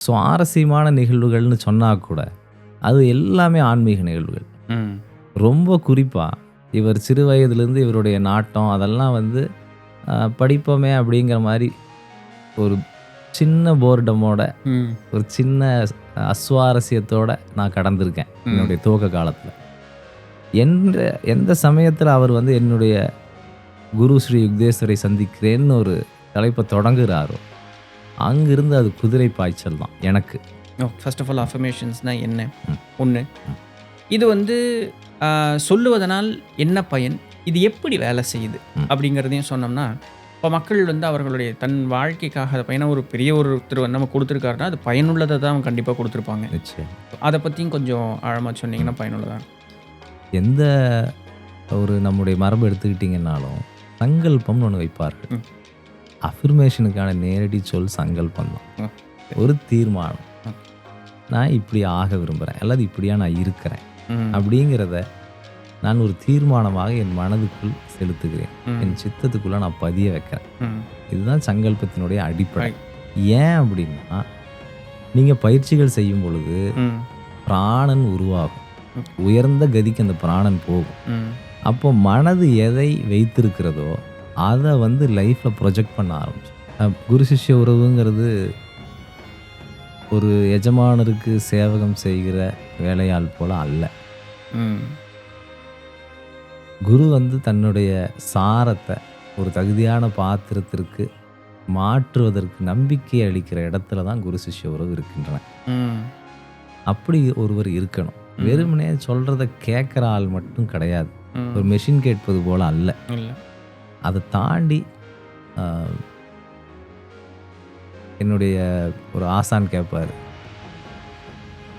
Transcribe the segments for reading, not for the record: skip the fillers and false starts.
சுவாரஸ்யமான நிகழ்வுகள்னு சொன்னா கூட, அது எல்லாமே ஆன்மீக நிகழ்வுகள். ம். ரொம்ப குறிப்பா, இவர் சிறு வயதிலிருந்து இவருடைய நாட்டம் அதெல்லாம் வந்து படிப்போமே அப்படிங்கிற மாரி ஒரு சின்ன போர்டமோட, ம். ஒரு சின்ன அஸ்வாரஸ்யத்தோட நான் கடந்திருக்கேன். ம். என்னுடைய துவக்க காலத்தில. என்ற எந்த சமயத்தில அவர் வந்து என்னுடைய குரு ஸ்ரீ யுக்தேஸ்வரை சந்திக்கிறேன்னு ஒரு தலைப்ப தொடங்குறாரோ, அங்கிருந்து அது குதிரை பாய்ச்சல் தான் எனக்கு. ஃபர்ஸ்ட் ஆஃப் ஆல் அஃபர்மேஷன்ஸ்னா என்ன? ம், 1 ம், இது வந்து சொல்லுவதனால் என்ன பயன்? இது எப்படி வேலை செய்யுது? ம். அப்படிங்கிறதையும் சொன்னோம்னா, இப்போ மக்கள் வந்து அவர்களுடைய தன் வாழ்க்கைக்காக அத பயணம் ஒரு பெரிய ஒருத்தர் வந்து நமக்கு குடுத்துருக்காருன்னா, அது பயனுள்ளத தான் கண்டிப்பா குடுத்துருப்பாங்க. நிச்சயம். அத பத்தியும் கொஞ்சம் ஆழமா சொன்னீங்கன்னா பயனுள்ளதா இருக்கும். எந்த ஒரு நம்முடைய மரபு எடுத்துக்கிட்டிங்கன்னாலும், சங்கல்பம்னு ஒண்ணு வைப்பார்கள். ம். அஃபர்மேஷனுக்கான நேரடி சொல் சங்கல்பம் தான். ம். ஒரு தீர்மானம். ம். நான் இப்படி ஆக விரும்புறேன். அல்லது இப்படியா நான் இருக்கிறேன். ம். அப்படிங்கிறத நான் ஒரு தீர்மானமாக என் மனதுக்குள் செலுத்துகிறேன். ம். என் சித்தத்துக்குள்ள நான் பதிய வைக்கிறேன். ம். இதுதான் சங்கல்பத்தினுடைய அடிப்படை. ரைட். ஏன் அப்படின்னா, நீங்க பயிற்சிகள் செய்யும் பொழுது ம். பிராணன் உருவாகும். ம். உயர்ந்த கதிக்கு அந்த பிராணன் போகும். ம். அப்போ மனது எதை வைத்திருக்கிறதோ, அத வந்து லைஃப்ல ப்ரொஜெக்ட் பண்ண ஆரம்பிச்சுரும். குரு சிஷ்ய உறவுங்கிறது ஒரு எஜமானருக்கு சேவகம் செய்கிற வேலையாள் போல அல்ல. ம். குரு வந்து தன்னுடைய சாரத்த ஒரு தகுதியான பாத்திரத்திற்கு மாற்றுவதற்கு நம்பிக்கை அளிக்கிற இடத்துல தான் குரு சிஷ்ய உறவு இருக்கின்றன. ம். அப்படி ஒருவர் இருக்கணும். ம். வெறுமனே சொல்றத கேட்கிற ஆள் மட்டும் கிடையாது. ம். ஒரு மெஷின் கேட்பது போல அல்ல. இல்ல. அத தாண்டி அ என்னுடைய ஒரு ஆசான் கேட்பாரு.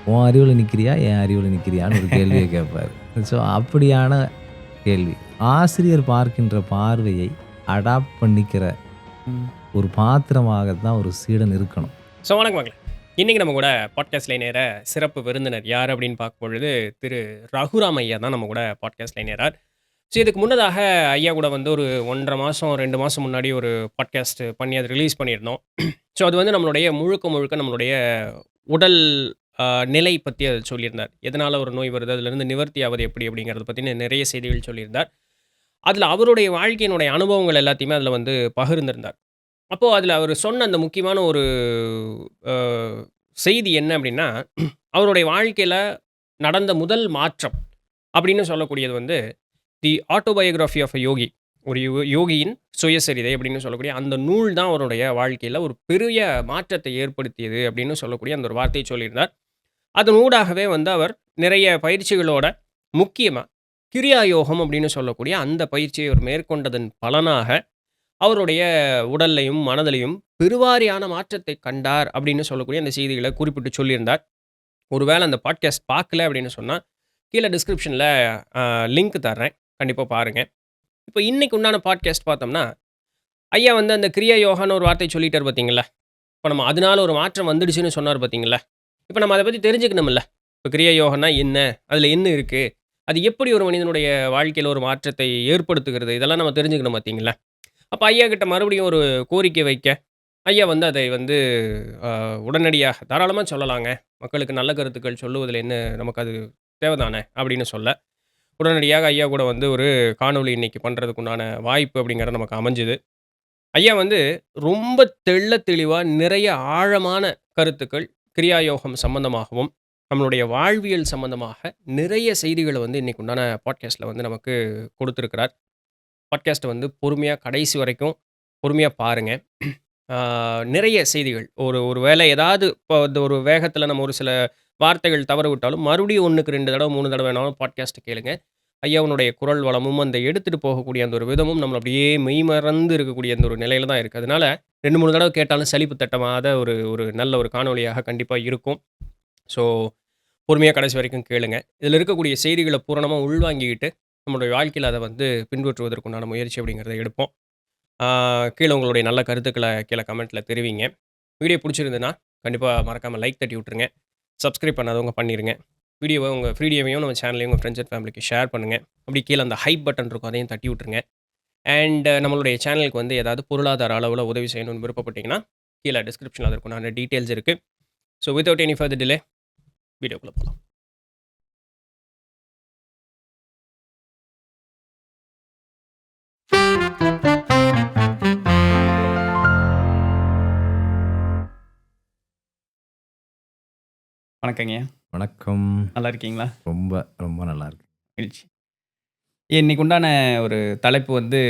உன் அறிவுல நிக்கிறியா? என் அறிவுல நிக்கிறியான்னு ஒரு கேள்விய கேட்பாரு. ஸோ அப்படியான கேள்வி. ஆசிரியர் பார்க்கின்ற பார்வையை அடாப்ட் பண்ணிக்கிற ம். ஒரு பாத்திரமாக தான் ஒரு சீடன் இருக்கணும். ஸோ வணக்கம் மக்களே. இன்றைக்கி நம்ம கூட பாட்காஸ்ட் லைனேற சிறப்பு விருந்தினர் யார் அப்படின்னு பார்க்கும் பொழுது திரு ரகுராம் ஐயா தான் நம்ம கூட பாட்காஸ்ட் லைனேறார். ஸோ இதுக்கு முன்னதாக ஐயா கூட வந்து ஒரு 1.5 மாதம் 2 மாதம் முன்னாடி ஒரு பாட்காஸ்ட் பண்ணி அதை ரிலீஸ் பண்ணியிருந்தோம். ஸோ அது வந்து நம்மளுடைய முழுக்க நம்மளுடைய உடல் நிலை பற்றி அது சொல்லியிருந்தார். எதனால் ஒரு நோய் வருது, அதுலேருந்து நிவர்த்தி ஆவது எப்படி அப்படிங்கிறத பற்றின நிறைய செய்திகள் சொல்லியிருந்தார். அதில் அவருடைய வாழ்க்கையினுடைய அனுபவங்கள் எல்லாத்தையுமே அதில் வந்து பகிர்ந்திருந்தார். அப்போது அதில் அவர் சொன்ன அந்த முக்கியமான ஒரு அ செய்தி என்ன அப்படின்னா, அவருடைய வாழ்க்கையில நடந்த முதல் மாற்றம் அப்படின்னு சொல்லக்கூடியது வந்து, தி ஆட்டோபயோகிராஃபி ஆஃப் அ யோகி. ஒரு யோகியின் சுயசரிதை அப்படின்னு சொல்லக்கூடிய அந்த நூல் தான் அவருடைய வாழ்க்கையில ஒரு பெரிய மாற்றத்தை ஏற்படுத்தியது அப்படின்னு சொல்லக்கூடிய அந்த ஒரு வார்த்தையை சொல்லியிருந்தார். அதன் ஊடாகவே வந்து அவர் நிறைய பயிற்சிகளோட முக்கியமா கிரியா யோகம் அப்படின்னு சொல்லக்கூடிய அந்த பயிற்சியை அவர் மேற்கொண்டதன் பலனாக அவருடைய உடல்லையும், மனதிலயும் பெருவாரியான மாற்றத்தை கண்டார் அப்படின்னு சொல்லக்கூடிய அந்த செய்திகள குறிப்பிட்டு சொல்லியிருந்தார். ஒருவேள அந்த பாட்காஸ்ட் பார்க்கல அப்படின்னு சொன்னா, கீழ டிஸ்கிரிப்ஷன்ல லிங்க் தர்றேன். கண்டிப்பா பாருங்க. இப்ப இன்னைக்கு உண்டான பாட்காஸ்ட் பார்த்தோம்னா, ஐயா வந்து அந்த கிரியா யோகான்னு ஒரு வார்த்தை சொல்லிட்டாரு பார்த்தீங்களா? இப்ப நம்ம அதனால ஒரு மாற்றம் வந்துடுச்சுன்னு சொன்னார் பார்த்தீங்களா? இப்ப நம்ம அத பத்தி தெரிஞ்சுக்கணும்ல. இப்ப கிரியா யோகன்னா என்ன? அதுல என்ன இருக்கு? அது எப்படி ஒரு மனிதனுடைய வாழ்க்கையில ஒரு மாற்றத்தை ஏற்படுத்துகிறது? இதெல்லாம் நம்ம தெரிஞ்சுக்கணும் பார்த்தீங்களா? அப்ப ஐயா கிட்ட மறுபடியும் ஒரு கோரிக்கை வைக்க, ஐயா வந்து அதை வந்து உடனடியாக தாராளமா சொல்லலாங்க. மக்களுக்கு நல்ல கருத்துக்கள் சொல்லுவதில என்ன நமக்கு அது தேவதானே அப்படின்னு சொல்ல, உடனடியாக ஐயா கூட வந்து ஒரு காணொளி இன்னைக்கு பண்றதுக்கு உண்டான வாய்ப்பு அப்படிங்கிறது நமக்கு அமைஞ்சது. ஐயா வந்து ரொம்ப தெளிவா நிறைய ஆழமான கருத்துக்கள் கிரியா யோகம் சம்பந்தமாகவும், நம்மளுடைய வாழ்வியல் சம்பந்தமாக நிறைய செய்திகள வந்து இன்னைக்கு உண்டான பாட்காஸ்ட்ல வந்து நமக்கு குடுத்திருக்கிறார். பாட்காஸ்ட்ட வந்து பொறுமையா கடைசி வரைக்கும் பொறுமையா பாருங்க. ஆ நிறைய செய்திகள். ஒரு ஒரு வேளை ஏதாவது இப்போ இந்த ஒரு வேகத்தில நம்ம ஒரு சில வார்த்தைகள் தவற விட்டாலும், மறுபடியும் 1க்கு 2 தடவ, 3 தடவ வேணாலும் பாட்காஸ்ட்ட கேளுங்க. ஐயாவினுடைய குரல் வளமும், அந்த எடுத்துட்டு போகக்கூடிய அந்த ஒரு விதமும் நம்மள அப்படியே மெய்மறந்து இருக்கக்கூடிய அந்த ஒரு நிலையில தான் இருக்கு. அதனால 2, 3 தடவ கேட்டாலும் சலிப்பு தட்டமாத ஒரு ஒரு நல்ல ஒரு காணொளியாக கண்டிப்பா இருக்கும். ஸோ பொறுமையா கடைசி வரைக்கும் கேளுங்க. இதில இருக்கக்கூடிய செய்திகள பூரணமா உள்வாங்கிக்கிட்டு, நம்முடைய வாழ்க்கையில அத வந்து பின்பற்றுவதற்குண்டான முயற்சி அப்படிங்கிறத எடுப்போம். ஆ கீழ உங்களுடைய நல்ல கருத்துக்கள கீழ கமெண்ட்ல தெரிவிங்க. வீடியோ புடிச்சிருந்ததுன்னா, கண்டிப்பா மறக்காம லைக் தட்டி விட்டுருங்க. சப்ஸ்கிரைப் பண்ணாதவங்க பண்ணிருங்க. வீடியோவ உங்க வீடியோவையும் நம்ம சேனலையும் உங்க ஃப்ரெண்ட்ஸ் அண்ட் ஃபேமிலிக்கு ஷேர் பண்ணுங்க. அப்படியே கீழ அந்த ஹைப் பட்டன் இருக்கும். அதையும் தட்டி விட்டுருங்க. அண்ட் நம்மளுடைய சேனலுக்கு வந்து ஏதாவது பொருளாதார அளவுல உதவி செய்யணும்னு விருப்பப்பட்டீங்கன்னா, கீழ டிஸ்கிரிப்ஷன்ல அதற்குண்டான டீட்டெயில்ஸ் இருக்கு. So without any further delay வீடியோக்குள்ளே போகலாம். வணக்கங்க. வணக்கம். நல்லா இருக்கீங்களா? ரொம்ப ரொம்ப நல்லா இருக்கு. மகிழ்ச்சி. இன்னைக்கு உண்டான ஒரு தலைப்பு வந்து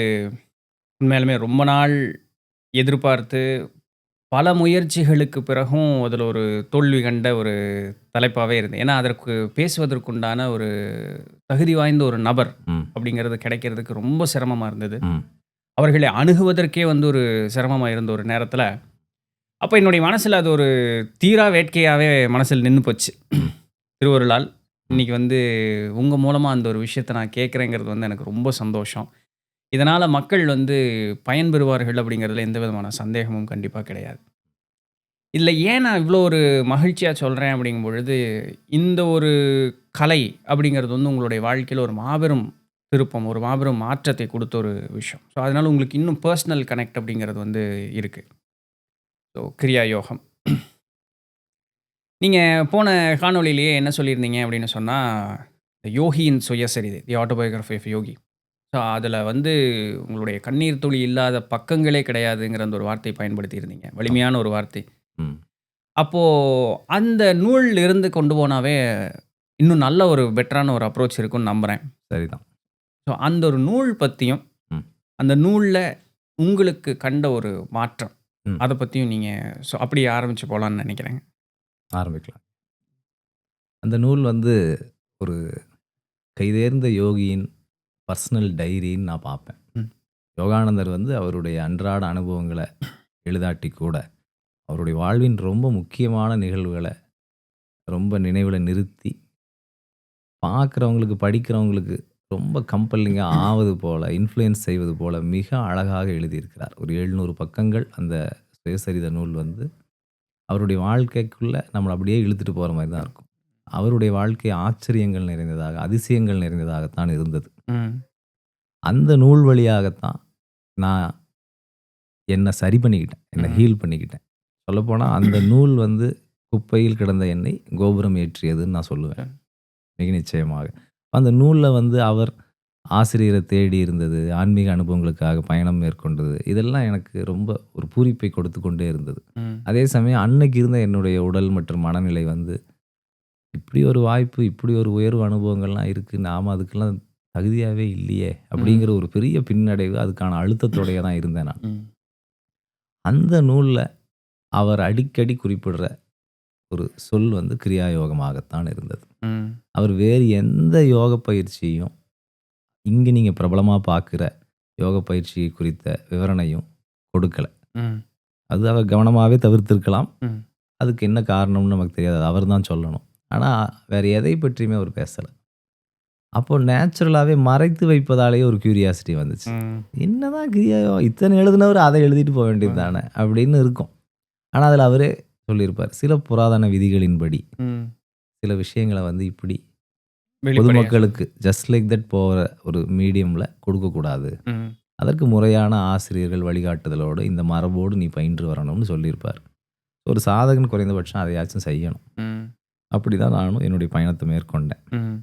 உண்மையாலுமே ரொம்ப நாள் எதிர்பார்த்து பல முயற்சிகளுக்கு பிறகும் அதில் ஒரு தோல்வி கண்ட ஒரு தலைப்பாகவே இருந்தது. ஏன்னா அதற்கு பேசுவதற்குண்டான ஒரு தகுதி வாய்ந்த ஒரு நபர் ம் அப்படிங்கிறது கிடைக்கிறதுக்கு ரொம்ப சிரமமாக இருந்தது. ம் அவர்களை அணுகுவதற்கே வந்து ஒரு சிரமமாக இருந்த ஒரு நேரத்தில் அப்போ என்னுடைய மனசில் அது ஒரு தீரா வேட்கையாகவே மனசில் நின்று போச்சு. திருவருளால் இன்னைக்கு வந்து உங்கள் மூலமாக அந்த ஒரு விஷயத்தை நான் கேட்குறேங்கிறது வந்து எனக்கு ரொம்ப சந்தோஷம். இதனால் மக்கள் வந்து பயன்பெறுவார்கள் அப்படிங்கிறதுல எந்த விதமான சந்தேகமும் கண்டிப்பாக கிடையாது. இதில் ஏன் நான் இவ்வளோ ஒரு மகிழ்ச்சியாக சொல்கிறேன் அப்படிங்கும் பொழுது, இந்த ஒரு கலை அப்படிங்கிறது வந்து உங்களுடைய வாழ்க்கையில் ஒரு மாபெரும் திருப்பம், ஒரு மாபெரும் மாற்றத்தை கொடுத்த ஒரு விஷயம். ஸோ அதனால் உங்களுக்கு இன்னும் பர்சனல் கனெக்ட் அப்படிங்கிறது வந்து இருக்குது. ஸோ கிரியா யோகம். நீங்கள் போன காணொளியிலேயே என்ன சொல்லியிருந்தீங்க அப்படின்னு சொன்னால், யோகியின் சுயசரிதை, தி ஆட்டோபயோகிராஃபி ஆஃப் யோகி. ஸோ அதில் வந்து உங்களுடைய கண்ணீர் துளி இல்லாத பக்கங்களே கிடையாதுங்கிற அந்த ஒரு வார்த்தையை பயன்படுத்தியிருந்தீங்க. வலிமையான ஒரு வார்த்தை. ம் அப்போது அந்த நூல்ல இருந்து கொண்டு போனாவே இன்னும் நல்ல ஒரு பெட்டரான ஒரு அப்ரோச் இருக்குன்னு நம்புகிறேன். சரிதான். ஸோ அந்த ஒரு நூல் பற்றியும், ம் அந்த நூலில் உங்களுக்கு கண்ட ஒரு மாற்றம், ம் அதை பற்றியும் நீங்கள் அப்படியே ஆரம்பித்து போகலான்னு நினைக்கிறேங்க. ஆரம்பிக்கலாம். அந்த நூல் வந்து ஒரு கைதேர்ந்த யோகியின் பர்சனல் டைரின்னு நான் பார்ப்பேன். ம் யோகானந்தர் வந்து அவருடைய அன்றாட அனுபவங்களை எழுதாட்டி கூட அவருடைய வாழ்வின் ரொம்ப முக்கியமான நிகழ்வுகளை ரொம்ப நினைவில் நிறுத்தி பார்க்குறவங்களுக்கு படிக்கிறவங்களுக்கு ரொம்ப கம்பல்லிங்காக ஆவது போல் இன்ஃப்ளூயன்ஸ் செய்வது போல் மிக அழகாக எழுதியிருக்கிறார். ஒரு 700 பக்கங்கள் அந்த சுயசரித நூல் வந்து அவருடைய வாழ்க்கைக்குள்ளே நம்மளை அப்படியே இழுத்துட்டு போகிற மாதிரி தான் இருக்கும். அவருடைய வாழ்க்கை ஆச்சரியங்கள் நிறைந்ததாக அதிசயங்கள் நிறைந்ததாகத்தான் இருந்தது. ம் அந்த நூல் வழியாகத்தான் நான் என்னை சரி பண்ணிக்கிட்டேன், என்னை ம் ஹீல் பண்ணிக்கிட்டேன். சொல்லப்போனால் அந்த நூல் வந்து குப்பையில் கிடந்த என்னை கோபுரம் ஏற்றியதுன்னு நான் சொல்லுவேன் மிக நிச்சயமாக. அந்த நூலில் வந்து அவர் ஆசிரியரை தேடி இருந்தது, ஆன்மீக அனுபவங்களுக்காக பயணம் மேற்கொண்டது, இதெல்லாம் எனக்கு ரொம்ப ஒரு பூரிப்பை கொடுத்து கொண்டே இருந்தது. ம் அதே சமயம் அன்னைக்கு இருந்த என்னுடைய உடல் மற்றும் மனநிலை வந்து இப்படி ஒரு வாய்ப்பு, இப்படி ஒரு உயர்வு அனுபவங்கள்லாம் இருக்குது, நாம் அதுக்கெல்லாம் தகுதியாகவே இல்லையே அப்படிங்கிற ஒரு பெரிய பின்னடைவு, அதுக்கான அழுத்தத்தோடைய தான் இருந்தேன் நான். ம் அந்த நூலில் அவர் அடிக்கடி குறிப்பிடுற ஒரு சொல் வந்து கிரியா யோகமாகத்தான் இருந்தது. ம் அவர் வேறு எந்த யோக பயிற்சியையும் இங்கே நீங்கள் பிரபலமாக பார்க்குற யோக பயிற்சி குறித்த விவரணையும் கொடுக்கல. ம் அது அவர் கவனமாகவே தவிர்த்திருக்கலாம். ம் அதுக்கு என்ன காரணம்னு நமக்கு தெரியாது, அது அவர் தான் சொல்லணும். ஆனால் வேறு எதை பற்றியுமே அவர் பேசலை. அப்போது நேச்சுரலாகவே மறைத்து வைப்பதாலேயே ஒரு கியூரியாசிட்டி வந்துச்சு. ம் என்னதான் கிரியாயோ இத்தனை எழுதினவர் அதை எழுதிட்டு போக வேண்டியது தானே அப்படின்னு இருக்கும். ஆனால் அதில் அவரே சொல்லியிருப்பார், சில புராதன விதிகளின்படி ம் சில விஷயங்களை வந்து இப்படி வெளிப்படையா பொதுமக்களுக்கு ஜஸ்ட் லைக் தட் போகிற ஒரு மீடியமில் கொடுக்கக்கூடாது. ம் அதற்கு முறையான ஆசிரியர்கள் வழிகாட்டுதலோடு இந்த மரபோடு நீ பயின்று வரணும்னு சொல்லியிருப்பார். ஒரு சாதகன் குறைந்தபட்சம் அதையாச்சும் செய்யணும். ம் அப்படி தான் நானும் என்னுடைய பயணத்தை மேற்கொண்டேன். ம்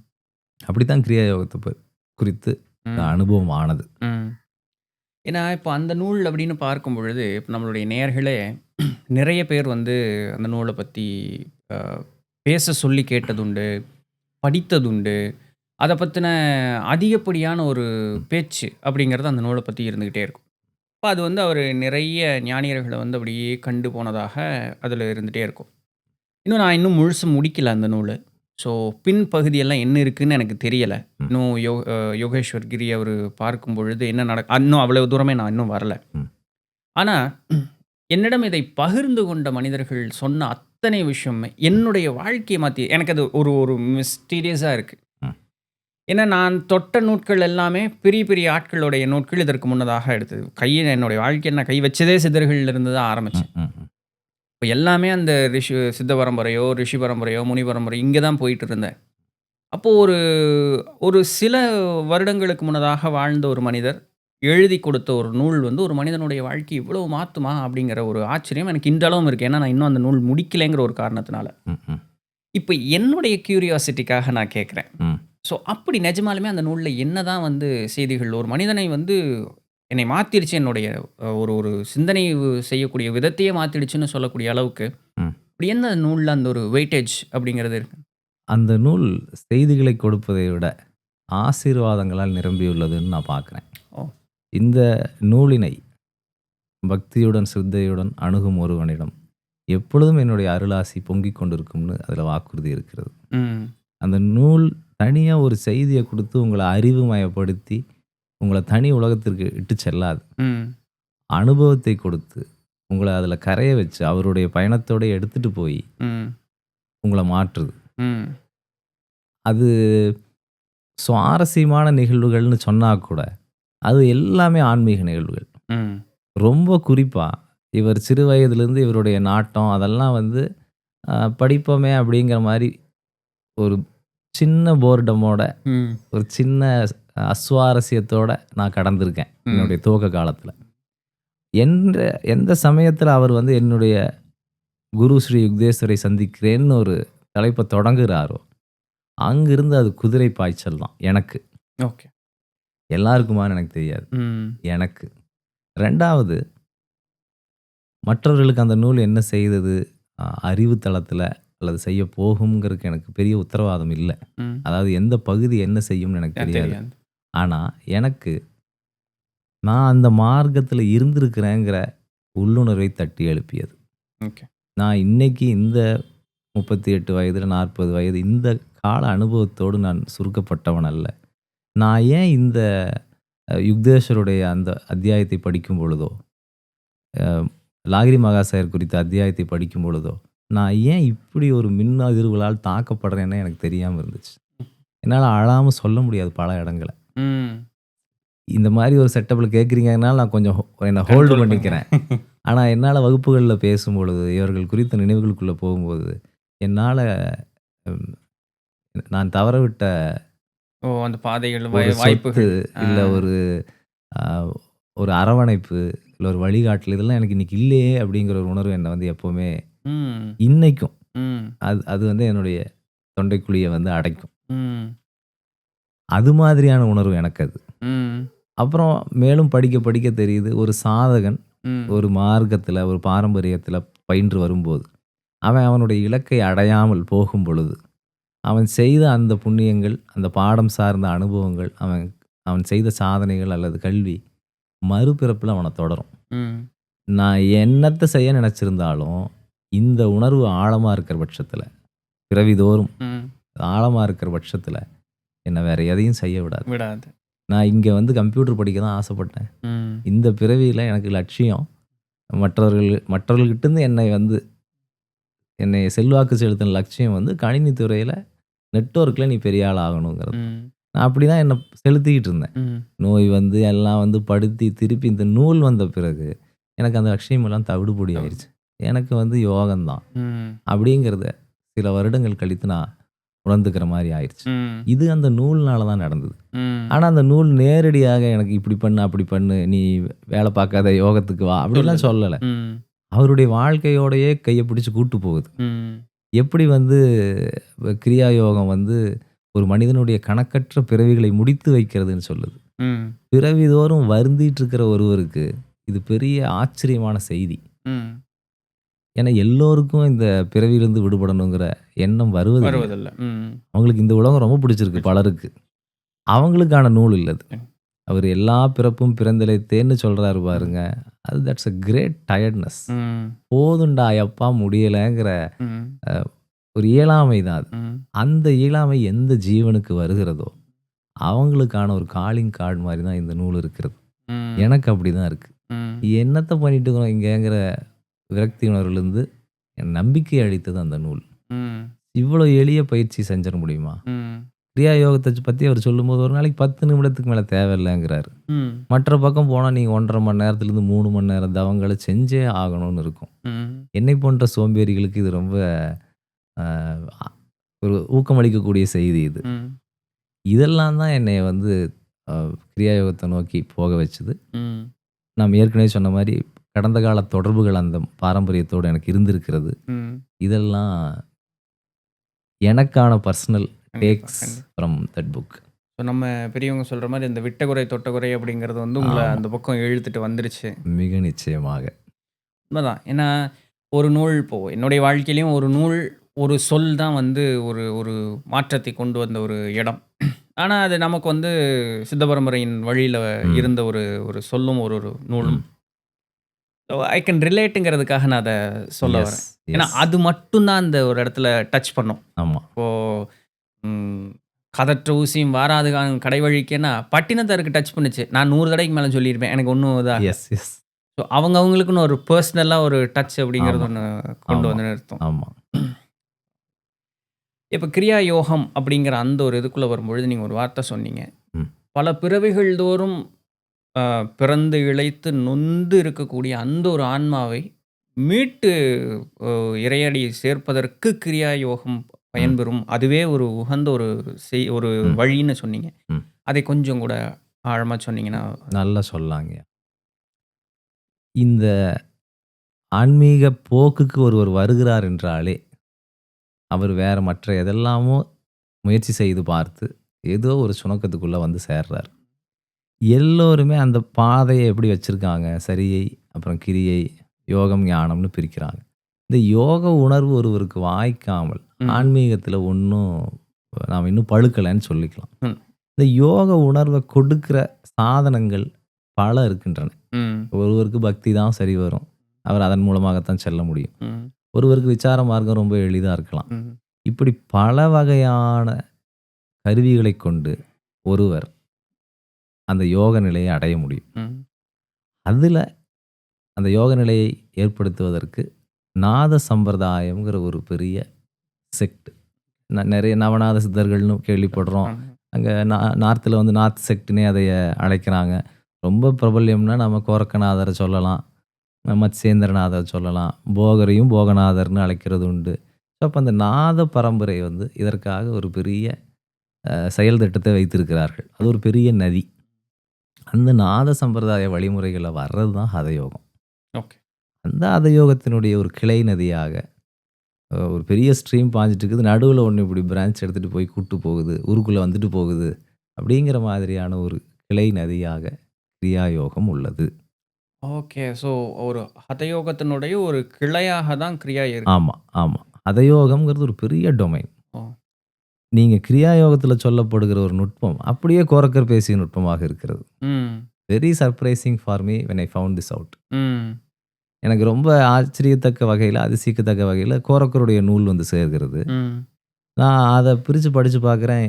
அப்படி தான் கிரியா யோகத்தை குறித்து ம் அனுபவம் ஆனது. ம் ஏன்னா இப்போ அந்த நூல் அப்படின்னு பார்க்கும் பொழுது இப்போ நம்மளுடைய நேயர்களே நிறைய பேர் வந்து அந்த நூலை பற்றி பேச சொல்லி கேட்டதுண்டு, படித்ததுண்டு. அதை பற்றின அதிகப்படியான ஒரு பேச்சு அப்படிங்கிறது அந்த நூலை பற்றி இருந்துக்கிட்டே இருக்கும். அப்போ அது வந்து அவர் நிறைய ஞானியர்களை வந்து அப்படியே கண்டு போனதாக அதில் இருந்துகிட்டே இருக்கும். இன்னும் முழுசு முடிக்கல அந்த நூல். ஸோ பின் பகுதியெல்லாம் என்ன இருக்குன்னு எனக்கு தெரியலை. ம். இன்னும் யோகேஸ்வர் கிரி அவர் பார்க்கும் பொழுது என்ன இன்னும் அவ்வளவு தூரமே நான் இன்னும் வரல. ம். ஆனால் என்னிடம் இதை பகிர்ந்து கொண்ட மனிதர்கள் சொன்ன அத்தனை விஷயமே என்னுடைய வாழ்க்கையை மாற்றி எனக்கு அது ஒரு ஒரு மிஸ்டீரியஸாக இருக்குது. ம். ஏன்னா நான் தொட்ட நூட்கள் எல்லாமே பெரிய பெரிய ஆட்களுடைய நூட்கள் இதற்கு முன்னதாக எடுத்தது. என்னுடைய வாழ்க்கையை நான் கை வச்சதே சித்தர்களில் இருந்து தான் ஆரம்பித்தேன். ம், ம், இப்போ எல்லாமே அந்த சித்த பரம்பரையோ, ரிஷி பரம்பரையோ, முனி பரம்பரையோ இங்கே தான் போயிட்டு இருந்தேன். அப்போது ஒரு ஒரு சில வருடங்களுக்கு முன்னதாக வாழ்ந்த ஒரு மனிதர் எழுதி கொடுத்த ஒரு நூல் வந்து ஒரு மனிதனுடைய வாழ்க்கை இவ்வளவு மாத்துமா அப்படிங்கிற ஒரு ஆச்சரியம் எனக்கு இன்றளவும் இருக்கு. ஏன்னா நான் இன்னும் அந்த நூல் முடிக்கலைங்கிற ஒரு காரணத்தினால. ம், ம், இப்போ என்னுடைய கியூரியாசிட்டிக்காக நான் கேட்குறேன். ம். ஸோ அப்படி நிஜமாலுமே அந்த நூல்ல என்னதான் வந்து செய்திகள் ஒரு மனிதனை வந்து என்னை மாத்திருச்சு, என்னுடைய ஒரு ஒரு சிந்தனை செய்யக்கூடிய விதத்தையே மாத்திடுச்சுன்னு சொல்லக்கூடிய அளவுக்கு ம். அப்படி என்ன நூல்ல அந்த ஒரு வெயிட்டேஜ் அப்படிங்கிறது இருக்கு? அந்த நூல் செய்திகளை கொடுப்பதை விட ஆசீர்வாதங்களால் நிரம்பியுள்ளதுன்னு நான் பார்க்குறேன். ஓ! இந்த நூலினை பக்தியுடன் சிரத்தையுடன் அணுகும் ஒருவனிடம் எப்பொழுதும் என்னுடைய அருளாசி பொங்கிக் கொண்டிருக்கும்னு அதில் வாக்குறுதி இருக்கிறது. ம். அந்த நூல் தனியாக ஒரு செய்தியை கொடுத்து உங்களை அறிவுமயப்படுத்தி உங்களை தனி உலகத்திற்கு இட்டு செல்லாது. ம். அனுபவத்தை கொடுத்து உங்களை அதில் கரைய வச்சு அவருடைய பயணத்தோட எடுத்துட்டு போய் ம். உங்களை மாற்றுது. ம். அது சுவாரஸ்யமான நிகழ்வுகள்னு சொன்னா கூட அது எல்லாமே ஆன்மீக நிகழ்வுகள். ம். ரொம்ப குறிப்பாக இவர் சிறு வயதிலிருந்து இவருடைய நாட்டம் அதெல்லாம் வந்து படிப்போமே அப்படிங்கிற மாதிரி ஒரு சின்ன போர்டமோட ம். ஒரு சின்ன அஸ்வாரஸ்யத்தோட நான் கடந்திருக்கேன் என்னுடைய துவக்க காலத்தில். எந்த சமயத்தில் அவர் வந்து என்னுடைய குரு ஸ்ரீ யுக்தேஸ்வரை சந்திக்கிறேன்னு ஒரு தலைப்பை தொடங்குகிறாரோ அங்கிருந்து அது குதிரை பாய்ச்சல் தான் எனக்கு. ஓகே. எல்லாருக்குமான்னு எனக்கு தெரியாது, ம். எனக்கு. ரெண்டாவது, மற்றவர்களுக்கு அந்த நூல் என்ன செய்தது அறிவு தளத்தில் அல்லது செய்ய போகுங்கிறதுக்கு எனக்கு பெரிய உத்தரவாதம் இல்லை. ம். அதாவது எந்த பகுதி என்ன செய்யும்னு எனக்கு தெரியாது. தெரியாது. ஆனால் எனக்கு நான் அந்த மார்க்கத்தில் இருந்திருக்கிறேங்கிற உள்ளுணர்வை தட்டி எழுப்பியது. ஓகே. நான் இன்னைக்கு இந்த 38 வயதில் 40 வயது இந்த கால அனுபவத்தோடு நான் சுருக்கப்பட்டவன் அல்ல. நான் ஏன் இந்த யுக்தேஸ்வருடைய அந்த அத்தியாயத்தை படிக்கும் பொழுதோ லாகிரி மகாசாயர் குறித்த அத்தியாயத்தை படிக்கும் பொழுதோ நான் ஏன் இப்படி ஒரு மின் அதிர்வுகளால் தாக்கப்படுறேன்னு எனக்கு தெரியாமல் இருந்துச்சு. என்னால் அழாமல் சொல்ல முடியாது பல இடங்களை. ம். இந்த மாதிரி ஒரு செட்டப்பில் கேட்குறீங்கனால நான் கொஞ்சம் என்னை ஹோல்டு பண்ணிக்கிறேன். ஆனால் என்னால் வகுப்புகளில் பேசும்பொழுது இவர்கள் குறித்த நினைவுகளுக்குள்ளே போகும்போது என்னால் நான் தவறவிட்ட ஓ! அந்த பாதைகள் ஒரு வாய்ப்புகள் இல்லை ஒரு அரவணைப்பு இல்லை ஒரு வழிகாட்டல் இதெல்லாம் எனக்கு இன்னைக்கு இல்லையே அப்படிங்கிற ஒரு உணர்வு என்னை வந்து எப்போவுமே ம். இன்னைக்கும் ம். அது வந்து என்னுடைய தொண்டைக்குழியை வந்து அடைக்கும். ம். அது மாதிரியான உணர்வு எனக்கு அது. ம். அப்புறம் மேலும் படிக்க படிக்க தெரியுது ஒரு சாதகன் ம். ஒரு மார்க்கத்தில் ஒரு பாரம்பரியத்தில் பயின்று வரும்போது அவனுடைய இலக்கை அடையாமல் போகும் பொழுது அவன் செய்த அந்த புண்ணியங்கள் அந்த பாடம் சார்ந்த அனுபவங்கள் அவன் செய்த சாதனைகள் அல்லது கல்வி மறுபிறப்பில் அவனை தொடரும். ம். நான் என்னத்தை செய்ய நினச்சிருந்தாலும் இந்த உணர்வு ஆழமாக இருக்கிற பட்சத்தில் பிறவிதோறும் ம். ஆழமாக இருக்கிற பட்சத்தில் என்னை வேற எதையும் செய்ய விடாது. நான் இங்கே வந்து கம்ப்யூட்டர் படிக்க தான் ஆசைப்பட்டேன். ம். இந்த பிறவியில் எனக்கு லட்சியம் மற்றவர்கள்கிட்டேருந்து என்னை செல்வாக்கு செலுத்தின லட்சியம் வந்து கணினி துறையில் நெட்வொர்க்கில் நீ பெரிய ஆள் ஆகணுங்கிறது. ம். நான் அப்படி தான் என்னை செலுத்திக்கிட்டு இருந்தேன். ம். நோய் வந்து எல்லாம் வந்து படுத்தி திருப்பி இந்த நூல் வந்த பிறகு எனக்கு அந்த லட்சியமெல்லாம் தவிடுபொடி ஆயிடுச்சு. எனக்கு வந்து யோகம்தான் ம். அப்படிங்கிறத சில வருடங்கள் கழித்து நான் உணர்ந்துக்கிற மாதிரி ஆயிடுச்சு. ம். இது அந்த நூல்னால தான் நடந்தது. ம். ஆனால் அந்த நூல் நேரடியாக எனக்கு இப்படி பண்ணு அப்படி பண்ணு நீ வேலை பார்க்காத யோகத்துக்கு வா அப்படிலாம் சொல்லலை. ம். அவருடைய வாழ்க்கையோடையே கையை பிடிச்சி கூட்டு போகுது. ம். எப்படி வந்து கிரியா யோகம் வந்து ஒரு மனிதனுடைய கணக்கற்ற பிறவிகளை முடித்து வைக்கிறதுன்னு சொல்லுது. ம். பிறவிதோறும் வருந்திட்டு இருக்கிற ஒருவருக்கு இது பெரிய ஆச்சரியமான செய்தி. ம். ஏன்னா எல்லோருக்கும் இந்த பிறவியிலிருந்து விடுபடணுங்கிற எண்ணம் வருவதில்லை. ம். அவங்களுக்கு இந்த உலகம் ரொம்ப பிடிச்சிருக்கு பலருக்கு. அவங்களுக்கான நூல் இல்லது. அவர் எல்லா பிறப்பும் பிறந்திழைத்தேன்னு சொல்கிறாரு பாருங்க. அது தட்ஸ் அ கிரேட் டயர்ட்னஸ். ம். போதுண்டா எப்பா முடியலைங்கிற ம். ஒரு இயலாமை தான் அது. ம். அந்த இயலாமை எந்த ஜீவனுக்கு வருகிறதோ அவங்களுக்கான ஒரு காலிங் கார்டு மாதிரி தான் இந்த நூல் இருக்கிறது. ம். எனக்கு அப்படி தான் இருக்குது. ம். என்னத்தை பண்ணிட்டு இருக்கிறோம் இங்கேங்கிற விரக்தி உணர்வுலேருந்து என் நம்பிக்கை அளித்தது அந்த நூல். ம். இவ்வளோ எளிய பயிற்சி செஞ்சிட முடியுமா? ம். கிரியா யோகத்தை பற்றி அவர் சொல்லும்போது ஒரு நாளைக்கு 10 நிமிடத்துக்கு மேலே தேவையில்லைங்கிறாரு. ம். மற்ற பக்கம் போனால் நீங்கள் 1.5 மணி நேரத்துலேருந்து 3 மணி நேரம் தவங்களை செஞ்சே ஆகணும்னு இருக்கும். ம். என்னை போன்ற சோம்பேறிகளுக்கு இது ரொம்ப ஒரு ஊக்கமளிக்கக்கூடிய செய்தி இது. ம். இதெல்லாம் தான் என்னை வந்து கிரியா யோகத்தை நோக்கி போக வச்சுது. ம். நாம் ஏற்கனவே சொன்ன மாதிரி கடந்த கால தொடர்புகள் அந்த பாரம்பரியத்தோடு எனக்கு இருந்திருக்கிறது. ம். இதெல்லாம் எனக்கான பர்சனல் கண்டிப்பா, டேக்ஸ் கண்டிப்பா. From that book. ஸோ நம்ம பெரியவங்க சொல்ற மாரி இந்த விட்டகுறை, தொட்டகுறை அப்படிங்கிறது வந்து உங்கள ஆமா. அந்த பக்கம் இழுத்துட்டு வந்துருச்சு. மிக நிச்சயமாக. உண்மதான். ஏன்னா, ஒரு நூல் இப்போ என்னுடைய வாழ்க்கையிலயும் ஒரு நூல், ஒரு சொல் தான் வந்து ஒரு ஒரு மாற்றத்தை கொண்டு வந்த ஒரு இடம். ஆனா, அது நமக்கு வந்து சித்த பரம்பரையின் வழியில ம். இருந்த ஒரு ஒரு சொல்லும், ஒரு ஒரு நூலும். ம். ஸோ ஐ கேன் ரிலேட்டுங்கிறதுக்காக நான் அத சொல்ல எஸ், வரேன். ஏன்னா, எஸ். அது மட்டும் தான் அந்த ஒரு இடத்துல டச் பண்ணும். ஆமா. இப்போ ம் "கதற்ற ஊசியும் வாராதுகான் கடைவழிக்கேன்னா" பட்டினத்தாருக்கு டச் பண்ணுச்சு. நான் 100 தடவைக்கு மேல சொல்லியிருப்பேன். எனக்கு ஒண்ணும் இதாகல. Yes, yes. ஸோ அவங்கவங்களுக்குன்னு ஒரு பெர்சனலா ஒரு டச் அப்படிங்கிறது ஆமா, ஒண்ணு கொண்டு ஆமா, வந்து நிறுத்தும். ஆமா. இப்ப கிரியா யோகம் அப்படிங்கிற அந்த ஒரு இதுக்குள்ள வரும்பொழுது நீங்க ஒரு வார்த்தை சொன்னீங்க. ம். பல பிறவிகள் தோறும் பிறந்து இளைத்து நொந்து இருக்கக்கூடிய அந்த ஒரு ஆன்மாவை மீட்டு அ இறையடி சேர்ப்பதற்கு கிரியா யோகம் ம். பயன்பெறும். அதுவே ஒரு உகந்த ஒரு ஒரு ம். வழின்னு சொன்னீங்க. ம். அதை கொஞ்சம் கூட ஆழமா சொன்னீங்கன்னா நல்லா சொல்லலாங்கய்யா. இந்த ஆன்மீக போக்குக்கு ஒருவர் வருகிறார் என்றாலே, அவர் வேற மற்ற எதெல்லாமோ முயற்சி செய்து பார்த்து, ஏதோ ஒரு சுணக்கத்துக்குள்ள வந்து சேர்றார். எல்லோருமே அந்த பாதைய எப்படி வச்சிருக்காங்க? சரியை, அப்புறம் கிரியை, யோகம், ஞானம்னு பிரிக்கிறாங்க. இந்த யோக உணர்வு ஒருவருக்கு வாய்க்காமல், ம். ஆன்மீகத்தில ஒண்ணும் நாம இன்னும் பழுக்கலன்னு சொல்லிக்கலாம். ம். இந்த யோக உணர்வ கொடுக்கிற சாதனங்கள் பல இருக்கின்றன. ம். ஒருவருக்கு பக்தி தான் சரி வரும். அவர் அதன் மூலமாகத்தான் செல்ல முடியும். ம். ஒருவருக்கு விசார மார்க்கம் ரொம்ப எளிதா இருக்கலாம். ம். இப்படி பல வகையான கருவிகளைக் கொண்டு ஒருவர் அந்த யோக நிலையை அடைய முடியும். ம். அதுல அந்த யோக நிலையை ஏற்படுத்துவதற்கு நாத சம்பிரதாயம்ங்கிற ஒரு பெரிய செக்ட். நெறைய நவநாத சித்தர்கள்னு கேள்விப்படுறோம். ஆமா. அங்க நார்த்ல வந்து நார்த் செக்ட்னே அதைய அழைக்கிறாங்க. ரொம்ப பிரபல்யம்னா நம்ம கோரக்கநாதர சொல்லலாம். மத்சேந்திரநாதர் சொல்லலாம். போகரையும் போகநாதர்ன்னு அழைக்கிறது உண்டு. அப்ப அந்த நாத பரம்பரை வந்து இதற்காக ஒரு பெரிய செயல் திட்டத்தை வைத்திருக்கிறார்கள். அது ஒரு பெரிய நதி. அந்த நாத சம்பிரதாய வழிமுறைகள்ல வர்றது தான் ஹதயோகம். ஓகே. அந்த ஹதயோகத்தினுடைய ஒரு கிளை நதியாக ஒரு பெரிய ஸ்ட்ரீம் பாய்ஞ்சிட்டு இருக்குது. நடுவுல ஒண்ணு இப்படி பிரான்ச் எடுத்துட்டு போய் கூட்டு போகுது. ஊருக்குள்ள வந்துட்டு போகுது. அப்படிங்கிற மாதிரியான ஒரு கிளை நதியாக கிரியாயோகம் உள்ளது. ஓகே. ஸோ ஒரு ஹதயோகத்தினுடைய ஒரு கிளையாக தான் கிரியா இருக்கு. ஆமா, ஆமா. ஹதயோகம்ங்கிறது ஒரு பெரிய டொமைன். ஓ! நீங்க கிரியாயோகத்துல சொல்லப்படுகிற ஒரு நுட்பம், அப்படியே கோரக்கர் பேசிய நுட்பமாக இருக்கிறது. ம். Very surprising for me when I found this out. ம். எனக்கு ரொம்ப ஆச்சரியத்தக்க வகையில, அதிசயிக்கத்தக்க வகையில கோரக்கருடைய நூல் வந்து சேர்கிறது. ம். நான் அத பிரிச்சு படிச்சு பார்க்குறேன்.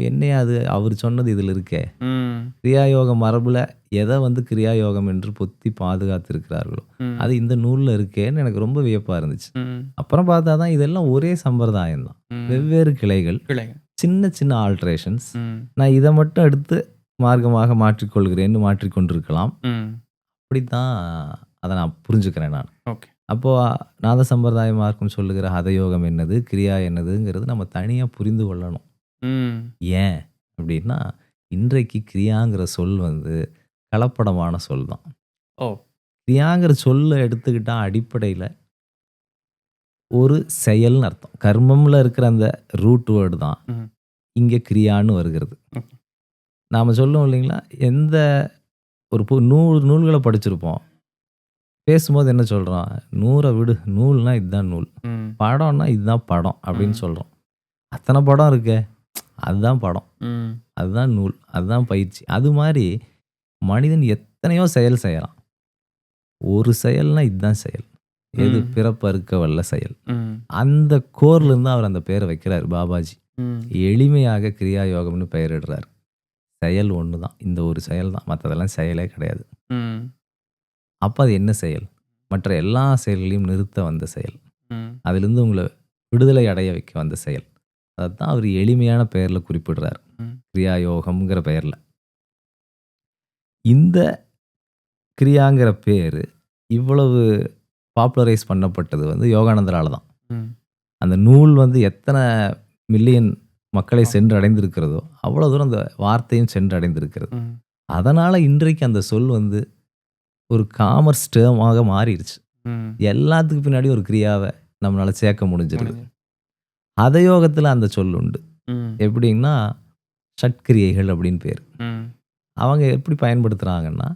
என்னையா அது அவர் சொன்னது இதுல இருக்கே. ம். கிரியாயோக மரபுல எத வந்து கிரியாயோகம் என்று பொத்தி பாதுகாத்திருக்கிறார்களோ, ம். அது இந்த நூல்ல இருக்கேன்னு எனக்கு ரொம்ப வியப்பா இருந்துச்சு. ம். அப்புறம் பார்த்தா தான் இதெல்லாம் ஒரே சம்பிரதாயம் தான். ம். வெவ்வேறு கிளைகள், கிளை. சின்ன சின்ன ஆல்ட்ரேஷன்ஸ். ம். நான் இத மட்டும் எடுத்து மார்க்கமாக மாற்றிக்கொள்கிறேன்னு மாற்றிக்கொண்டிருக்கலாம். ம். அப்படித்தான் அத நான் புரிஞ்சுக்கிறேன் நான். ஓகே. அப்போ நாத சம்பிரதாய மார்க்கம் சொல்லுகிற ஹதயோகம் என்னது, கிரியா என்னதுங்கிறது நம்ம தனியா புரிந்து கொள்ளணும். ம். ஏன் அப்படின்னா, இன்றைக்கு கிரியாங்கிற சொல் வந்து கலப்படமான சொல் தான். ஓ! கிரியாங்கிற சொல்ல எடுத்துக்கிட்டா அடிப்படையில ஒரு செயல்னு அர்த்தம். கர்மம்ல இருக்கிற அந்த ரூட் வேர்ட் தான் ம். இங்க கிரியான்னு வருகிறது. ஓகே. நாம சொல்லுவோம் இல்லைங்களா? எந்த ஒரு 100 நூல்கள படிச்சிருப்போம். பேசும்போது என்ன சொல்றோம்? 100 விடு. நூல்னா இதுதான் நூல். ம். படம்னா இதுதான் படம் அப்படின்னு ம். சொல்றோம். அத்தனை படம் இருக்கே. அதுதான் படம். ம். அதுதான் நூல். அதுதான் பயிற்சி. அது மாரி மனிதன் எத்தனையோ செயல் செய்யறான். ஒரு செயல்னா இதுதான் செயல். எது ம். பிறப்பறுக்க வல்ல செயல். ம். அந்த கோர்ல இருந்து அவர் அந்த பேரை வைக்கிறார் பாபாஜி. ம். எளிமையாக கிரியா யோகம்னு பெயரிடுறார். செயல் ஒண்ணு தான். இந்த ஒரு செயல் தான். மத்ததெல்லாம் செயலே கிடையாது. ம். அப்ப அது என்ன செயல்? மற்ற எல்லா செயல்களையும் நிறுத்த வந்த செயல். ம். அதிலிருந்து உங்கள விடுதலை அடைய வைக்க வந்த செயல். அதத்தான் அவர் எளிமையான பெயர்ல குறிப்பிடுறார். ம். கிரியா யோகம்ங்கிற பெயர்ல. இந்த கிரியாங்கிற பேரு இவ்வளவு பாப்புலரைஸ் பண்ணப்பட்டது வந்து யோகானந்தரால தான். ம். அந்த நூல் வந்து எத்தனை மில்லியன் மக்களை சென்று அடைந்திருக்கிறதோ அவ்வளோ தூரம் அந்த வார்த்தையும் சென்று அடைந்திருக்கிறது. அதனால் இன்றைக்கு அந்த சொல் வந்து ஒரு காமர்ஸ் டேர்மாக மாறிடுச்சு. எல்லாத்துக்கு பின்னாடி ஒரு கிரியாவை நம்மளால் சேர்க்க முடிஞ்சிருக்கு. ஹதயோகத்தில் அந்த சொல் உண்டு. எப்படின்னா ஷட்கிரியைகள் அப்படின்னு பேர். அவங்க எப்படி பயன்படுத்துகிறாங்கன்னா,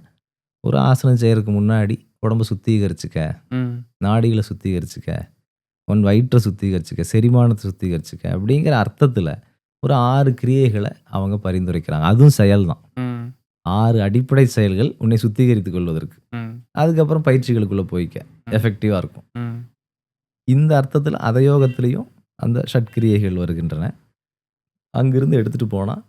ஒரு ஆசனம் செய்யறதுக்கு முன்னாடி உடம்பை சுத்திகரிச்சுக்க, நாடிகளை சுத்திகரிச்சுக்க, உன் வயிற்றை சுத்திகரிச்சுக்க, செரிமானத்தை சுத்திகரிச்சுக்க அப்படிங்கிற அர்த்தத்தில் ஒரு 6 கிரியைகளை அவங்க பரிந்துரைக்கிறாங்க. அதுவும் செயல்தான். 6 அடிப்படை செயல்கள் உன்னை சுத்திகரித்துக் கொள்வதற்கு. அதுக்கப்புறம் பயிற்சிகளுக்குள்ளே போய்க்க எஃபெக்டிவாக இருக்கும். இந்த அர்த்தத்தில் அதயோகத்திலையும் அந்த ஷட்கிரியைகள் வருகின்றன. அங்கிருந்து எடுத்துகிட்டு போனால்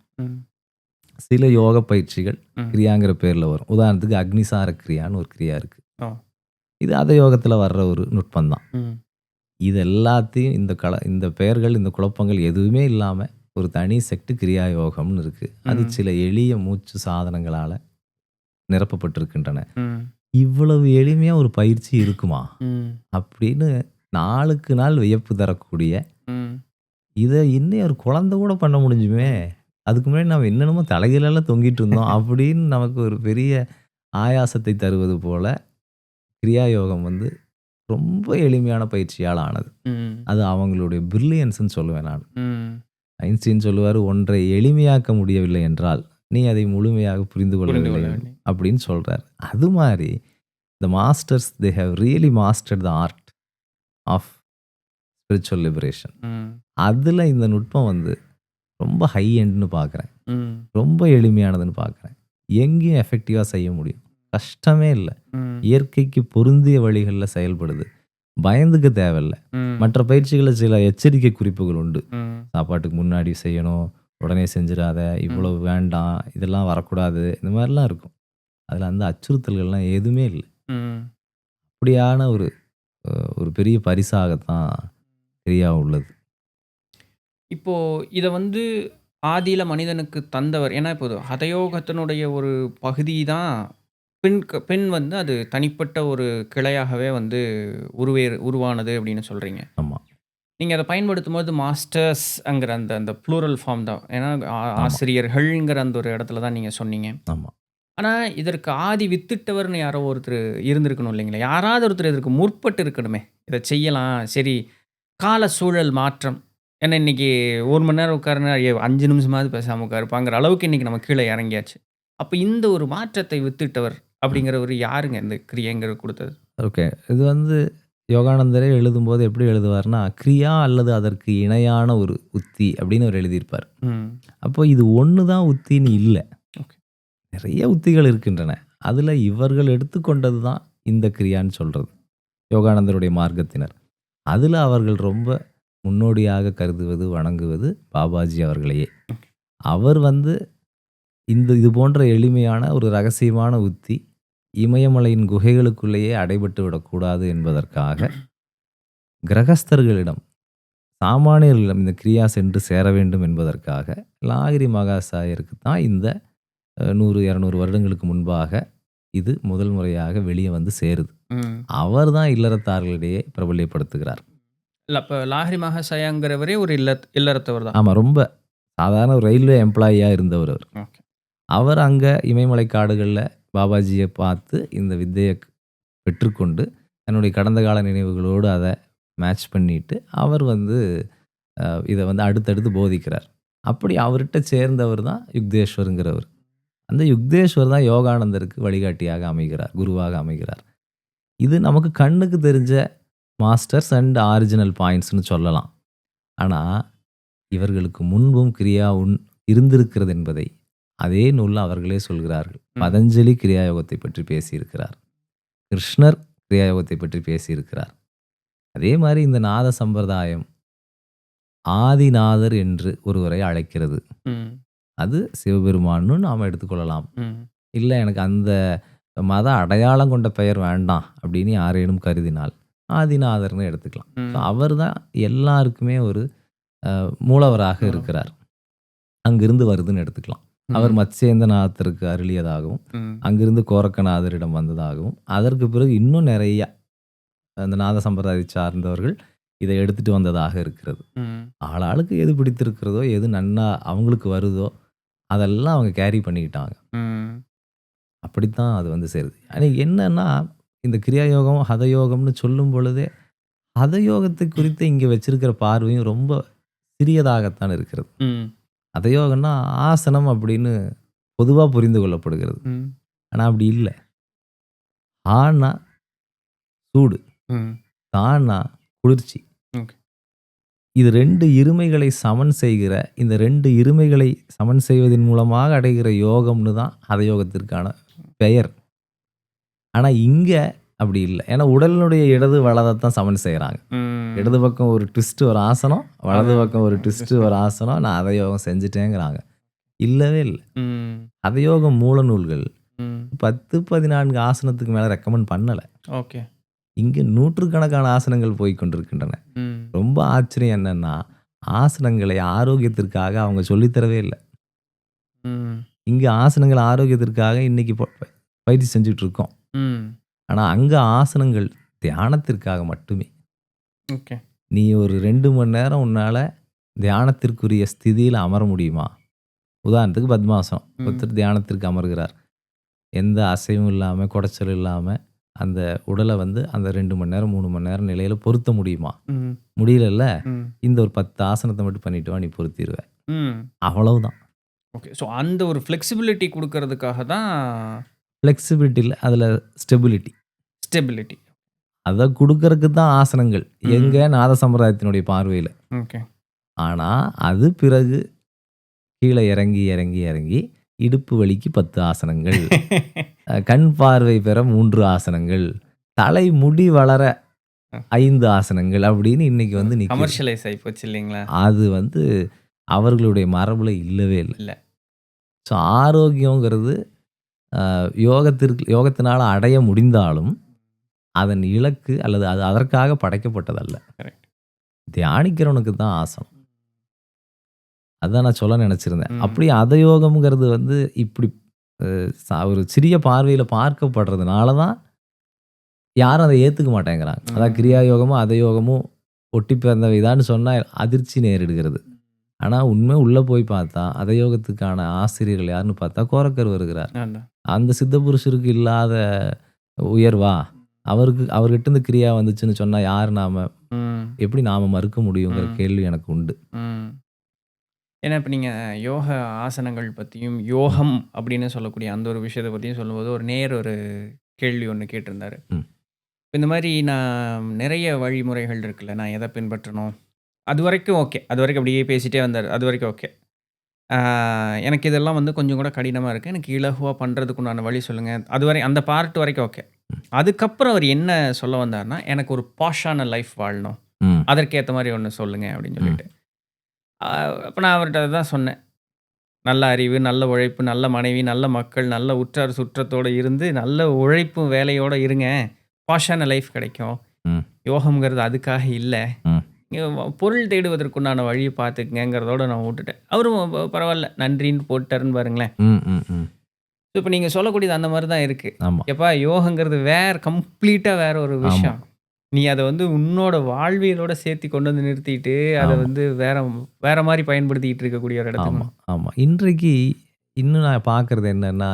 சில யோக பயிற்சிகள் கிரியாங்கிற பேரில் வரும். உதாரணத்துக்கு அக்னிசார கிரியான்னு ஒரு கிரியா இருக்குது. இது அதயோகத்தில் வர்ற ஒரு நுட்பந்தான். இது எல்லாத்தையும் இந்த பெயர்கள், இந்த குழப்பங்கள் எதுவுமே இல்லாமல் ஒரு தனி செக்ட் கிரியா யோகம்னு இருக்குது. அது சில எளிய மூச்சு சாதனங்களால் நிரப்பப்பட்டிருக்கின்றன. இவ்வளவு எளிமையாக ஒரு பயிற்சி இருக்குமா அப்படின்னு நாளுக்கு நாள் வியப்பு தரக்கூடிய, இதை இன்னும் ஒரு குழந்தை கூட பண்ண முடிஞ்சுமே, அதுக்கு முன்னாடி நம்ம என்னென்னமோ தலைகளெல்லாம் தொங்கிட்டு இருந்தோம் அப்படின்னு நமக்கு ஒரு பெரிய ஆயாசத்தை தருவது போல கிரியா யோகம் வந்து ரொம்ப எளிமையான பயிற்சியால் ஆனது. அது அவங்களுடைய பிரில்லியன்ஸ்ன்னு சொல்லுவேன் நான். ஐன்ஸ்டீன் சொல்லுவார், ஒன்றை எளிமையாக்க முடியவில்லை என்றால் நீ அதை முழுமையாக புரிந்து கொள்ளவில்லை அப்படின்னு சொல்கிறார். அது மாதிரி the masters they have really mastered the art of spiritual liberation. அதில் இந்த நுட்பம் வந்து ரொம்ப ஹை எண்ட்னு பார்க்குறேன், ரொம்ப எளிமையானதுன்னு பார்க்குறேன். எங்கேயும் எஃபெக்டிவாக செய்ய முடியும், கஷ்டமே இல்லை, இயற்கைக்கு பொருந்திய வழிகளில் செயல்படுது, பயந்துக்க தேவையில்லை. மற்ற பயிற்சிகளில் சில எச்சரிக்கை குறிப்புகள் உண்டு. சாப்பாட்டுக்கு முன்னாடி செய்யணும், உடனே செஞ்சிடாத, இவ்வளவு வேண்டாம், இதெல்லாம் வரக்கூடாது, இந்த மாதிரிலாம் இருக்கும். அதில் அந்த அச்சுறுத்தல்கள்லாம் எதுவுமே இல்லை. அப்படியான ஒரு பெரிய பரிசாகத்தான் கிரியா உள்ளது. இப்போ இதை வந்து ஆதியில் மனிதனுக்கு தந்தவர். ஏன்னா இப்போ ஹதயோகத்தினுடைய ஒரு பகுதி தான் பெண் வந்து அது தனிப்பட்ட ஒரு கிளையாகவே வந்து உருவானது அப்படின்னு சொல்கிறீங்க. ஆமாம். நீங்கள் அதை பயன்படுத்தும் போது மாஸ்டர்ஸ்ங்கிற அந்த ப்ளூரல் ஃபார்ம் தான். ஏன்னா ஆசிரியர்கள்ங்கிற அந்த ஒரு இடத்துல தான் நீங்கள் சொன்னீங்க. ஆமாம். ஆனால் இதற்கு ஆதி வித்திட்டவர்னு யாரோ ஒருத்தர் இருந்திருக்கணும் இல்லைங்களா? யாராவது ஒருத்தர் இதற்கு முற்பட்டு இருக்கணுமே, இதை செய்யலாம், சரி கால சூழல் மாற்றம். ஏன்னா இன்றைக்கி 1 மணி நேரம் உட்காருனா 5 நிமிஷமாவது பேசாமல் உட்காருப்பாங்கிற அளவுக்கு இன்றைக்கி நம்ம கீழே இறங்கியாச்சு. அப்போ இந்த ஒரு மாற்றத்தை வித்திட்டவர் அப்படிங்கிறவர் யாருங்க இந்த கிரியைங்கிற கொடுத்தது? ஓகே, இது வந்து யோகானந்தரே எழுதும்போது எப்படி எழுதுவார்னா, கிரியா அல்லது அதற்கு இணையான ஒரு உத்தி அப்படின்னு அவர் எழுதியிருப்பார். அப்போ இது ஒன்று தான் உத்தின்னு இல்லை, நிறைய உத்திகள் இருக்கின்றன. அதில் இவர்கள் எடுத்துக்கொண்டது தான் இந்த கிரியான்னு சொல்கிறது யோகானந்தருடைய மார்க்கத்தினர். அதில் அவர்கள் ரொம்ப முன்னோடியாக கருதுவது, வணங்குவது பாபாஜி அவர்களையே. அவர் வந்து இது போன்ற எளிமையான ஒரு ரகசியமான உத்தி இமயமலையின் குகைகளுக்குள்ளேயே அடைபட்டு விடக்கூடாது என்பதற்காக கிரகஸ்தர்களிடம், சாமானியர்களிடம் இந்த கிரியா சென்று சேர வேண்டும் என்பதற்காக லாகிரி மகாசாயருக்கு தான் இந்த 100-200 வருடங்களுக்கு முன்பாக இது முதல் முறையாக வெளியே வந்து சேருது. அவர் தான் இல்லறத்தார்களிடையே பிரபல்யப்படுத்துகிறார். இல்லை, அப்போ லாகிரி மகாசாயாங்கிறவரே ஒரு இல்லறத்தவர் தான். ஆமாம், ரொம்ப சாதாரண ஒரு ரயில்வே எம்ப்ளாயியாக இருந்தவர் அவர். அவர் அங்கே இமயமலை காடுகளில் பாபாஜியை பார்த்து இந்த வித்தையை பெற்றுக்கொண்டு தன்னுடைய கடந்த கால நினைவுகளோடு அதை மேட்ச் பண்ணிட்டு அவர் வந்து இதை வந்து அடுத்தடுத்து போதிக்கிறார். அப்படி அவர்கிட்ட சேர்ந்தவர் தான் யுக்தேஸ்வருங்கிறவர். அந்த யுக்தேஸ்வர் தான் யோகானந்தருக்கு வழிகாட்டியாக அமைகிறார், குருவாக அமைகிறார். இது நமக்கு கண்ணுக்கு தெரிஞ்ச மாஸ்டர்ஸ் அண்ட் ஆரிஜினல் பாயிண்ட்ஸ்னு சொல்லலாம். ஆனால் இவர்களுக்கு முன்பும் கிரியா இருந்திருக்கிறது என்பதை அதே நூலில் அவர்களே சொல்கிறார்கள். பதஞ்சலி கிரியாயோகத்தை பற்றி பேசியிருக்கிறார், கிருஷ்ணர் கிரியாயோகத்தை பற்றி பேசியிருக்கிறார். அதே மாதிரி இந்த நாத சம்பிரதாயம் ஆதிநாதர் என்று ஒருவரை அழைக்கிறது. அது சிவபெருமான்னு நாம் எடுத்துக்கொள்ளலாம். இல்லை, எனக்கு அந்த மத அடையாளம் கொண்ட பெயர் வேண்டாம் அப்படின்னு யாரேனும் கருதினால் ஆதிநாதர்னு எடுத்துக்கலாம். அவர் தான் எல்லாருக்குமே ஒரு மூலவராக இருக்கிறார். அங்கிருந்து வருதுன்னு எடுத்துக்கலாம். அவர் மத்ஸ்யேந்திரநாதருக்கு அருளியதாகவும் அங்கிருந்து கோரக்கநாதரிடம் வந்ததாகவும் அதற்கு பிறகு இன்னும் நிறைய அந்த நாத சம்பிரதாயத்தை சார்ந்தவர்கள் இதை எடுத்துட்டு வந்ததாக இருக்கிறது. ஆளாளுக்கு எது பிடித்திருக்கிறதோ, எது நன்னா அவங்களுக்கு வருதோ, அதெல்லாம் அவங்க கேரி பண்ணிக்கிட்டாங்க. ம். அப்படித்தான் அது வந்து சேருது. ஆனா என்னன்னா, இந்த கிரியா யோகம், ஹத யோகம்னு சொல்லும் பொழுதே, ஹத யோகத்தை குறித்து இங்க வச்சிருக்கிற பார்வையும் ரொம்ப சிறியதாகத்தான் இருக்கிறது. ம். ஹத யோகம்னா ஆசனம் அப்படின்னு பொதுவா புரிந்து கொள்ளப்படுகிறது. ம். ஆனா அப்படி இல்ல. ஆன்னா சூடு, ம். தான்னா குளிர்ச்சி. ஓகே. இது 2 இருமைகளை சமன் செய்கிற, இந்த 2 இருமைகளை சமன் செய்வதன் மூலமாக அடைகிற யோகம்னு தான் ஹத யோகத்திற்கான பெயர். ஆனா இங்க அப்படி இல்ல. ஏன்னா உடலினுடைய இடது வலதத்தான் சமன் செய்றாங்க. ம். இடது பக்கம் ஒரு ட்விஸ்ட் ஒரு ஆசனம், வலது பக்கம் ஒரு ட்விஸ்ட் ஒரு ஆசனம். நான் ஹத யோகம் செஞ்சுட்டேங்கிறாங்க. இல்லவே இல்ல. ம். ஹத யோகம் மூல நூல்கள் ம். 10, 14 ஆசனத்துக்கு மேல ரெக்கமெண்ட் பண்ணல. ஓகே. இங்க நூற்றுக்கணக்கான ஆசனங்கள் போய்க் கொண்டிருக்கின்றன. ம். ரொம்ப ஆச்சரியம் என்னன்னா, ஆசனங்களை ஆரோக்கியத்திற்காக அவங்க சொல்லித் தரவே இல்ல. ம். இங்க ஆசனங்கள் ஆரோக்கியத்திற்காக இன்னைக்கு பயிற்சி செஞ்சுட்டு இருக்கோம். ம். ஆனா அங்க ஆசனங்கள் தியானத்திற்காக மட்டுமே. ஓகே. நீ ஒரு 2 மணி நேரம் உன்னால தியானத்திற்குரிய ஸ்திதியில அமர முடியுமா? உதாரணத்துக்கு பத்மாசனம். ம். ஒருத்தர் தியானத்திற்கு அமர்கிறார். எந்த அசைவும் இல்லாம, குடைச்சல் இல்லாம அந்த உடல வந்து அந்த 2 மணி நேரம், 3 மணி நேரம் நிலையில பொருத்த முடியுமா? ம். முடியலல்ல. ம். இந்த ஒரு 10 ஆசனத்த மட்டும் பண்ணிட்டு வா, நீ பொருத்திருவ. ம். அவ்வளவுதான். ஓகே. ஸோ அந்த ஒரு ஃப்ளெக்சிபிலிட்டி குடுக்கறதுக்காக தான் ஃப்ளெக்சிபிலிட்டி இல்ல. அதுல ஸ்டெபிலிட்டி. ஸ்டெபிலிட்டி. அத குடுக்கறக்கு தான் ஆசனங்கள். ம். எங்க நாத சம்பிரதாயத்தினுடைய பார்வையில. ஓகே. ஆனா, அது பிறகு கீழ இறங்கி, இறங்கி, இறங்கி இடுப்பு வலிக்கு 10 ஆசனங்கள். கண் பார்வை பெற 3 ஆசனங்கள். தலை முடி வளர 5 ஆசனங்கள் அப்படின்னு இன்னைக்கு வந்து நிக்குது. கமர்ஷியலைஸ் ஆயிப்போச்சு இல்லைங்களா? அது வந்து அவர்களுடைய மரபுல இல்லவே இல்ல. இல்ல. ஸோ ஆரோக்கியங்கிறது யோகத்தினால அடைய முடிந்தாலும், அதன் இலக்கு அல்லது அது அதற்காக படைக்கப்பட்டதல்ல. கரெக்ட். தியானிக்கிறவனுக்கு தான் ஆசனம். அதான் நான் சொல்ல நினைச்சிருந்தேன். ம். அப்படி ஹத யோகம்ங்கிறது வந்து இப்படி ஒரு சிறிய பார்வையில பார்க்கப்படுறதுனால தான் யாரும் அதை ஏத்துக்க மாட்டேங்கிறாங்க. அதான் கிரியா யோகமும், ஹத யோகமும் ஒட்டி பிறந்தவைதான்னு சொன்னா அதிர்ச்சி நேரிடுகிறது. ஆனா உண்மை உள்ள போய் பார்த்தா, ஹத யோகத்துக்கான ஆசிரியர்கள் யாருன்னு பார்த்தா கோரக்கர் வருகிறார். ஆமா. அந்த சித்த புருஷருக்கு இல்லாத உயர்வா? அவர்கிட்ட இருந்து கிரியா வந்துச்சுன்னு சொன்னா யார் ம். எப்படி நாம மறுக்க முடியுங்கிற ம். கேள்வி எனக்கு உண்டு. ம். ஏன்னா இப்ப நீங்க யோக ஆசனங்கள் பத்தியும், யோகம் அப்படின்னு சொல்லக்கூடிய அந்த ஒரு விஷயத்த பத்தியும் சொல்லும்போது, ஒரு கேள்வி ஒண்ணு கேட்டிருந்தாரு. ம். இந்த மாரி நான் நிறைய வழிமுறைகள் இருக்குல்ல, நான் எத பின்பற்றணும்? அதுவரைக்கும் ஓகே. அதுவரைக்கும் அப்படியே பேசிட்டே வந்தாரு. அதுவரைக்கும் ஓகே. எனக்கு இதெல்லாம் வந்து கொஞ்சம் கூட கடினமா இருக்கு. எனக்கு இலகுவா பண்றதுக்கு உண்டான வழி சொல்லுங்க. அதுவரை அந்த பார்ட் வரைக்கும் ஓகே. அதுக்கப்புறம் அவர் என்ன சொல்ல வந்தாருன்னா, எனக்கு ஒரு பாஷான லைஃப் வாழணும். ம். அதற்கேத்த மாரி ஒண்ணு சொல்லுங்க அப்படின்னு சொல்லிட்டு. அப்ப நான் அவர்ட்ட அதான் சொன்னேன். நல்ல அறிவு, நல்ல உழைப்பு, நல்ல மனைவி, நல்ல மக்கள், நல்ல உற்றார் சுற்றத்தோட இருந்து, நல்ல உழைப்பும் வேலையோட இருங்க. பாஷான லைஃப் கிடைக்கும். ம். யோகம்ங்கிறது அதுக்காக இல்ல. ம். நீங்க பொருள் தேடுவதற்குண்டான வழிய பார்த்துக்கங்கங்கிறதோட நான் விட்டுட்டேன். அவரும் பரவால்ல நன்றின்னு போட்டாருன்னு பாருங்களேன். ம். ம். ம். இப்ப நீங்க சொல்லக்கூடியது அந்த மாரி தான் இருக்கு. ஆமா. எப்பா யோகங்கிறது கம்ப்ளீட்டா வேற ஒரு விஷயம். நீ அத வந்து உன்னோட வாழ்வியலோட சேர்த்து கொண்டு வந்து நிறுத்திட்டு, அத ஆமா. வந்து வேற மாரி பயன்படுத்திட்டு இருக்கக்கூடிய ஒரு இடத்துக்கு ஆமா, ஆமா. இன்றைக்கு இன்னும் நான் பார்க்குறது என்னன்னா,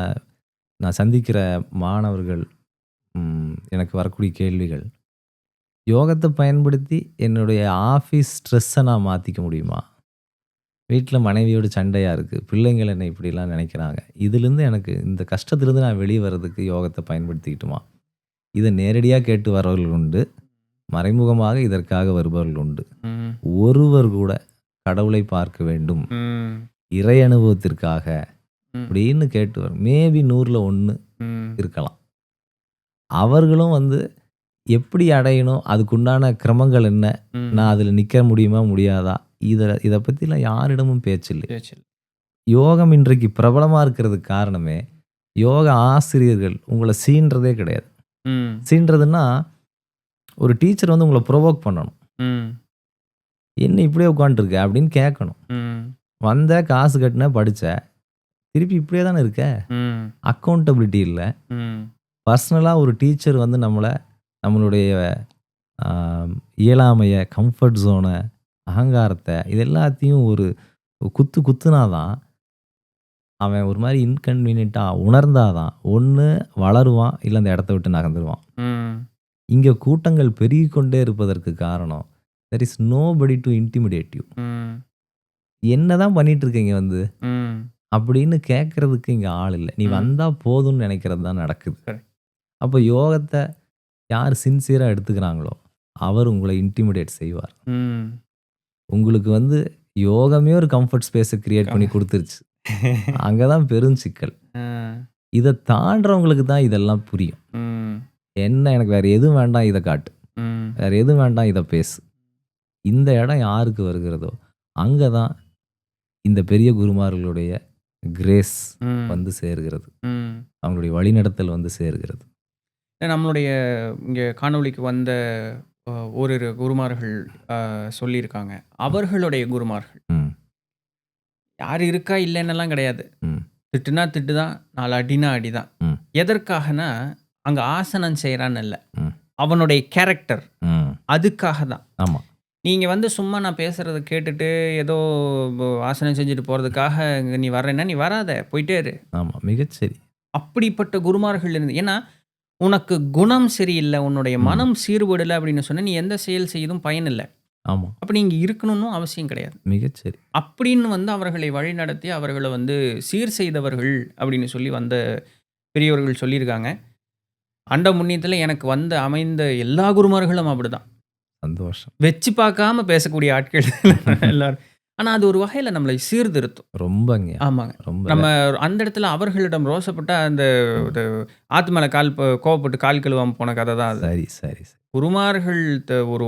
நான் சந்திக்கிற மாணவர்கள், எனக்கு வரக்கூடிய கேள்விகள், யோகத்த பயன்படுத்தி என்னுடைய ஆஃபீஸ் ஸ்ட்ரெஸ்ஸ நான் மாத்திக்க முடியுமா? வீட்ல மனைவியோட சண்டையா இருக்கு. பிள்ளைங்கள் என்னை இப்படிலாம் நினைக்கிறாங்க. இதிலிருந்து எனக்கு இந்த கஷ்டத்திலிருந்து நான் வெளிய வர்றதுக்கு யோகத்த பயன்படுத்திக்கட்டுமா? இத நேரடியா கேட்டு வரவர்கள் உண்டு. மறைமுகமாக இதற்காக வருபவர்கள் உண்டு. ம். ஒருவர் கூட கடவுளை பார்க்க வேண்டும். ம். இறை அனுபவத்திற்காக ம். அப்படின்னு கேட்டு வரும். மேபி 100ல 1 ம். இருக்கலாம். அவர்களும் வந்து எப்படி அடையணும்? அதுக்குண்டான கிரமங்கள் என்ன? ம். நான் அதில நிக்க முடியுமா? முடியாதா? இத பத்திலாம் யாரிடமும் பேச்சில்லை. பேச்சு. யோகம் இன்றைக்கு பிரபலமா இருக்கிறதுக்கு காரணமே, யோக ஆசிரியர்கள் உங்கள சீன்றதே கிடையாது. ம். சீன்றதுன்னா, ஒரு டீச்சர் வந்து உங்கள புரொவோக் பண்ணணும். ம். "என்ன இப்படியே உட்காந்துருக்க?" அப்படின்னு கேட்கணும். ம். வந்த, காசு கட்டின, படிச்ச. திருப்பி இப்படியே தானே இருக்க. ம். அக்கவுண்டபிலிட்டி இல்ல. ம். பர்சனலா ஒரு டீச்சர் வந்து நம்மளுடைய இயலாமைய, கம்ஃபர்ட் ஜோன அகங்காரத்தை இது எல்லாத்தையும் ஒரு குத்துனாதான் அவன் ஒரு மாதிரி இன்கன்வீனியண்ட்டாக உணர்ந்தாதான் ஒன்று வளருவான், இல்லை அந்த இடத்த விட்டு நகர்ந்துருவான். இங்கே கூட்டங்கள் பெருகி கொண்டே இருப்பதற்கு காரணம் there is nobody to intimidate you. என்னதான் பண்ணிட்டு இருக்கீங்க வந்து அப்படின்னு கேட்கறதுக்கு இங்கே ஆள் இல்லை. நீ வந்தா போதும்னு நினைக்கிறது தான் நடக்குது. அப்போ யோகத்தை யார் சின்சியராக எடுத்துக்கிறாங்களோ அவர் உங்களை இன்டிமிடேட் செய்வார். உங்களுக்கு வந்து யோகமே ஒரு கம்ஃபர்ட் ஸ்பேஸை கிரியேட் பண்ணி கொடுத்துருச்சு. அங்கதான் பெரும் சிக்கல். இதை தாண்டவங்களுக்கு தான் இதெல்லாம் புரியும். என்ன எனக்கு வேற எதுவும் வேண்டாம், இதை காட்டு, வேற எதுவும் வேண்டாம், இதை பேசு. இந்த இடம் யாருக்கு வருகிறதோ அங்கதான் இந்த பெரிய குருமார்களுடைய கிரேஸ் வந்து சேர்கிறது, அவங்களுடைய வழிநடத்தல் வந்து சேர்கிறது. நம்மளுடைய இங்கே காணொளிக்கு வந்த ஓரிரு குருமார்கள் சொல்லியிருக்காங்க. அவர்களுடைய குருமார்கள் யார் இருக்கா இல்லைன்னெல்லாம் கிடையாது. திட்டுனா திட்டு தான், 4 அடினா அடி தான். எதற்காகனா அங்கே ஆசனம் செய்கிறான்னு இல்லை, அவனுடைய கேரக்டர் அதுக்காக தான். ஆமாம், நீங்கள் வந்து சும்மா நான் பேசுகிறத கேட்டுட்டு ஏதோ ஆசனம் செஞ்சுட்டு போகிறதுக்காக நீ வர்றேன்னா நீ வராத, போயிட்டே இரு. ஆமாம், மிகச்சரி. அப்படிப்பட்ட குருமார்கள் இருந்து, ஏன்னா உனக்கு குணம் சரியில்லை, உன்னுடைய மனம் சீர்படலை அப்படின்னு சொன்னால் நீ எந்த செயல் செய்யதும் பயனில்லை. ஆமாம், அப்படி இங்கே இருக்கணும்னு அவசியம் கிடையாது. மிகச்சரி. அப்படின்னு வந்து அவர்களை வழிநடத்தி அவர்களை வந்து சீர் செய்தவர்கள் அப்படின்னு சொல்லி வந்த பெரியவர்கள் சொல்லியிருக்காங்க. அண்ட முன்னியத்தில் எனக்கு வந்து அமைந்த எல்லா குருமார்களும் அப்படிதான். சந்தோஷம். வச்சு பார்க்காம பேசக்கூடிய ஆட்கள் எல்லாரும். ஆனால் அது ஒரு வகையில் நம்மளை சீர்திருத்தும். ரொம்பங்க. ஆமாங்க, ரொம்ப. நம்ம அந்த இடத்துல அவர்களிடம் ரோசப்பட்ட அந்த ஆத்மலை கோவப்பட்டு கால் கழுவாம போன கதை தான் அது. சரி சரி. குருமார்கள்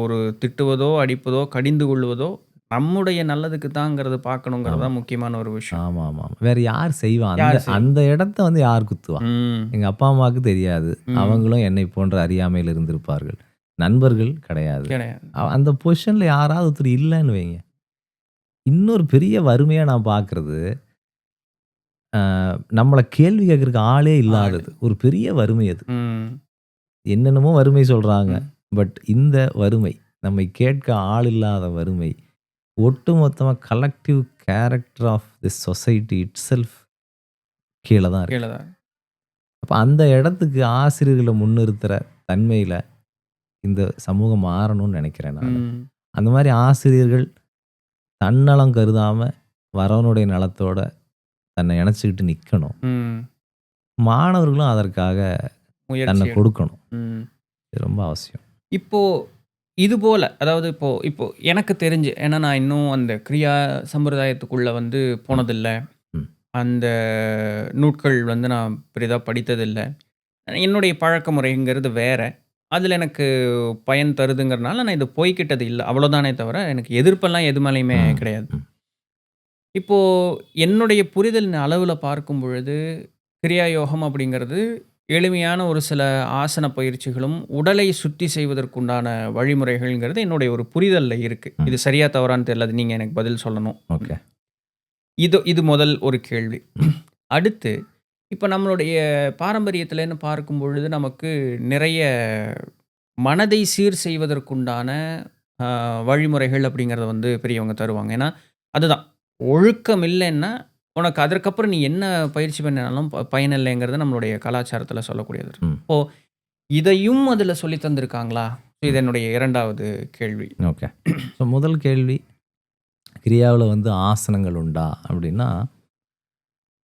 ஒரு திட்டுவதோ அடிப்பதோ கடிந்து கொள்வதோ நம்முடைய நல்லதுக்கு தாங்கிறது பார்க்கணுங்கிறது தான் முக்கியமான ஒரு விஷயம். ஆமாம் ஆமாம். வேற யார் செய்வான் அந்த இடத்த வந்து யார் குத்துவான்? எங்கள் அப்பா அம்மாவுக்கு தெரியாது, அவங்களும் என்னை போன்ற அறியாமையில் இருந்திருப்பார்கள், நண்பர்கள் கிடையாது. அந்த பொசிஷனில் யாராவது ஒருத்தர் இல்லைன்னு வைங்க. இன்னொரு பெரிய வறுமையாக நான் பார்க்குறது, நம்மளை கேள்வி கேட்குறதுக்கு ஆளே இல்லாதது ஒரு பெரிய வறுமை. அது என்னென்னமோ வறுமை சொல்கிறாங்க, பட் இந்த வறுமை, நம்மை கேட்க ஆள் இல்லாத வறுமை, ஒட்டுமொத்தமாக collective character of this society itself கீழே தான் இருக்கு. அப்போ அந்த இடத்துக்கு ஆசிரியர்களை முன்னிறுத்துகிற தன்மையில் இந்த சமூகம் மாறணும்னு நினைக்கிறேன் நான். அந்த மாதிரி ஆசிரியர்கள் தன்னலம் கருதாமல் வரவனுடைய நலத்தோட தன்னை இணைச்சிக்கிட்டு நிற்கணும். மாணவர்களும் அதற்காக தன்னை கொடுக்கணும். இது ரொம்ப அவசியம். இப்போது இது போல், அதாவது இப்போ எனக்கு தெரிஞ்சு, ஏன்னா நான் இன்னும் அந்த கிரியா சம்பிரதாயத்துக்குள்ளே வந்து போனதில்லை, அந்த நூட்கள் வந்து நான் பெரிதாக படித்ததில்லை. என்னுடைய பழக்க முறைங்கிறது வேறு, அதில் எனக்கு பயன் தருதுங்கிறதுனால நான் இது போய்கிட்டது இல்லை, அவ்வளோதானே தவிர எனக்கு எதிர்ப்பெல்லாம் எது மேலேயுமே கிடையாது. இப்போது என்னுடைய புரிதல் அளவில் பார்க்கும் பொழுது கிரியா யோகம் அப்படிங்கிறது எளிமையான ஒரு சில ஆசன பயிற்சிகளும் உடலை சுத்தி செய்வதற்குண்டான வழிமுறைகள்ங்கிறது என்னுடைய ஒரு புரிதலில் இருக்குது. இது சரியா தவறான்னு தெரியல, நீங்கள் எனக்கு பதில் சொல்லணும். ஓகே, இது முதல் ஒரு கேள்வி. அடுத்து, இப்போ நம்மளுடைய பாரம்பரியத்தில்னு பார்க்கும் பொழுது நமக்கு நிறைய மனதை சீர் செய்வதற்குண்டான வழிமுறைகள் அப்படிங்கிறத வந்து பெரியவங்க தருவாங்க. ஏன்னா அதுதான் ஒழுக்கம் இல்லைன்னா உனக்கு அதற்கப்புறம் நீ என்ன பயிற்சி பண்ணினாலும் பயனில்லைங்கிறது நம்மளுடைய கலாச்சாரத்தில் சொல்லக்கூடியது. இப்போது இதையும் அதில் சொல்லி தந்திருக்காங்களா? இது என்னுடைய இரண்டாவது கேள்வி. ஓகே, ஸோ முதல் கேள்வி, கிரியாவில் வந்து ஆசனங்கள் உண்டா அப்படின்னா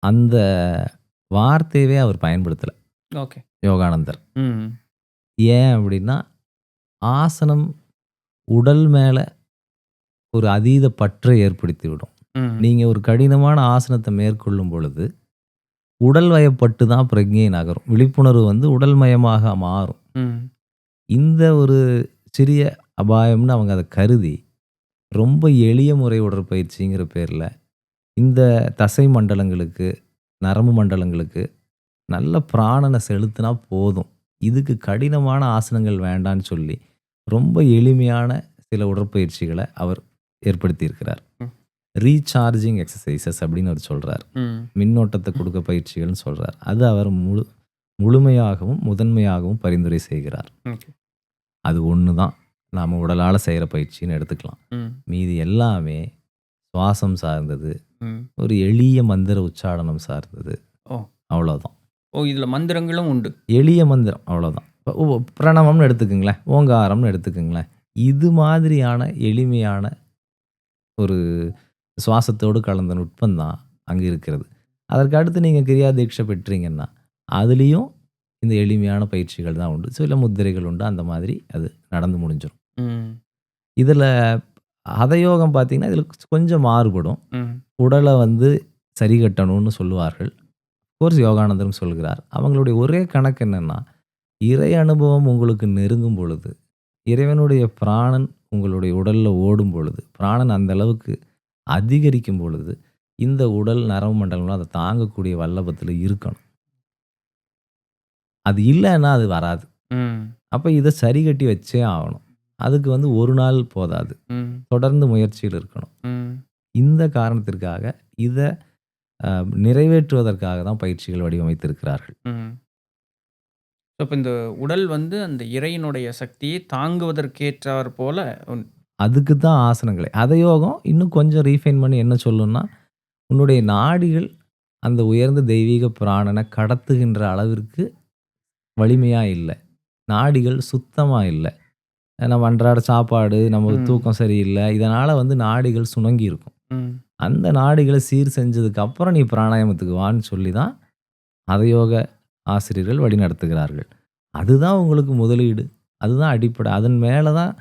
அந்த வார்த்தையவே அவர் பயன்படுத்தலை. ஓகே, யோகானந்தர். ஏன் அப்படின்னா ஆசனம் உடல் மேலே ஒரு அதீத பற்றை ஏற்படுத்தி விடும். நீங்கள் ஒரு கடினமான ஆசனத்தை மேற்கொள்ளும் பொழுது உடல் வயப்பட்டு தான் பிரக்ஞை நகரும், விழிப்புணர்வு வந்து உடல் மயமாக மாறும். இந்த ஒரு சிறிய அபாயம்னு அவங்க அதை கருதி ரொம்ப எளிய முறை உடற்பயிற்சிங்கிற பேரில் இந்த தசை மண்டலங்களுக்கு, நரம்பு மண்டலங்களுக்கு நல்ல பிராணனை செலுத்தினா போதும், இதுக்கு கடினமான ஆசனங்கள் வேண்டான்னு சொல்லி ரொம்ப எளிமையான சில உடற்பயிற்சிகளை அவர் ஏற்படுத்தியிருக்கிறார். ரீசார்ஜிங் எக்ஸசைசஸ் அப்படின்னு அவர் சொல்கிறார். மின்னோட்டத்தை கொடுக்க பயிற்சிகள்னு சொல்கிறார். அது அவர் முழுமையாகவும் முதன்மையாகவும் பரிந்துரை செய்கிறார். அது ஒன்று தான். நாம் உடலால் செய்கிற பயிற்சின்னு எடுத்துக்கலாம். ம். மீதி எல்லாமே சுவாசம் சார்ந்தது, ம். ஒரு எளிய மந்திர உச்சாரணம் சார்ந்தது. ஓ! அவ்வளோதான். ஓ! இதில் மந்திரங்களும் உண்டு. எளிய மந்திரம் அவ்வளோதான். இப்போ பிரணவம்னு எடுத்துக்குங்களேன், ஓங்காரம்னு எடுத்துக்குங்களேன். இது மாதிரியான எளிமையான ஒரு சுவாசத்தோடு கலந்த நுட்பம் தான் அங்கே இருக்கிறது. அதற்கு அடுத்து நீங்கள் கிரியா தீட்சை பெற்றீங்கன்னா அதுலேயும் இந்த எளிமையான பயிற்சிகள் தான் உண்டு. சில முத்திரைகள் உண்டு. அந்த மாதிரி அது நடந்து முடிஞ்சிடும். ம். இதில் ஹதயோகம் பார்த்தீங்கன்னா இதில் கொஞ்சம் மாறுபடும். ம். உடலை வந்து சரி கட்டணும்னு சொல்லுவார்கள். கோர்ஸ் யோகானந்தரும் சொல்கிறார். அவங்களுடைய ஒரே கணக்கு என்னென்னா, இறை அனுபவம் உங்களுக்கு நெருங்கும் பொழுது, இறைவனுடைய பிராணன் உங்களுடைய உடலில் ஓடும் பொழுது, பிராணன் அந்த அளவுக்கு அதிகரிக்கும் பொழுது, இந்த உடல் நரம்பு மண்டலம்லாம் அதை தாங்கக்கூடிய வல்லபத்தில் இருக்கணும். அது இல்லைன்னா அது வராது. ம். அப்போ இதை சரி கட்டி வச்சே ஆகணும். அதுக்கு வந்து ஒரு நாள் போதாது. ம். தொடர்ந்து முயற்சியில் இருக்கணும். ம். இந்த காரணத்திற்காக இதை நிறைவேற்றுவதற்காக தான் பயிற்சிகள் வடிவமைத்திருக்கிறார்கள். ம். இப்போ இந்த உடல் வந்து அந்த இறையினுடைய சக்தியை தாங்குவதற்கேற்றாற் போல அதுக்கு தான் ஆசனங்களே. ஹதயோகம் இன்னும் கொஞ்சம் ரீஃபைன் பண்ணி என்ன சொல்லும்னா, உன்னுடைய நாடிகள் அந்த உயர்ந்த தெய்வீக பிராணனை கடத்துகின்ற அளவிற்கு வலிமையா இல்ல. நாடிகள் சுத்தமா இல்ல. நம்ம அன்றாட சாப்பாடு, நம்ம தூக்கம் சரியில்ல. இதனால வந்து நாடிகள் சுணங்கி இருக்கும். ம். அந்த நாடிகளை சீர் செஞ்சதுக்கு அப்புறம் நீ பிராணாயாமத்துக்கு வான்னு சொல்லி தான் ஹதயோக ஆசிரியர்கள் வழிநடத்துகிறார்கள். அதுதான் உங்களுக்கு முதலீடு. அதுதான் அடிப்படை. அதன் மேல தான்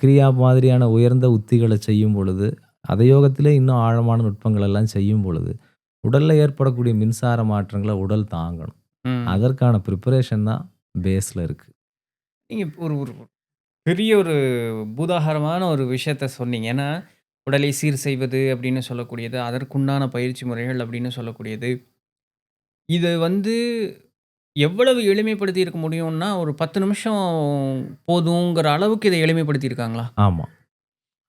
கிரியா மாதிரியான உயர்ந்த உத்திகளை செய்யும் பொழுது, ஹதயோகத்திலே இன்னும் ஆழமான நுட்பங்கள் எல்லாம் செய்யும் பொழுது, உடல்ல ஏற்படக்கூடிய மின்சார மாற்றங்களை உடல் தாங்கணும். ம். அதற்கான ப்ரிப்பரேஷன் தான் பேஸ்ல இருக்கு. நீங்க ஒரு ஒரு பெரிய ஒரு பூதாகாரமான ஒரு விஷயத்த சொன்னீங்க. ஏன்னா, உடலை சீர் செய்வது அப்படின்னு சொல்லக்கூடியது, அதற்குண்டான பயிற்சி முறைகள் அப்படின்னு சொல்லக்கூடியது. இது வந்து எவ்வளவு எளிமைப்படுத்தி இருக்க முடியும்னா, ஒரு 10 நிமிஷம் போதுங்கிற அளவுக்கு இத எளிமைப்படுத்தி இருக்காங்களா? ஆமா.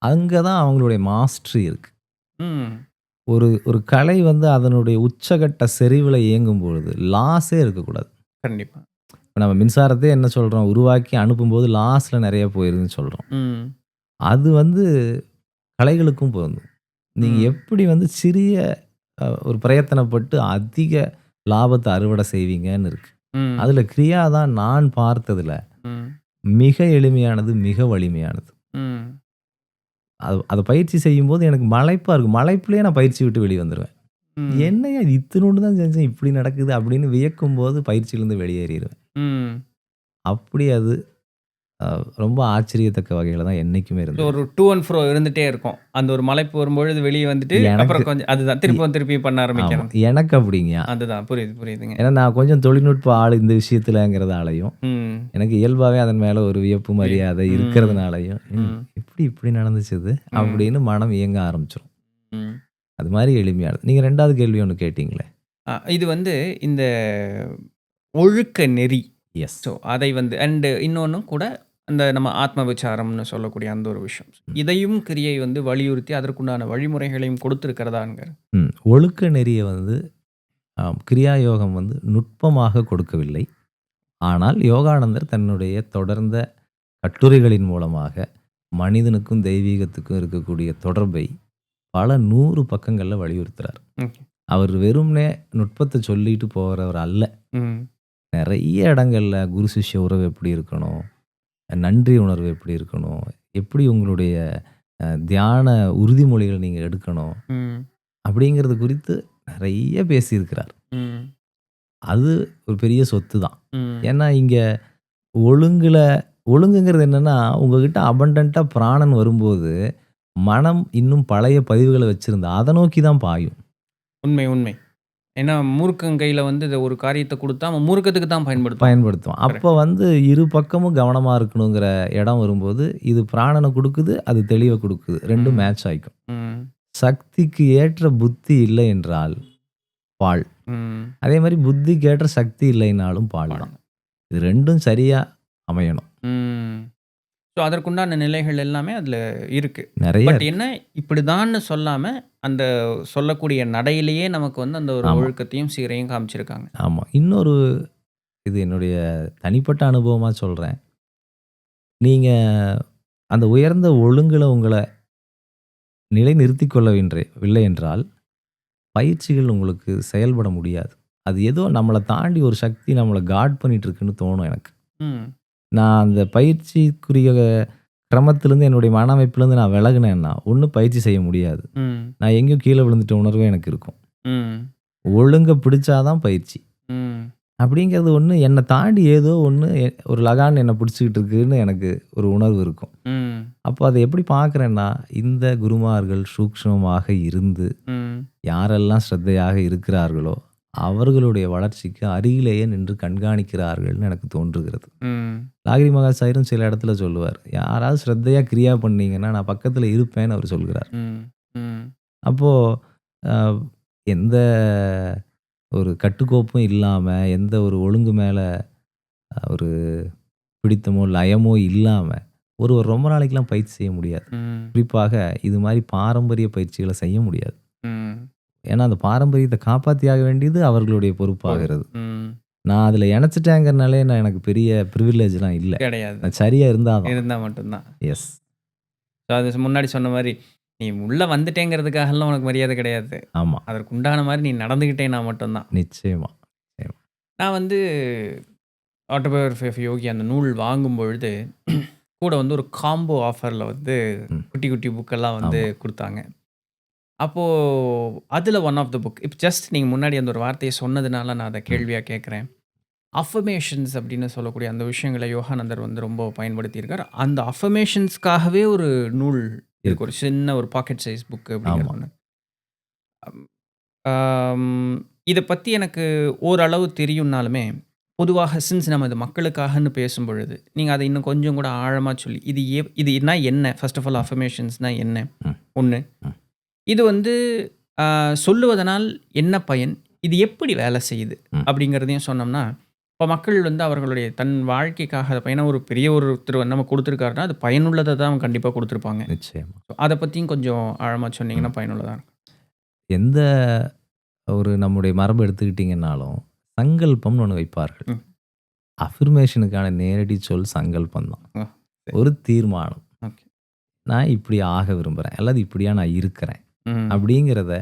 அங்க தான் அவங்களுடைய மாஸ்டரி இருக்கு. ம். ஒரு கலை வந்து அதனுடைய உச்சகட்ட செறிவுல இயங்கும் பொழுது, லாஸே இருக்கக்கூடாது. கண்டிப்பா. இப்ப நம்ம மின்சாரத்தையே என்ன சொல்றோம்? உருவாக்கி அனுப்பும்போது லாஸ்ல நெறைய போயிருதுன்னு சொல்றோம். ம். அது வந்து கலைகளுக்கும் பொருந்தும். நீங்க ம். எப்படி வந்து சிறிய ஒரு பிரயத்தனப்பட்டு அதிக லாபத்த அறுவடை செய்வீங்கன்னு இருக்கு. ம். அதுல கிரியா தான் நான் பார்த்ததுல ம். மிக எளிமையானது, மிக வலிமையானது. ம். அத பயிற்சி செய்யும்போது எனக்கு மலைப்பா இருக்கும். மலைப்பிலேயே நான் பயிற்சி விட்டு வெளிய வந்துருவேன். ம். என்னய்யா இத்துணூண்டு தான் செஞ்சேன், இப்படி நடக்குது அப்படின்னு வியக்கும்போது பயிற்சியிலேருந்து வெளியேறிருவேன். ம். அப்படி அது ரொம்ப ஆச்சரியத்தக்க வகையில தான் என்னைக்குமே இருந்தது. ஒரு டூ அண்ட் ஃப்ரோ இருந்துட்டே இருக்கும். அந்த ஒரு மலைப்பு வரும்பொழுது வெளிய வந்துட்டு, எனக்கு அப்புறம் கொஞ்சம் அதுதான் திருப்பியும் பண்ண ஆமா. ஆரம்பிக்கணும். எனக்கு அப்படிங்கயா. அதுதான் புரியுதுங்க. ஏன்னா நான் கொஞ்சம் தொழில்நுட்ப ஆள் இந்த விஷயத்துலங்கிறதாலயும், ம். எனக்கு இயல்பாவே அதன் மேல ஒரு வியப்பு, மரியாதை இருக்கிறதுனாலயும், இப்படி நடந்துச்சு இது அப்படின்னு மனம் இயங்க ஆரம்பிச்சிரும். ம். அது மாதிரி எளிமையானது. நீங்க 2வது கேள்வி ஒண்ணு கேட்டீங்களே. இது வந்து இந்த ஒழுக்க நெறி. எஸ். ஸோ அதை வந்து அண்ட் இன்னொன்னும் கூட அந்த நம்ம ஆத்ம விசாரம்னு சொல்லக்கூடிய அந்த ஒரு விஷயம். இதையும் கிரியை வந்து வலியுறுத்தி அதற்குண்டான வழிமுறைகளையும் கொடுத்திருக்கிறதாங்க. ஒழுக்க நெறிய வந்து கிரியா யோகம் வந்து நுட்பமாக கொடுக்கவில்லை. ஆனால் யோகானந்தர் தன்னுடைய தொடர்ந்த கட்டுரைகளின் மூலமாக மனிதனுக்கும் தெய்வீகத்துக்கும் இருக்கக்கூடிய தொடர்பை பல 100 பக்கங்கள்ல வலியுறுத்துறார். அவர் வெறும்னே நுட்பத்தை சொல்லிட்டு போறவர் அல்ல. நிறைய இடங்கள்ல குரு சிஷ்ய உறவு எப்படி இருக்கணும், நன்றி உணர்வு எப்படி இருக்கணும், எப்படி உங்களுடைய தியான உறுதிமொழிகளை நீங்க எடுக்கணும் அப்படிங்கிறது குறித்து நிறைய பேசியிருக்கிறார். அது ஒரு பெரிய சொத்து தான். ஏன்னா இங்க ஒழுங்குங்கிறது என்னன்னா, உங்ககிட்ட அபண்டன்ட்டா பிராணன் வரும்போது மனம் இன்னும் பழைய பதிவுகளை வச்சிருந்தா அதை நோக்கி தான் பாயும். உண்மை. ஏன்னா மூர்க்கன் கையில வந்து இதை ஒரு காரியத்தை கொடுத்தா அவன் மூர்க்கத்துக்கு தான் பயன்படுத்துவான். அப்போ வந்து இரு பக்கமும் கவனமா இருக்கணுங்கிற இடம் வரும்போது இது பிராணனை கொடுக்குது, அது தெளிவை கொடுக்குது. ரெண்டும் மேட்ச் ஆயிக்கும். சக்திக்கு ஏற்ற புத்தி இல்லை என்றால் பாழ். அதே மாதிரி புத்திக்கு ஏற்ற சக்தி இல்லைனாலும் பாழ் தான். இது ரெண்டும் சரியா அமையணும். ஸோ அதற்குண்டான நிலைகள் எல்லாமே அதில் இருக்கு. நிறைய பட் என்ன இப்படிதான்னு சொல்லாம அந்த சொல்லக்கூடிய நடையிலேயே நமக்கு வந்து அந்த ஒரு ஒழுக்கத்தையும் சீரையும் காமிச்சிருக்காங்க. ஆமாம். இன்னொரு இது என்னுடைய தனிப்பட்ட அனுபவமாக சொல்கிறேன். நீங்கள் அந்த உயர்ந்த ஒழுங்குல உங்கள நிலைநிறுத்திக் கொள்ளவில்லை என்றால், பயிற்சிகள் உங்களுக்கு செயல்பட முடியாது. அது ஏதோ நம்மள தாண்டி ஒரு சக்தி நம்மள காட் பண்ணிட்டு இருக்குன்னு தோணும் எனக்கு. ம். நான் அந்த பயிற்சிக்குரிய கிரமத்திலேருந்து என்னுடைய மன அமைப்பிலேருந்து நான் விலகுனேன்னா, ஒண்ணு பயிற்சி செய்ய முடியாது. ம். நான் எங்கேயோ கீழ விழுந்துட்ட உணர்வே எனக்கு இருக்கும். ம். ஒழுங்க பிடிச்சா தான் பயிற்சி. ம். அப்படிங்கிறது ஒண்ணு என்ன தாண்டி ஏதோ ஒண்ணு ஒரு லகான் என்ன பிடிச்சுக்கிட்டு இருக்குன்னு எனக்கு ஒரு உணர்வு இருக்கும். ம். அப்போ அத எப்படி பார்க்குறேன்னா, இந்த குருமார்கள் சூக்ஷ்மமாக இருந்து ம். யாரெல்லாம் ஸ்ரத்தையாக இருக்கிறார்களோ, அவர்களுடைய வளர்ச்சிக்கு அருகிலேயே நின்று கண்காணிக்கிறார்கள்னு எனக்கு தோன்றுகிறது. ம். லாகிரி மகாசாயரும் சில இடத்துல சொல்லுவார். யாராவது ஸ்ரத்தையா கிரியா பண்ணீங்கன்னா, நான் பக்கத்துல இருப்பேன்னு அவர் சொல்கிறார். ம். ம். அப்போ அ எந்த ஒரு கட்டுக்கோப்பும் இல்லாம, எந்த ஒரு ஒழுங்கு மேல ஒரு பிடித்தமோ, லயமோ இல்லாம, ஒருவர் ரொம்ப நாளைக்குலாம் பயிற்சி செய்ய முடியாது. ம். குறிப்பாக இது மாரி பாரம்பரிய பயிற்சிகள செய்ய முடியாது. ம். ஏன்னா, அந்த பாரம்பரியத்த காப்பாத்தியாக வேண்டியது அவர்களுடைய பொறுப்பாகிறது. ம். நான் அதில இணைச்சுட்டேங்கிறனாலே நான் எனக்கு பெரிய பிரிவிலேஜ்லாம் இல்ல. கிடையாது. நான் சரியா இருந்தா தான். இருந்தா மட்டும் தான். எஸ். அது முன்னாடி சொன்ன மாரி, நீ உள்ள வந்துட்டேங்கிறதுக்காகலாம் உனக்கு மரியாதை கிடையாது. ஆமா. அதற்கு உண்டான மாரி நீ நடந்துக்கிட்டேன்னா மட்டும் தான். நிச்சயமா. நிச்சயமா. நான் வந்து ஆட்டோபயோகிராஃபி ஆஃப் யோகி அந்த நூல் வாங்கும்பொழுது, கூட வந்து ஒரு காம்போ ஆஃபர்ல வந்து ம். குட்டி குட்டி புக்கெல்லாம் வந்து ஆமா. குடுத்தாங்க. அப்போ அதில ஒன் ஆஃப் த புக் இப்ப ஜஸ்ட் நீங்க முன்னாடி அந்த ஒரு வார்த்தைய சொன்னதுனால நான் அத ம். கேள்வியா கேட்கிறேன். அஃபர்மேஷன்ஸ் அப்படின்னு சொல்லக்கூடிய அந்த விஷயங்கள யோகானந்தர் வந்து ரொம்ப பயன்படுத்தியிருக்கார். அந்த அஃபர்மேஷன்ஸ்க்காகவே ஒரு நூல் இருக்கு. இருக்கு. ஒரு சின்ன ஒரு பாக்கெட் சைஸ் புக் அப்படிங்கிற ஆமா. ஒண்ணு. இத பத்தி எனக்கு ஓரளவு தெரியும்னாலுமே, பொதுவாக சின்ஸ் நம்ம இது மக்களுக்காகன்னு பேசும்பொழுது, நீங்க அத இன்னும் கொஞ்சம் கூட ஆழமா சொல்லி, இதுனா என்ன? ஃபர்ஸ்ட் ஆஃப் ஆல் அஃபர்மேஷன்ஸ்னா என்ன? ம். 1 ம். இது வந்து சொல்லுவதனால் என்ன பயன்? இது எப்படி வேலை செய்யுது? ம். அப்படிங்கிறதையும் சொன்னோம்னா, இப்ப மக்கள் வந்து அவர்களுடைய தன் வாழ்க்கைக்காக அத ஏன்னா ஒரு பெரிய ஒருத்தர் வந்து நமக்கு குடுத்துருக்காருன்னா, அது பயனுள்ளத தான் கண்டிப்பா குடுத்துருப்பாங்க. நிச்சயமா. அத பத்தியும் கொஞ்சம் ஆழமா சொன்னீங்கன்னா ம். பயனுள்ளதா இருக்கும். எந்த ஒரு நம்முடைய மரபு எடுத்துக்கிட்டீங்கன்னாலும், சங்கல்பம்னு ஒண்ணு வைப்பார்கள். ம். அஃபர்மேஷனுக்கான நேரடி சொல் சங்கல்பம் தான். ஓ! சரி. ஒரு தீர்மானம். ஓகே. நான் இப்படி ஆக விரும்புறேன். அல்லது இப்படியா நான் இருக்கிறேன். ம். அப்படிங்கிறத